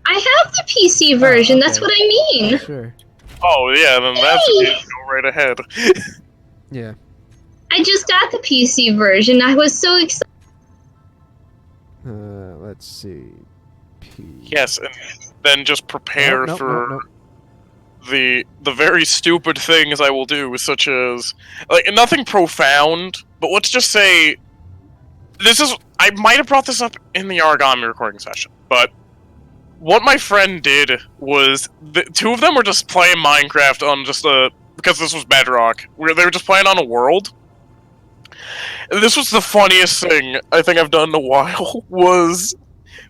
I have the PC version, that's okay. what I mean. Sure. Oh, yeah, then that's Hey! go right ahead. Yeah. I just got the PC version. I was so excited. Let's see. Yes, and then just prepare Nope, for nope. the very stupid things I will do, such as, like, nothing profound, but let's just say, I might have brought this up in the origami recording session, but what my friend did was, the two of them were just playing Minecraft on just because this was Bedrock, where they were just playing on a world. And this was the funniest thing I think I've done in a while, was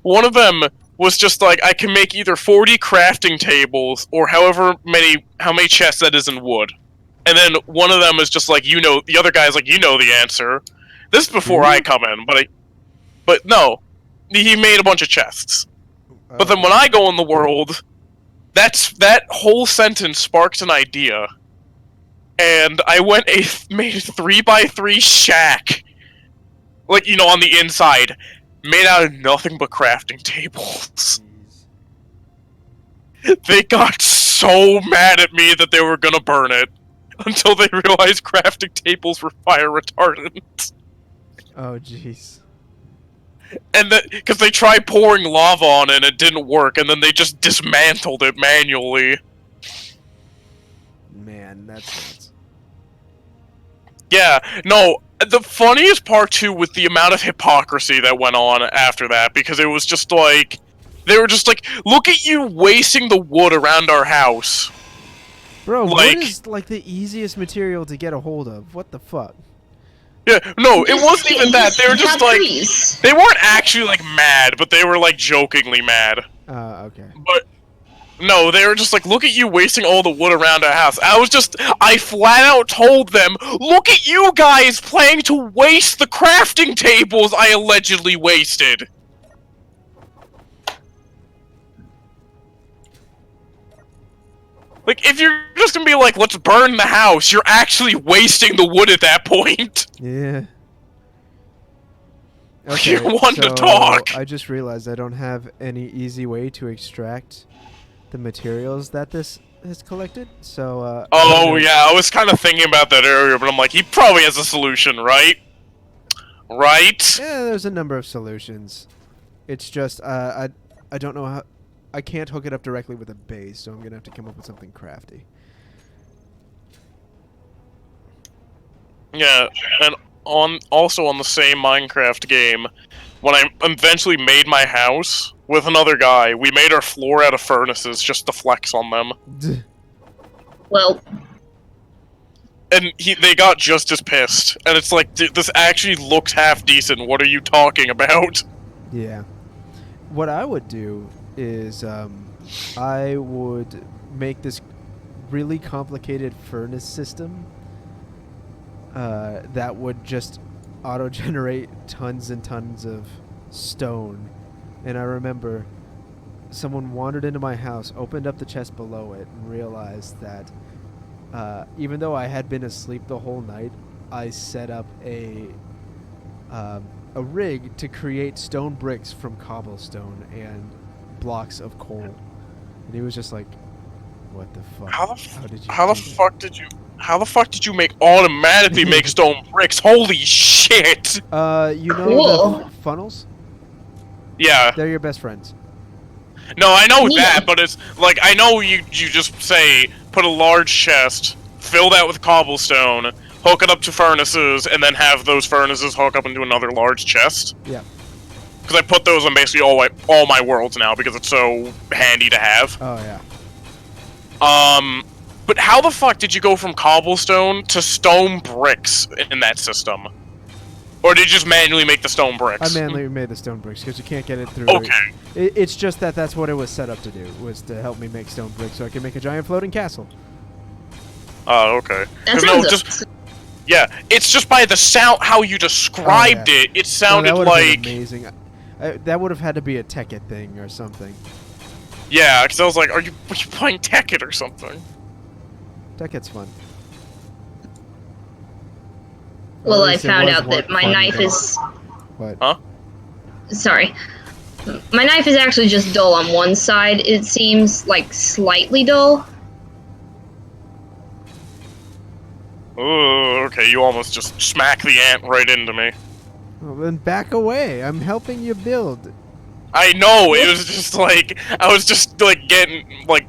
one of them was just like, I can make either 40 crafting tables or how many chests that is in wood. And then one of them is just like, the other guy's like, the answer. This is before I come in, but no. He made a bunch of chests. But then when I go in the world, that whole sentence sparks an idea. And I made a 3x3 shack. Like, on the inside. Made out of nothing but crafting tables. They got so mad at me that they were gonna burn it. Until they realized crafting tables were fire retardant. Oh, jeez. And because they tried pouring lava on it and it didn't work, and then they just dismantled it manually. Man, that's nuts. Yeah, no, the funniest part too was the amount of hypocrisy that went on after that, because it was just like, they were just like, look at you wasting the wood around our house. Bro, Like- wood is like the easiest material to get a hold of. What the fuck? Yeah, no, it wasn't even that, they were just like, Trees. they weren't actually like mad, but they were like jokingly mad. Okay. But no, they were just like, look at you wasting all the wood around our house. I flat out told them, look at you guys planning to waste the crafting tables I allegedly wasted. Like, if you're just gonna be like, let's burn the house, you're actually wasting the wood at that point. Yeah. You're one to talk. I just realized I don't have any easy way to extract the materials that this has collected. So, Oh, yeah, I was kind of thinking about that earlier, but I'm like, he probably has a solution, right? Right? Yeah, there's a number of solutions. It's just, I don't know how... I can't hook it up directly with a base, so I'm gonna have to come up with something crafty. Yeah, and also on the same Minecraft game, when I eventually made my house with another guy, we made our floor out of furnaces just to flex on them. Well, And they got just as pissed. And it's like, this actually looks half decent. What are you talking about? Yeah. What I would do is I would make this really complicated furnace system that would just auto-generate tons and tons of stone. And I remember someone wandered into my house, opened up the chest below it, and realized that even though I had been asleep the whole night, I set up a rig to create stone bricks from cobblestone and blocks of coal. And he was just like, "What the fuck? How the fuck did you make automatically make stone bricks? Holy shit! You know Cool. the funnels? Yeah. They're your best friends. No, I know Yeah. that, but it's like, I know you just say, put a large chest, fill that with cobblestone, hook it up to furnaces, and then have those furnaces hook up into another large chest. Yeah. Because I put those on basically all my worlds now, because it's so handy to have. Oh yeah. But how the fuck did you go from cobblestone to stone bricks in that system? Or did you just manually make the stone bricks? I manually made the stone bricks because you can't get it through. Okay. It's just that's what it was set up to do, was to help me make stone bricks so I could make a giant floating castle. Oh, okay. that 'Cause sounds yeah, it's just by the sound, how you described it, it sounded that would've been like... amazing. That would have had to be a Tekkit thing or something. Yeah, because I was like, are you playing Tekkit or something? Tekkit's fun. Well, Or at I least it found was out that my fun knife then. is... What? Huh? Sorry. My knife is actually just dull on one side. It seems like slightly dull. Ooh, okay, you almost just smacked the ant right into me. Well, then back away. I'm helping you build. I know, it was just like, I was just like getting, like,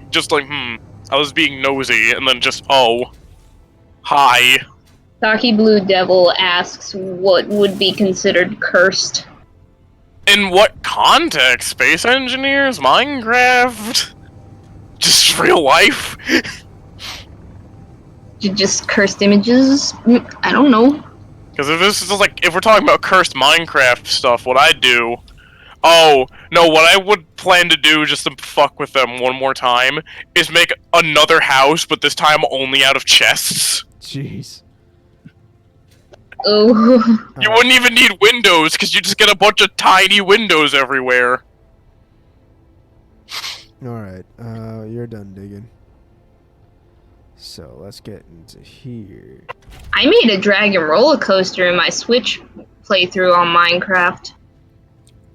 I was being nosy, and then just, oh. Hi. Taki Blue Devil asks what would be considered cursed. In what context? Space engineers? Minecraft? Just real life? Just cursed images? I don't know. Because if this is like, if we're talking about cursed Minecraft stuff, what I do... Oh, no, what I would plan to do, just to fuck with them one more time, is make another house, but this time only out of chests. Jeez. Oh. You wouldn't even need windows, because you just get a bunch of tiny windows everywhere. Alright, you're done digging. So, let's get into here. I made a dragon roller coaster in my Switch playthrough on Minecraft.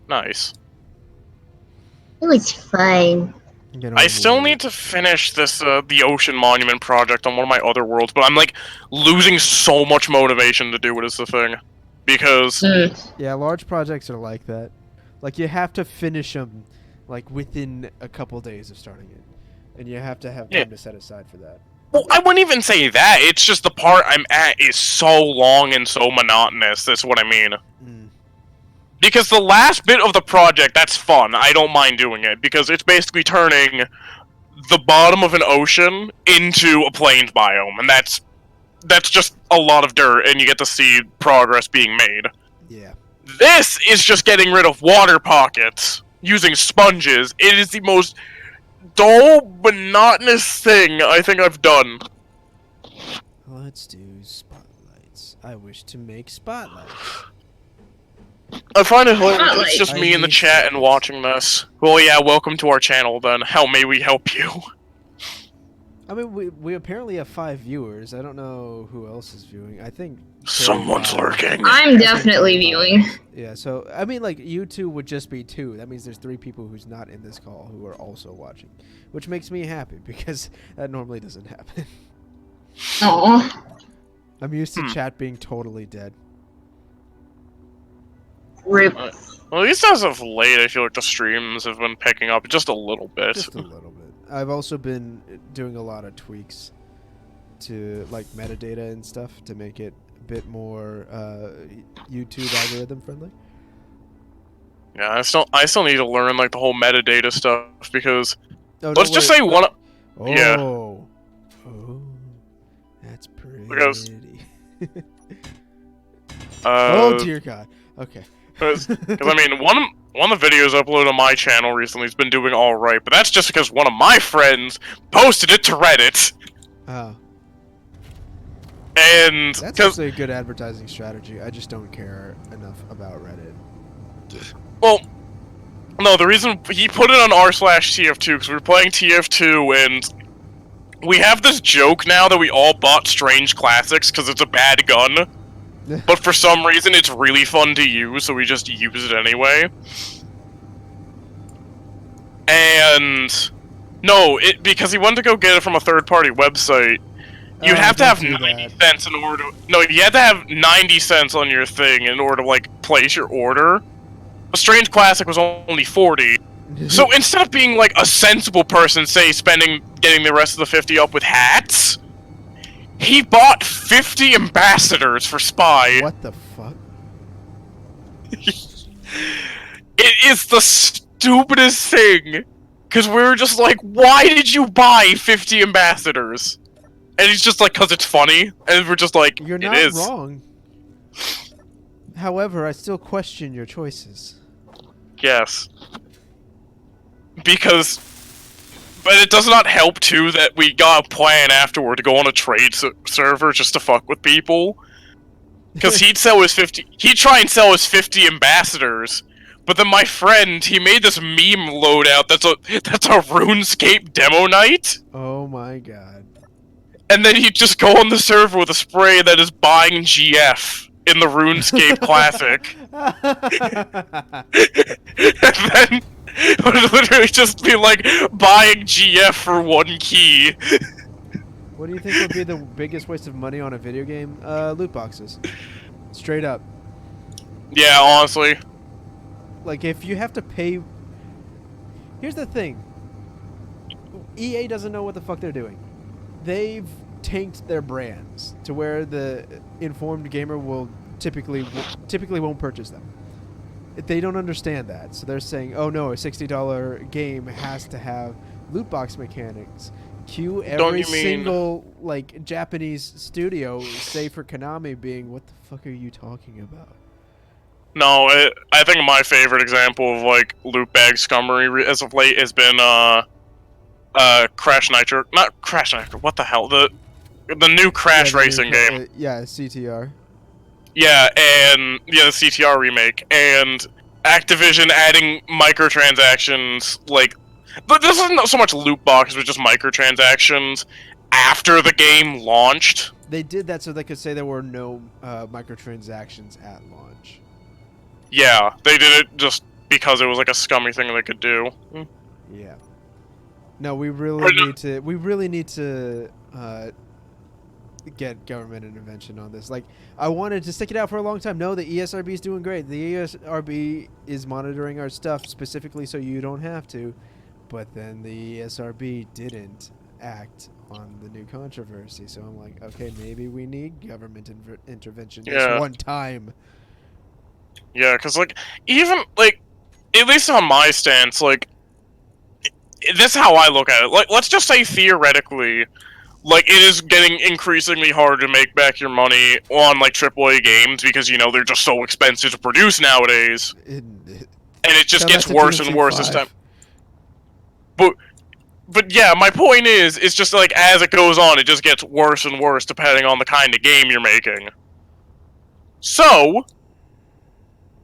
Nice. It was fun. I still need to finish this, the Ocean Monument project on one of my other worlds, but I'm, like, losing so much motivation to do it is the thing. Because... Yeah, large projects are like that. Like, you have to finish them, like, within a couple days of starting it. And you have to have time to set aside for that. Well, I wouldn't even say that, it's just the part I'm at is so long and so monotonous, that's what I mean. Because the last bit of the project, that's fun, I don't mind doing it, because it's basically turning the bottom of an ocean into a plains biome, and that's just a lot of dirt, and you get to see progress being made. Yeah. This is just getting rid of water pockets using sponges. It is the most dull, monotonous thing I think I've done. Let's do spotlights. I wish to make spotlights. I find it hilarious. Spotlight. It's just me in the need chat and spotlights. watching this. Well, yeah, welcome to our channel then. How may we help you? I mean, we apparently have 5 viewers. I don't know who else is viewing. I think... Someone's lurking. I'm definitely viewing. Yeah, so, I mean, like, you two would just be 2. That means there's 3 people who's not in this call who are also watching. Which makes me happy, because that normally doesn't happen. Aw. I'm used to chat being totally dead. Rip. Well, at least as of late, I feel like the streams have been picking up just a little bit. Just a little bit. I've also been doing a lot of tweaks to, like, metadata and stuff to make it bit more YouTube algorithm friendly. Yeah, I still need to learn like the whole metadata stuff because Oh, let's don't just worry. say one. Yeah, Oh, oh, that's pretty. because Oh dear God. Okay. because I mean one of the videos uploaded on my channel recently has been doing all right, but that's just because one of my friends posted it to Reddit, Oh, and that's because actually a good advertising strategy. I just don't care enough about Reddit. well. No, the reason he put it on r/TF2 because we were playing TF2 and we have this joke now that we all bought Strange Classics because it's a bad gun, but for some reason it's really fun to use, so we just use it anyway. And no, because he wanted to go get it from a third-party website. You'd have to Don't have do 90 that. cents in order. No, you had to have 90 cents on your thing in order to like place your order. A Strange Classic was only 40. So instead of being like a sensible person, say getting the rest of the 50 up with hats, he bought 50 ambassadors for Spy. What the fuck? It is the stupidest thing. Because we were just like, why did you buy 50 ambassadors? And he's just like, because it's funny. And we're just like, You're it not is. wrong. However, I still question your choices. Yes. Because... But it does not help, too, that we got a plan afterward to go on a trade server just to fuck with people. Because he'd try and sell his 50 ambassadors. But then my friend, he made this meme loadout that's a RuneScape demo night. Oh my God. And then he'd just go on the server with a spray that is buying GF in the RuneScape Classic. And then it would literally just be like buying GF for 1 key. What do you think would be the biggest waste of money on a video game? Loot boxes. Straight up. Yeah, honestly. Like, if you have to pay... Here's the thing. EA doesn't know what the fuck they're doing. They've tanked their brands to where the informed gamer will typically won't purchase them. They don't understand that, so they're saying, "Oh no, a $60 game has to have loot box mechanics." Cue every single like Japanese studio, save for Konami, being, "What the fuck are you talking about?" No, I think my favorite example of like loot bag scummery as of late has been Crash Nitro. Not Crash Nitro. What the hell? The new Crash racing game. Yeah, CTR. Yeah, and the CTR remake, and Activision adding microtransactions, like, but this isn't so much loot boxes, but just microtransactions after the game launched. They did that so they could say there were no microtransactions at launch. Yeah, they did it just because it was like a scummy thing they could do. Yeah. No, we really need to get government intervention on this. Like, I wanted to stick it out for a long time. No, the ESRB is doing great. The ESRB is monitoring our stuff specifically so you don't have to. But then the ESRB didn't act on the new controversy. So I'm like, okay, maybe we need government intervention this one time. Yeah, because, like, even, like, at least on my stance, like, this is how I look at it. Like, let's just say theoretically, like, it is getting increasingly harder to make back your money on, like, AAA games because, you know, they're just so expensive to produce nowadays. And it just gets worse and worse as time. But yeah, my point is, it's just, like, as it goes on, it just gets worse and worse depending on the kind of game you're making. So,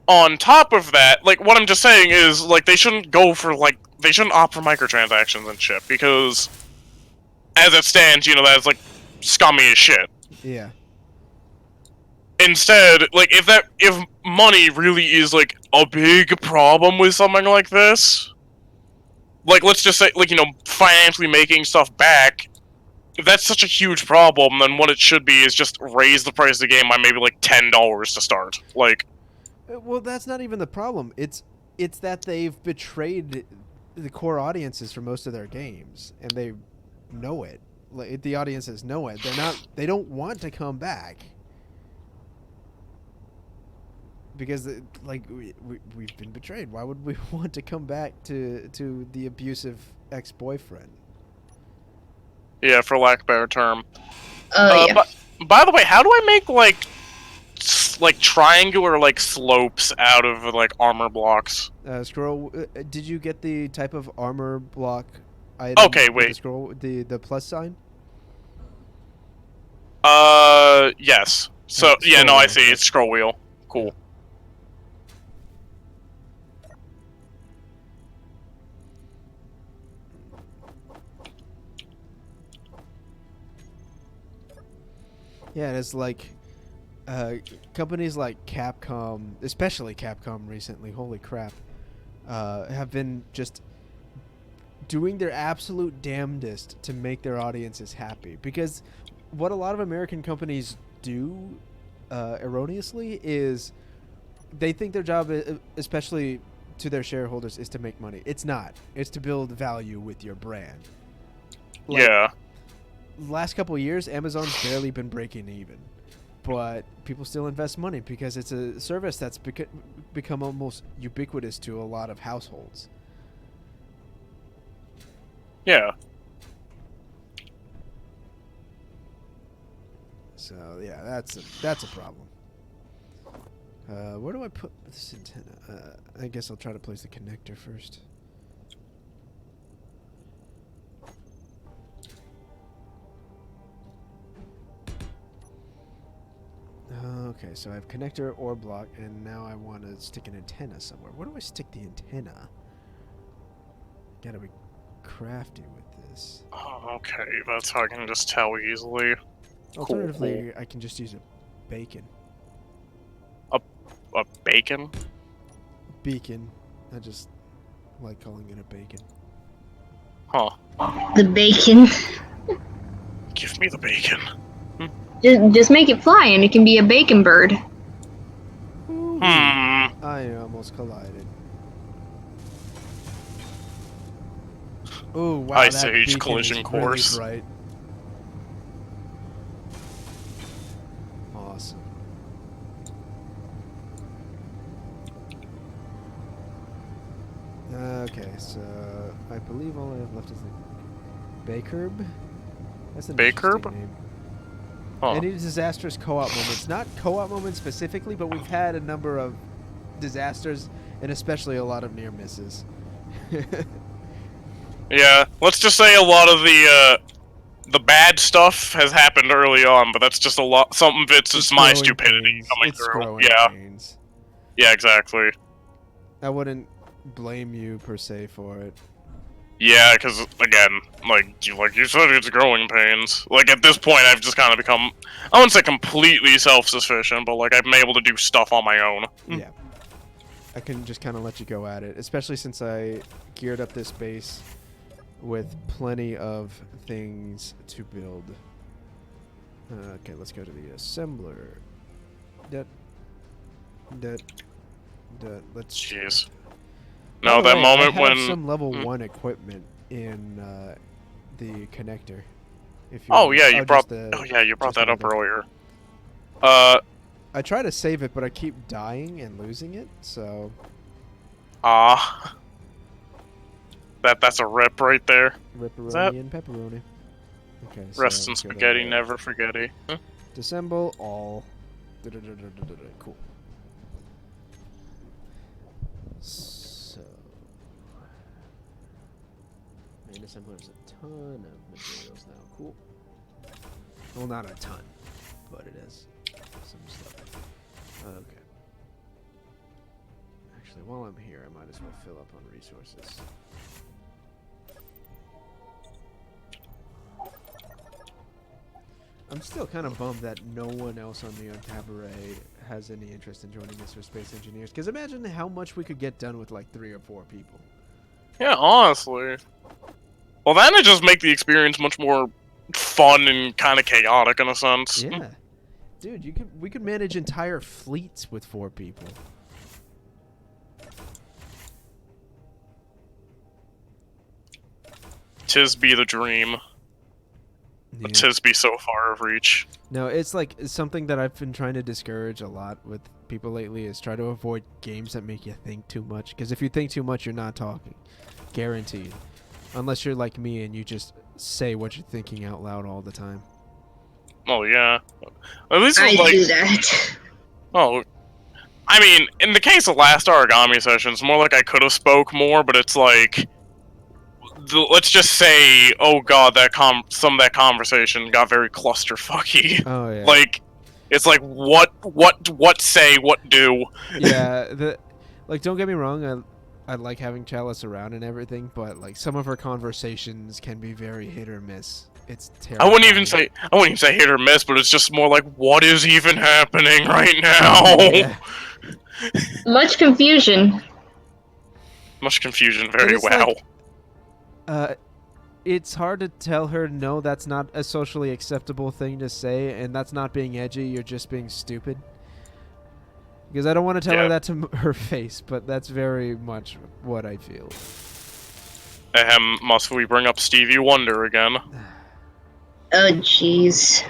on top of that, like, what I'm just saying is, like, they shouldn't opt for microtransactions and shit, because as it stands, you know, that's, like, scummy as shit. Yeah. Instead, like, if money really is, like, a big problem with something like this, like, let's just say, like, you know, financially making stuff back, if that's such a huge problem, then what it should be is just raise the price of the game by maybe, like, $10 to start. Like... Well, that's not even the problem. It's that they've betrayed the core audiences for most of their games, and they know it. Like, the audiences know it. They don't want to come back. because like we've been betrayed. Why would we want to come back to the abusive ex-boyfriend? Yeah, for lack of a better term. Oh yeah. But by the way, how do I make like triangular like slopes out of like armor blocks? Scroll. Did you get the type of armor block item? Okay, with the wait. scroll, the plus sign. Yes. So yeah, no, Scroll I wheel, see. yep. It's scroll wheel. Cool. Yeah, and it's like companies like Capcom, especially Capcom recently. Holy crap, have been just doing their absolute damnedest to make their audiences happy. Because what a lot of American companies do erroneously is they think their job, especially to their shareholders, is to make money. It's not. It's to build value with your brand. Like, Yeah. last couple of years, Amazon's barely been breaking even. But people still invest money because it's a service that's become almost ubiquitous to a lot of households. Yeah. So yeah, that's a problem. Where do I put this antenna? I guess I'll try to place the connector first. Okay, so I have connector or block, and now I want to stick an antenna somewhere. Where do I stick the antenna? Gotta be crafty with this. Oh, okay, that's how I can just tell easily. Alternatively, I can just use a bacon. A bacon? Beacon. I just like calling it a bacon. Huh. The bacon. Give me the bacon. Just make it fly, and it can be a bacon bird. Ooh, Hmm. I almost collided. Oh wow! Ice that Age beacon collision is course. Really bright. Awesome. Okay, so I believe all I have left is the Baycurb. That's an Baycurb? interesting name. Huh. Any disastrous co-op moments? Not co-op moments specifically, but we've had a number of disasters and especially a lot of near misses. Yeah, let's just say a lot of the bad stuff has happened early on, but that's just a lot. Some of it's just my growing stupidity pains. coming It's through. growing Yeah, pains. yeah, exactly. I wouldn't blame you per se for it. Yeah, because again, like you said, it's growing pains. Like at this point, I've just kind of become, I wouldn't say completely self-sufficient, but like I've been able to do stuff on my own. Yeah. I can just kind of let you go at it, especially since I geared up this base with plenty of things to build. Okay, let's go to the assembler. Let's. Jeez. By No, the that way, moment I have when. some level Hmm. 1 equipment in the connector. If you Oh want- yeah, you brought. just Oh yeah, you brought just that up random. earlier. I try to save it, but I keep dying and losing it. So That's a rip right there. ripperoni that- and pepperoni. Okay. Rest so in let's go to spaghetti, the- never forgetty. Huh? Disassemble all. Cool. So, main assembler has a ton of materials now. Cool. Well, not a ton, but it is some stuff. Okay. Actually, while I'm here, I might as well fill up on resources. I'm still kind of bummed that no one else on the Cabaret has any interest in joining us for Space Engineers. Because imagine how much we could get done with like 3 or 4 people. Yeah, honestly. Well, that would just make the experience much more fun and kind of chaotic in a sense. Yeah, dude, we could manage entire fleets with 4 people. Tis be the dream. Yeah. Tis be so far of reach. No, it's like something that I've been trying to discourage a lot with people lately is try to avoid games that make you think too much. Because if you think too much, you're not talking. Guaranteed. Unless you're like me and you just say what you're thinking out loud all the time. Oh yeah. At least I it's like, do that. oh, I mean, in the case of last origami session, it's more like I could have spoke more, but it's like, let's just say, oh god, some of that conversation got very clusterfucky. Oh yeah. Like, it's like what say, what do. Yeah, like don't get me wrong, I like having Chalice around and everything, but like some of her conversations can be very hit or miss. It's terrible. I wouldn't even say hit or miss, but it's just more like, what is even happening right now? Yeah. Much confusion. Much confusion, very it's wow. like, it's hard to tell her no, that's not a socially acceptable thing to say, and that's not being edgy, you're just being stupid. Because I don't want to tell her that to her face, but that's very much what I feel. Ahem, must we bring up Stevie Wonder again? Oh, jeez.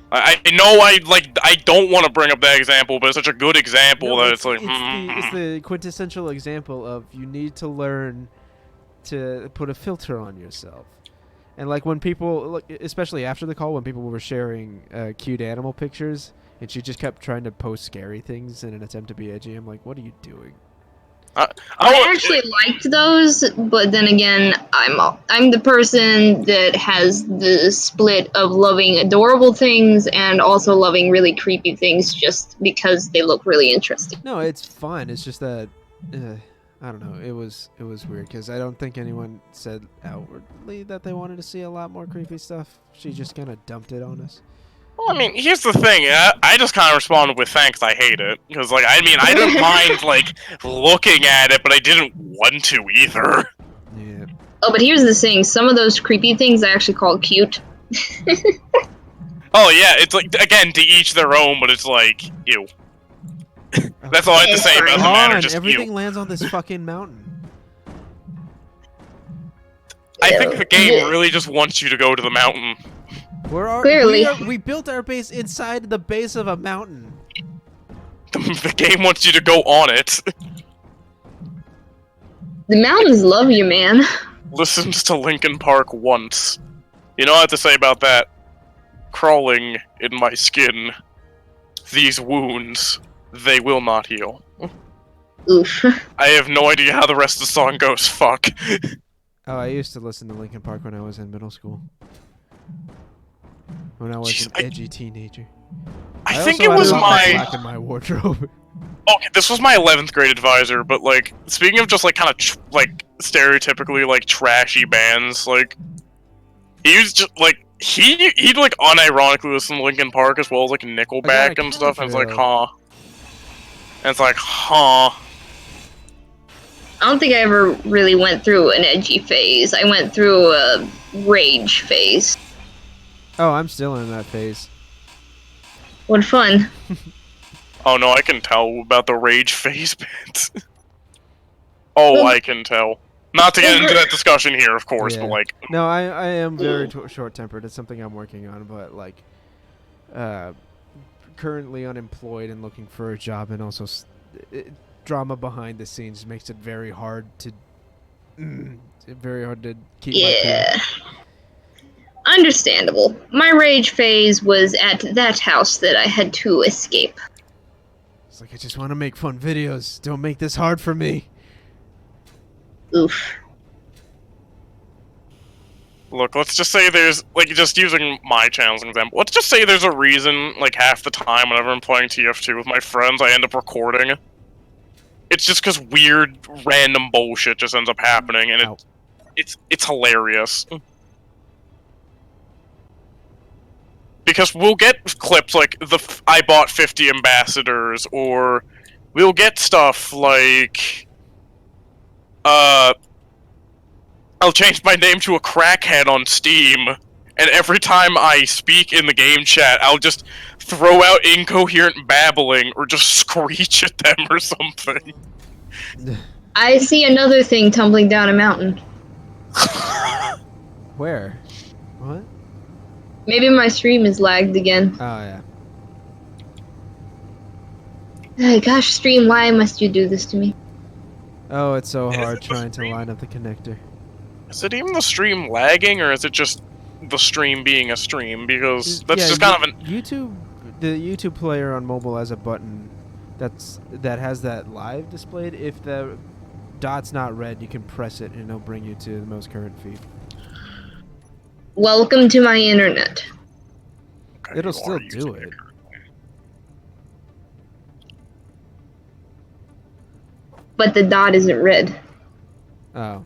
I know I don't want to bring up that example, but it's such a good example No, that it's like, it's the quintessential example of you need to learn to put a filter on yourself. And like when people, especially after the call, when people were sharing cute animal pictures, and she just kept trying to post scary things in an attempt to be edgy, I'm like, what are you doing? I actually liked those, but then again, I'm the person that has the split of loving adorable things and also loving really creepy things just because they look really interesting. No, it's fine. It's just that I don't know. It was weird because I don't think anyone said outwardly that they wanted to see a lot more creepy stuff. She just kind of dumped it on us. well, I mean, here's the thing. I just kind of responded with thanks. I hate it because, like, I mean, I didn't mind like looking at it, but I didn't want to either. Yeah. Oh, but here's the thing: some of those creepy things I actually call cute. Oh yeah, it's like again to each their own, but it's like ew. That's all I have to say about the matter. Just everything ew. lands on this fucking mountain. I think the game really just wants you to go to the mountain. Clearly. We built our base inside the base of a mountain. The game wants you to go on it. The mountains love you, man. Listens to Linkin Park once. You know what I have to say about that? Crawling in my skin. These wounds, they will not heal. Oof. I have no idea how the rest of the song goes. Fuck. Oh, I used to listen to Linkin Park when I was in middle school. When I was an edgy teenager. I think also it was had a lot of my... black in my wardrobe. Okay, this was my 11th grade advisor, but, like, speaking of just, like, kind of, like, stereotypically, like, trashy bands, like, he was just, like, he'd, like, unironically listen to Linkin Park as well as, like, Nickelback and stuff, and it's like, huh. And it's like, huh. I don't think I ever really went through an edgy phase. I went through a rage phase. Oh, I'm still in that phase. What fun. Oh no, I can tell about the rage phase bands. Oh, I can tell. Not to get into that discussion here, of course, Yeah. but like... No, I am very short-tempered. It's something I'm working on, but like, currently unemployed and looking for a job, and also drama behind the scenes makes it very hard to keep my cool. Understandable. My rage phase was at that house that I had to escape. It's like, I just want to make fun videos. Don't make this hard for me. Oof. Look, let's just say there's, like, just using my channel as an example, let's just say there's a reason, like, half the time whenever I'm playing TF2 with my friends, I end up recording. It's just because weird, random bullshit just ends up happening, and it's hilarious. Because we'll get clips like I bought 50 ambassadors, or we'll get stuff like I'll change my name to a crackhead on Steam, and every time I speak in the game chat, I'll just throw out incoherent babbling or just screech at them or something. I see another thing tumbling down a mountain. Where? What? Maybe my stream is lagged again. Oh yeah. Gosh, stream, why must you do this to me? Oh, it's so Is hard it the trying to stream? line up the connector. Is it even the stream lagging, or is it just the stream being a stream? Because that's Yeah, just kind of an. YouTube. The YouTube player on mobile has a button that has that live displayed. If the dot's not red, you can press it and it'll bring you to the most current feed. Welcome to my internet. Okay, It'll you still are do using it. But the dot isn't red. Oh.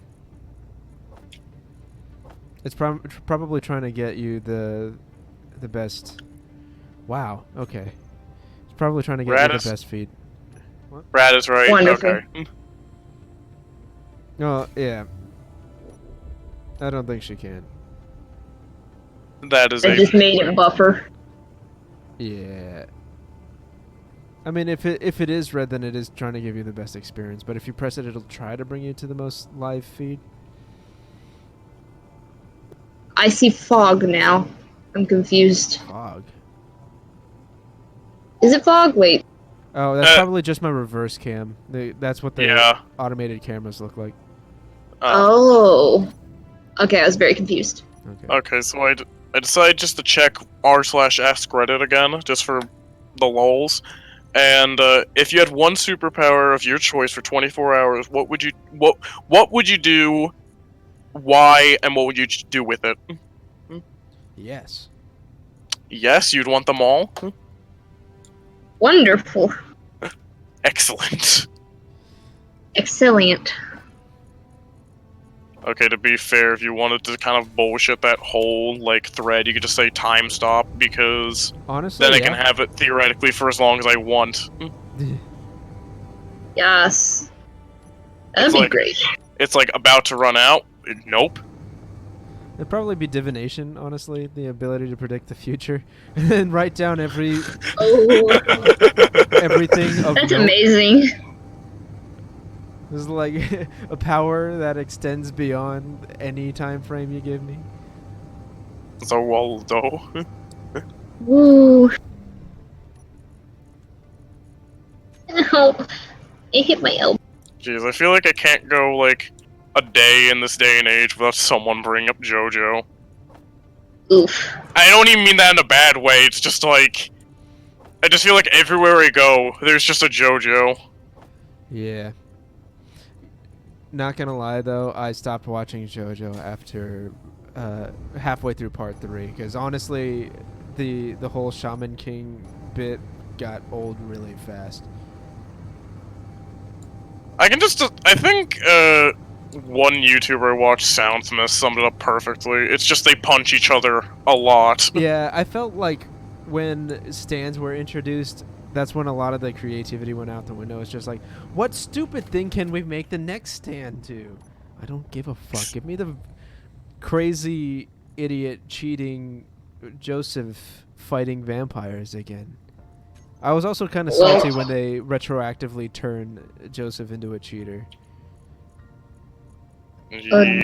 It's probably trying to get you the best. Wow. Okay. It's probably trying to get you the best feed. Brad is right. Wonderful. Okay. Oh yeah. I don't think she can. That is I just made it buffer. Yeah. I mean, if it is red, then it is trying to give you the best experience. But if you press it, it'll try to bring you to the most live feed. I see fog now. I'm confused. Fog. Is it fog? Wait. Oh, that's probably just my reverse cam. That's what the Yeah. automated cameras look like. Oh. Okay, I was very confused. Okay. Okay, so I decided just to check r/ask Reddit again, just for the lulz. And if you had one superpower of your choice for 24 hours, what would you do? Why, and what would you do with it? Yes. Yes, you'd want them all. Wonderful. Excellent. Excellent. Okay, to be fair, if you wanted to kind of bullshit that whole like thread, you could just say time stop, because Honestly, then I yeah. can have it theoretically for as long as I want. Yes. That'd It's be like- great. It's like about to run out. Nope. It'd probably be divination, honestly, the ability to predict the future and then write down everything Oh, of that's note. amazing. This is like a power that extends beyond any time frame you give me. So well, though. Ooh. Ow. It hit my elbow. Jeez, I feel like I can't go like a day in this day and age without someone bringing up JoJo. Oof. I don't even mean that in a bad way. It's just like I just feel like everywhere I go, there's just a JoJo. Yeah. Not gonna lie though, I stopped watching JoJo after halfway through part 3 because honestly, the whole Shaman King bit got old really fast. I think one YouTuber I watched, Soundsmith, summed it up perfectly. It's just they punch each other a lot. Yeah, I felt like when stands were introduced, that's when a lot of the creativity went out the window. It's just like, what stupid thing can we make the next stand do? I don't give a fuck. Give me the crazy idiot cheating Joseph fighting vampires again. I was also kind of salty when they retroactively turned Joseph into a cheater. Yeah.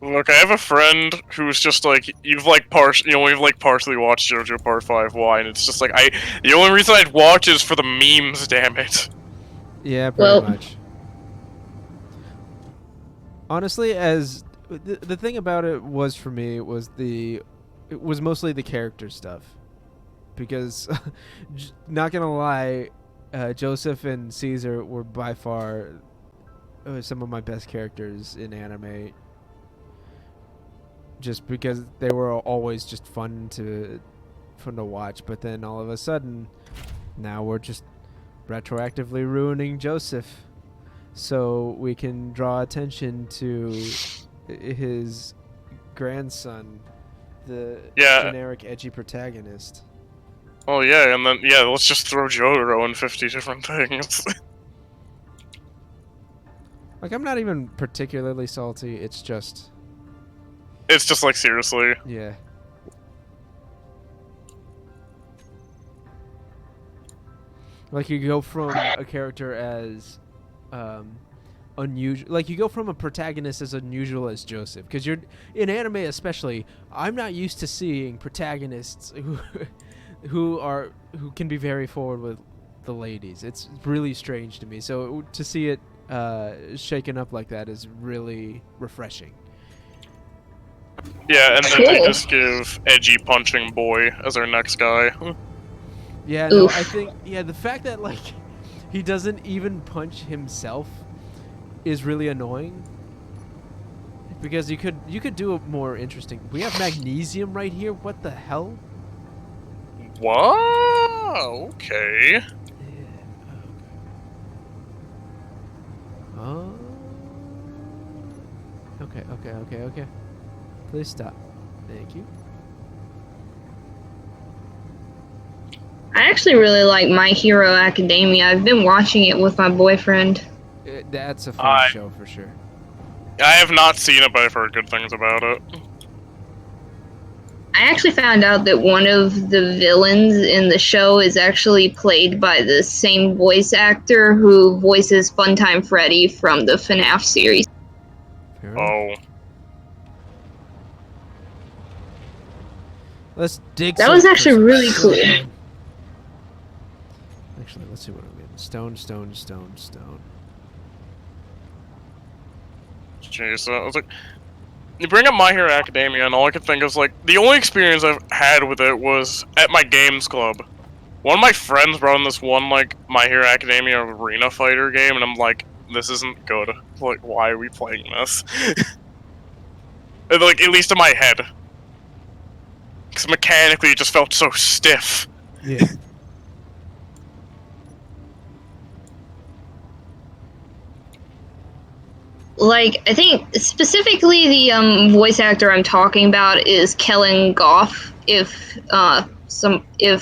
Look, I have a friend who's just like, we've like partially watched JoJo Part 5Y, and it's just like, the only reason I'd watch is for the memes, damn it. Yeah, pretty Well- much. Honestly, as the thing about it was for me was it was mostly the character stuff, because not gonna lie, Joseph and Caesar were by far some of my best characters in anime. Just because they were always just fun to watch, but then all of a sudden, now we're just retroactively ruining Joseph, so we can draw attention to his grandson, the generic edgy protagonist. Oh yeah, and then, let's just throw Jotaro in 50 different things. Like, I'm not even particularly salty, it's just... It's just like, seriously. Yeah. Like, you go from a character as unusual. Like, you go from a protagonist as unusual as Joseph, because you're in anime especially. I'm not used to seeing protagonists who can be very forward with the ladies. It's really strange to me. So to see it shaken up like that is really refreshing. Yeah, and then they Cool. just give edgy punching boy as our next guy. Yeah, no, Oof. I think the fact that like he doesn't even punch himself is really annoying. Because you could do it more interesting. We have magnesium right here. What the hell? What? Okay. Oh. Okay. Please stop. Thank you. I actually really like My Hero Academia. I've been watching it with my boyfriend. That's a fun show for sure. I have not seen it, but I've heard good things about it. I actually found out that one of the villains in the show is actually played by the same voice actor who voices Funtime Freddy from the FNAF series. Fair enough. Oh. Let's dig. That was actually really cool. Actually, let's see what I'm getting. Stone. Jeez, I was like, you bring up My Hero Academia, and all I could think is like, the only experience I've had with it was at my games club. One of my friends brought in this one, like, My Hero Academia arena fighter game, and I'm like, this isn't good. Like, why are we playing this? And, like, at least in my head. Because mechanically it just felt so stiff. Yeah. Like, I think specifically the voice actor I'm talking about is Kellen Goff. If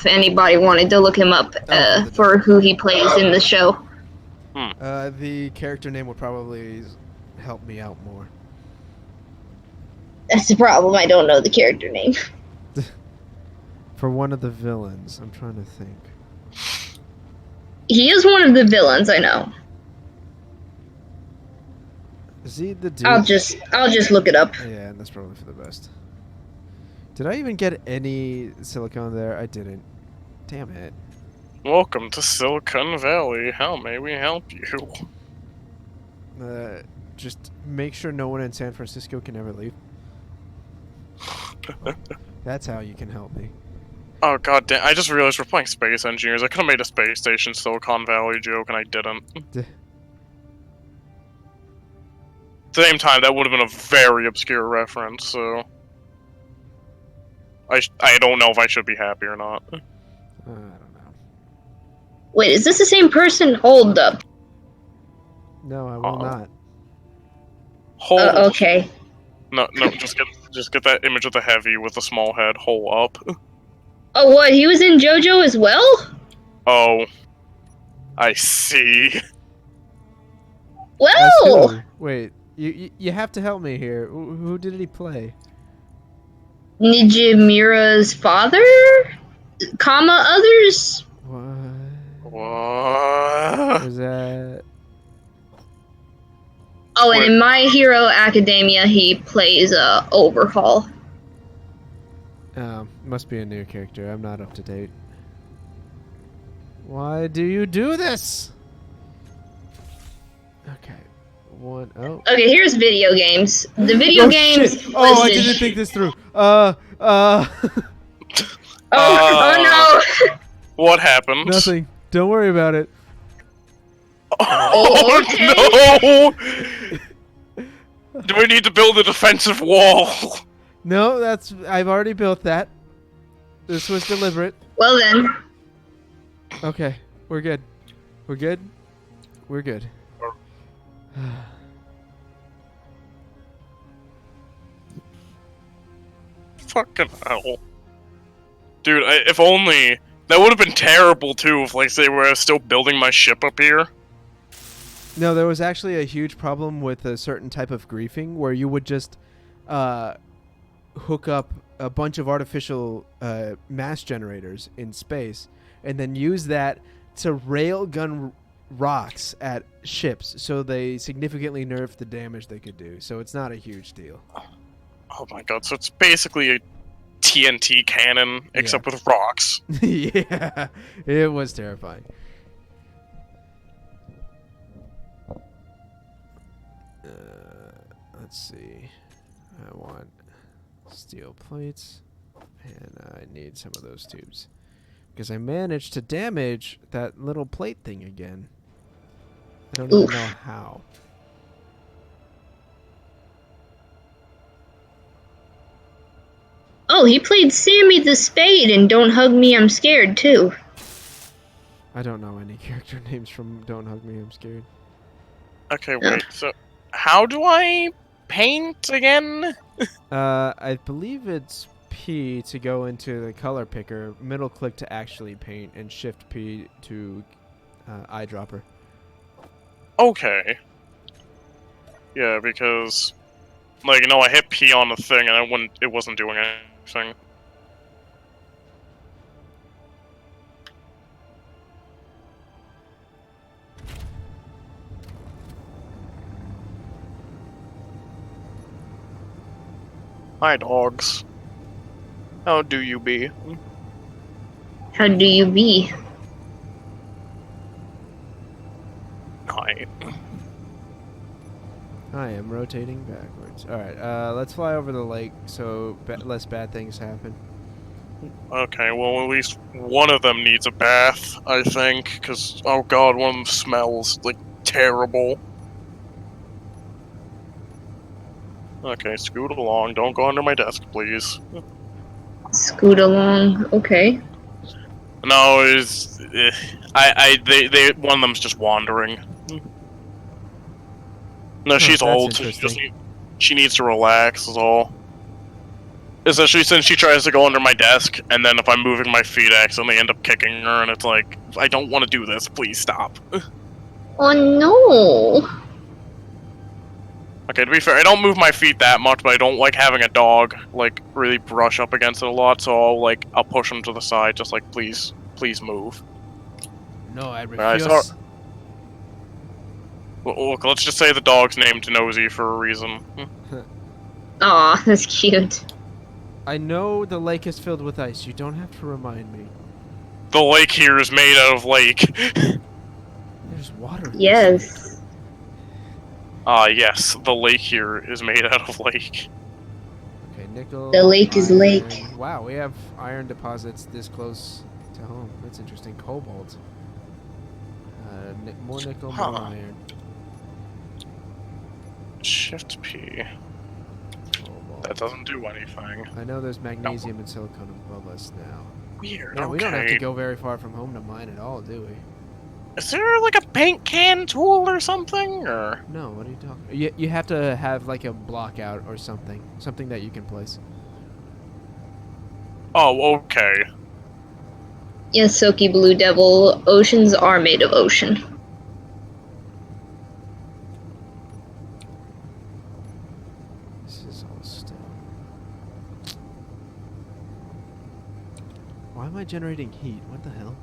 anybody wanted to look him up for who he plays in the show. The character name would probably help me out more. That's the problem. I don't know the character name. For one of the villains, I'm trying to think. He is one of the villains, I know. Is he the dude? I'll just look it up. Yeah, that's probably for the best. Did I even get any silicone there? I didn't. Damn it. Welcome to Silicon Valley. How may we help you? Just make sure no one in San Francisco can ever leave. That's how you can help me. Oh god damn, I just realized we're playing Space Engineers. I could have made a space station Silicon Valley joke and I didn't. At the same time, that would have been a very obscure reference, so... I don't know if I should be happy or not. I don't know. Wait, is this the same person? Hold up. No, I will not. Hold. Okay. No, just get that image of the heavy with the small head. Hole up. Oh, what? He was in JoJo as well? Oh, I see. Well. Wait, you have to help me here. Who did he play? Nijimura's father? Comma others? What? What? Was that? Oh, and in My Hero Academia, he plays Overhaul. Must be a new character. I'm not up to date. Why do you do this? Okay. Okay, here's video games. The video games. Shit. Oh, I didn't think this through. Oh no. What happened? Nothing. Don't worry about it. Oh okay. no! Do we need to build a defensive wall? No, I've already built that. This was deliberate. Well then. Okay, we're good. We're good. We're good. Fucking hell. Dude, if only... That would have been terrible, too, if, like, say, we're still building my ship up here. No, there was actually a huge problem with a certain type of griefing where you would just hook up a bunch of artificial mass generators in space and then use that to railgun rocks at ships, so they significantly nerfed the damage they could do. So it's not a huge deal. Oh my god, so it's basically a TNT cannon, except with rocks. Yeah, it was terrifying. Let's see. I want steel plates, and I need some of those tubes. Because I managed to damage that little plate thing again. I don't even know how. Oh, he played Sammy the Spade and Don't Hug Me, I'm Scared, too. I don't know any character names from Don't Hug Me, I'm Scared. Okay, wait, so how do I paint again? I believe it's P to go into the color picker, middle click to actually paint, and shift P to eyedropper. Okay. Yeah, because, like, you know, I hit P on the thing and it wasn't doing anything. Hi, dogs. How do you be? How do you be? Hi. I am rotating backwards. Alright, let's fly over the lake so less bad things happen. Okay, well, at least one of them needs a bath, I think, because, oh god, one of them smells, like, terrible. Okay, scoot along. Don't go under my desk, please. Scoot along. Okay. No, it's... one of them's just wandering. No, she's that's old, so interesting. she needs to relax, is all. Especially since she tries to go under my desk, and then if I'm moving my feet, I accidentally end up kicking her, and it's like, I don't want to do this, please stop. Oh no. Okay, to be fair, I don't move my feet that much, but I don't like having a dog, like, really brush up against it a lot, so I'll push him to the side, just like, please move. No, I Alright, refuse. so, look, let's just say the dog's named Nosy for a reason. Aw, that's cute. I know the lake is filled with ice. You don't have to remind me. The lake here is made out of lake. There's water. in this lake. Yes. Yes, the lake here is made out of lake. Okay, nickel. The lake is iron. lake. Wow, we have iron deposits this close to home. That's interesting. Cobalt. More nickel, more Huh. iron. Shift P. Cobalt. That doesn't do anything. I know there's magnesium and silicon above us now. Weird, Yeah, okay. we don't have to go very far from home to mine at all, do we? Is there, like, a paint can tool or something, or...? No, what are you talking? You have to have like a block out or something that you can place. Oh, okay. Yes, Silky Blue Devil. Oceans are made of ocean. This is all stone. Why am I generating heat? What the hell?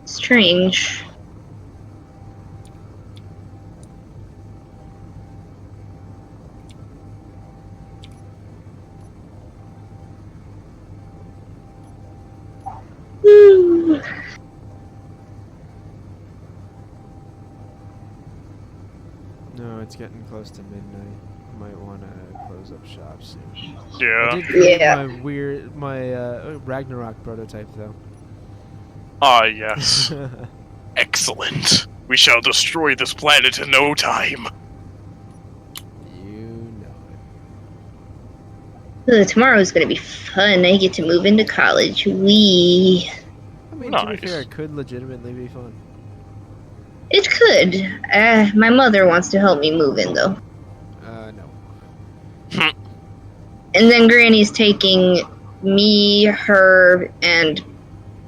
Strange. Woo. No, it's getting close to midnight. Might want to close up shop soon. I Yeah. did create Yeah. my Ragnarok prototype though. Ah, yes. Excellent. We shall destroy this planet in no time. You know it. Tomorrow's gonna be fun. I get to move into college. Wee. I mean, to be Nice. fair, it could legitimately be fun. It could. My mother wants to help me move in, though. No. And then Granny's taking me, her, and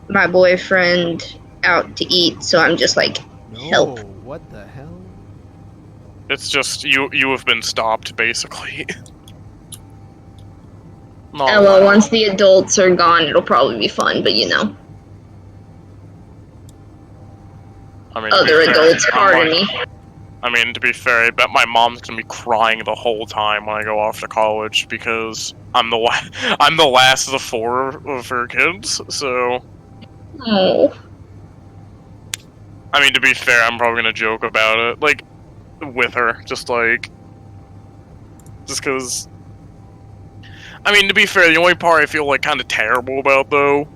my boyfriend out to eat, so I'm just like, No. help. What the hell? It's just, you have been stopped, basically. No, Oh, well, once the adults are gone, it'll probably be fun, but you know. mean, to other be fair, adults. Pardon me. I mean, to be fair, I bet my mom's gonna be crying the whole time when I go off to college because I'm the I'm the last of the 4 of her kids. So, Oh, I mean, to be fair, I'm probably gonna joke about it, like, with her, just because. I mean, to be fair, the only part I feel like kind of terrible about though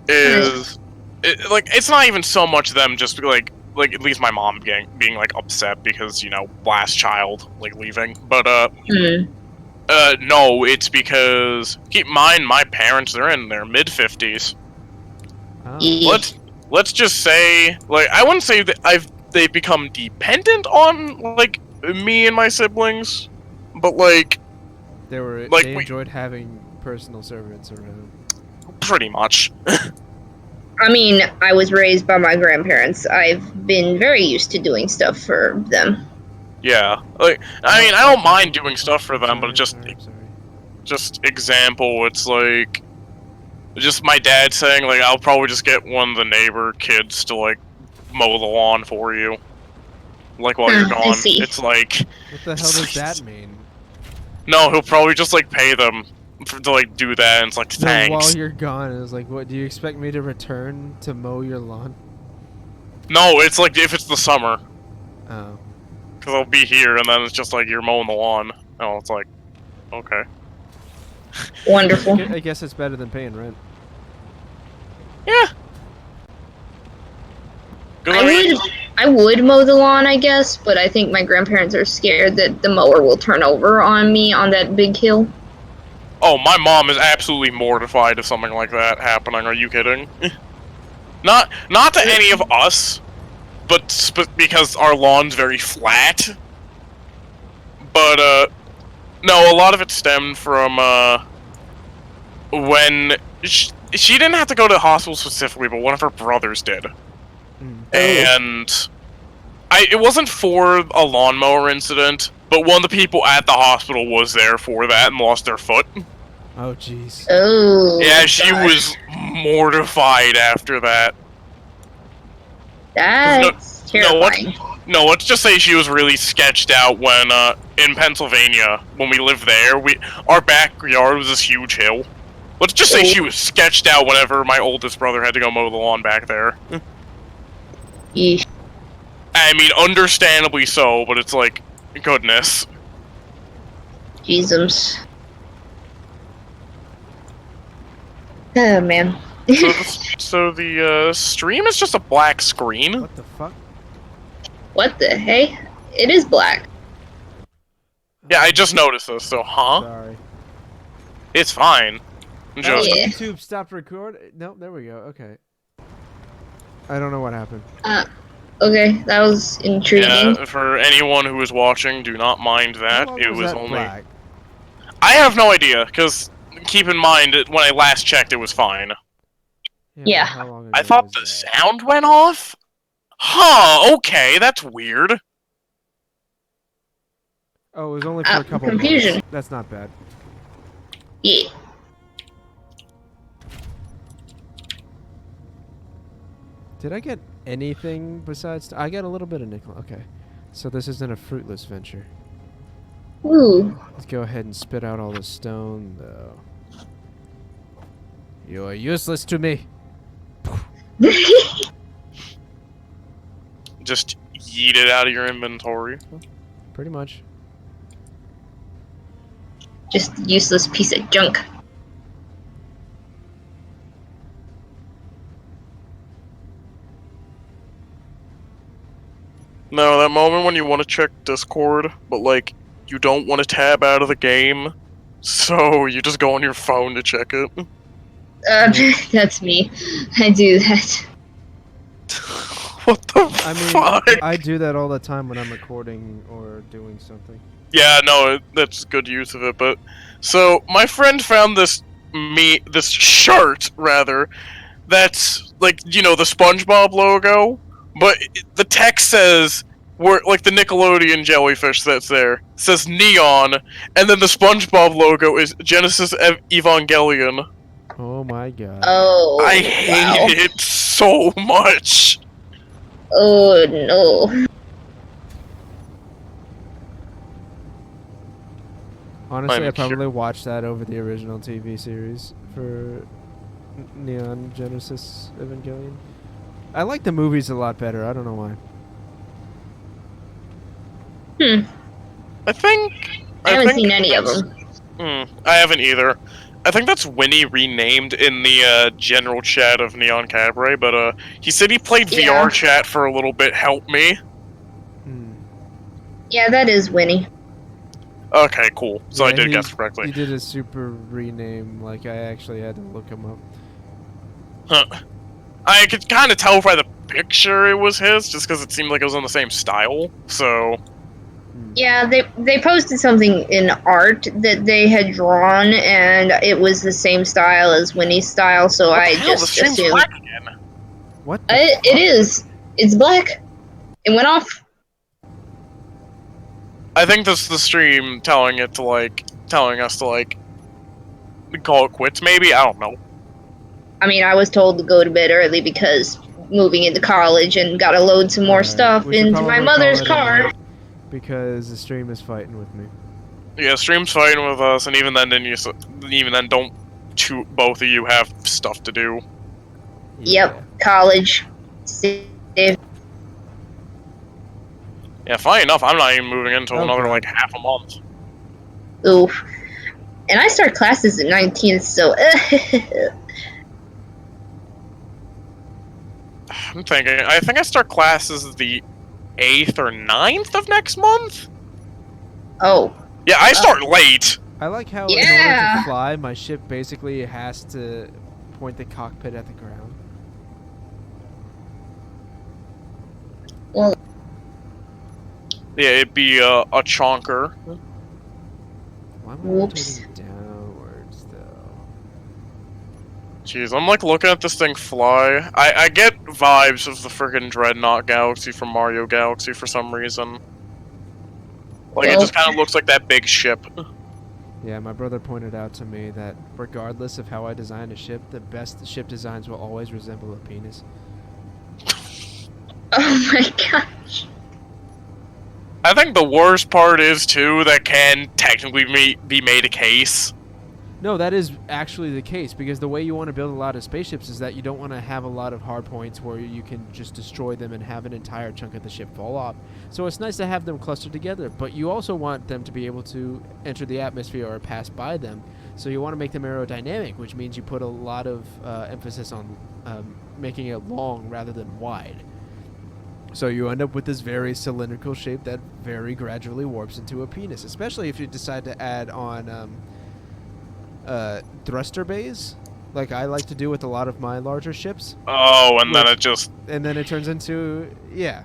is, it's not even so much them just like at least my mom being like upset because, you know, last child like leaving, but no, it's because keep in mind my parents, they're in their mid-50s. Oh. Let's just say, like, I wouldn't say that they've become dependent on like me and my siblings, but like They like they enjoyed having personal servants around. pretty much. I mean, I was raised by my grandparents. I've been very used to doing stuff for them. Yeah, like, I mean, I don't mind doing stuff for them, but Sorry. just example, it's like, just my dad saying, like, I'll probably just get one of the neighbor kids to, like, mow the lawn for you. Like, while you're I gone. see. It's like... What the hell does that mean? No, he'll probably just, like, pay them to, like, do that, and it's like, No, thanks. while you're gone, it's like, what, do you expect me to return to mow your lawn? No, it's like, if it's the summer. Oh. Because I'll be here, and then it's just like, you're mowing the lawn. Oh, it's like, okay. Wonderful. I guess it's better than paying rent. Yeah. I would mow the lawn, I guess, but I think my grandparents are scared that the mower will turn over on me on that big hill. Oh, my mom is absolutely mortified of something like that happening. Are you kidding? not to any of us, but because our lawn's very flat. But no, a lot of it stemmed from when she didn't have to go to the hospital specifically, but one of her brothers did. And it wasn't for a lawnmower incident, but one of the people at the hospital was there for that and lost their foot. Oh, jeez. Oh. Yeah, she gosh. was mortified after that. That's terrifying. No, let's just say she was really sketched out when, in Pennsylvania, when we lived there, our backyard was this huge hill. Let's just say she was sketched out whenever my oldest brother had to go mow the lawn back there. Yeesh. I mean, understandably so, but it's like, goodness. Jesus. Oh, man. So the stream is just a black screen? What the fuck? What the hey? It is black. Yeah, I just noticed this, so huh? Sorry. It's fine. Oh, Just... Yeah. YouTube stopped recording. No, there we go. Okay. I don't know what happened. Okay, that was intriguing. Yeah, for anyone who is watching, do not mind that. How long It was that only... black? I have no idea, because keep in mind, when I last checked, it was fine. Yeah. How long ago I thought was the that? sound went off? Huh, okay, that's weird. Oh, it was only for a couple confusion. months. That's not bad. Yeah. Did I get anything besides... I got a little bit of nickel. Okay. So this isn't a fruitless venture. Ooh. Let's go ahead and spit out all the stone, though. You are useless to me. Just yeet it out of your inventory. Pretty much. Just useless piece of junk. No, that moment when you want to check Discord, but like, you don't want to tab out of the game, so you just go on your phone to check it. That's me. I do that. What the I mean, fuck? I do that all the time when I'm recording or doing something. Yeah, no, that's good use of it, but... So, my friend found this shirt, rather, that's, like, you know, the SpongeBob logo, but the text says, like the Nickelodeon jellyfish that's there, says Neon, and then the SpongeBob logo is Genesis Evangelion. Oh my god. Oh. I hate it so much. Oh no. Honestly, I I'm probably watched that over the original TV series for Neon Genesis Evangelion. I like the movies a lot better. I don't know why. Hmm. I think. I haven't seen any of them. I haven't either. I think that's Winnie renamed in the general chat of Neon Cabaret, but he said he played Yeah. VR chat for a little bit. Help me. Hmm. Yeah, that is Winnie. Okay, cool. So I Yeah, did guess correctly. he did a super rename. Like I actually had to look him up. Huh. I could kind of tell by the picture it was his, just because it seemed like it was on the same style. So Yeah, they posted something in art that they had drawn, and it was the same style as Winnie's style, so what the I hell? The just stream's assumed black again. What? The it fuck? is. It's black. It went off. I think this is the stream telling us to call it quits. Maybe I don't know. I mean, I was told to go to bed early because moving into college and gotta load some more Alright, stuff we should into my probably mother's call it a car. night because the stream is fighting with me. Yeah, stream's fighting with us, and even then, don't both of you have stuff to do. Yep, college. Yeah, fine enough. I'm not even moving in until Oh, another God. like half a month. Oof. And I start classes at 19th, so I'm thinking. I think I start classes the 8th or 9th of next month. oh. Yeah, I start late. I like how in order Yeah. to fly, my ship basically has to point the cockpit at the ground. Well, Yeah, it'd be a chonker. Why am I whoops. rotating downwards though? Jeez, I'm like looking at this thing fly. I get vibes of the friggin' Dreadnought Galaxy from Mario Galaxy for some reason. Like, it Well- just kind of looks like that big ship. Yeah, my brother pointed out to me that regardless of how I design a ship, the best ship designs will always resemble a penis. Oh my gosh. I think the worst part is, too, that can technically be made a case. No, that is actually the case, because the way you want to build a lot of spaceships is that you don't want to have a lot of hard points where you can just destroy them and have an entire chunk of the ship fall off. So it's nice to have them clustered together, but you also want them to be able to enter the atmosphere or pass by them. So you want to make them aerodynamic, which means you put a lot of emphasis on making it long rather than wide. So you end up with this very cylindrical shape that very gradually warps into a penis, especially if you decide to add on thruster bays, like I like to do with a lot of my larger ships. Oh, and then Which- it just... And then it turns into, yeah.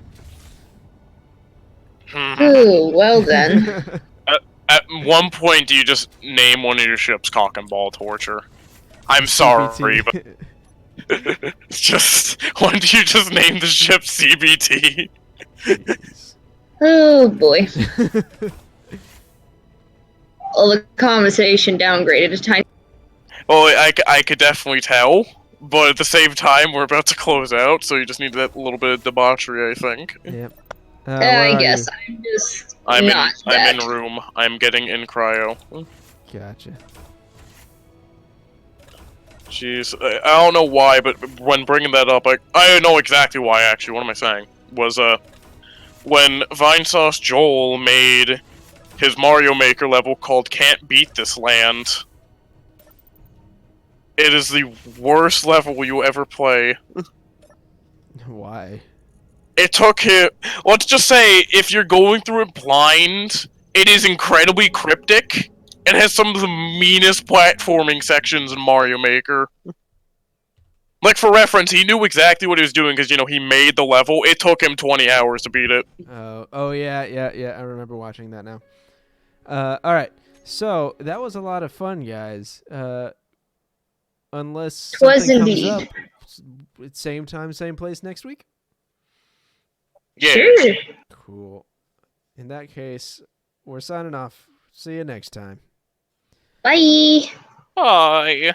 Ooh, well then. At one point, do you just name one of your ships Cock and Ball Torture? I'm sorry, but it's just... Why don't you just name the ship CBT? Oh boy. Well, the conversation downgraded a tiny. Well, I could definitely tell, but at the same time, we're about to close out, so you just need that little bit of debauchery, I think. Yep. I guess I'm just not that. I'm in room. I'm getting in cryo. Gotcha. Jeez, I don't know why, but when bringing that up, I know exactly why, actually. What am I saying? Was, when Vinesauce Joel made his Mario Maker level called Can't Beat This Land, it is the worst level you ever play. Why? It took him... Let's just say, if you're going through it blind, it is incredibly cryptic. It has some of the meanest platforming sections in Mario Maker. Like, for reference, he knew exactly what he was doing because, you know, he made the level. It took him 20 hours to beat it. Oh yeah. I remember watching that now. All right. So that was a lot of fun, guys. Unless 'Twas something comes indeed. up, same time, same place next week. Yeah. Sure. Cool. In that case, we're signing off. See you next time. Bye. Bye.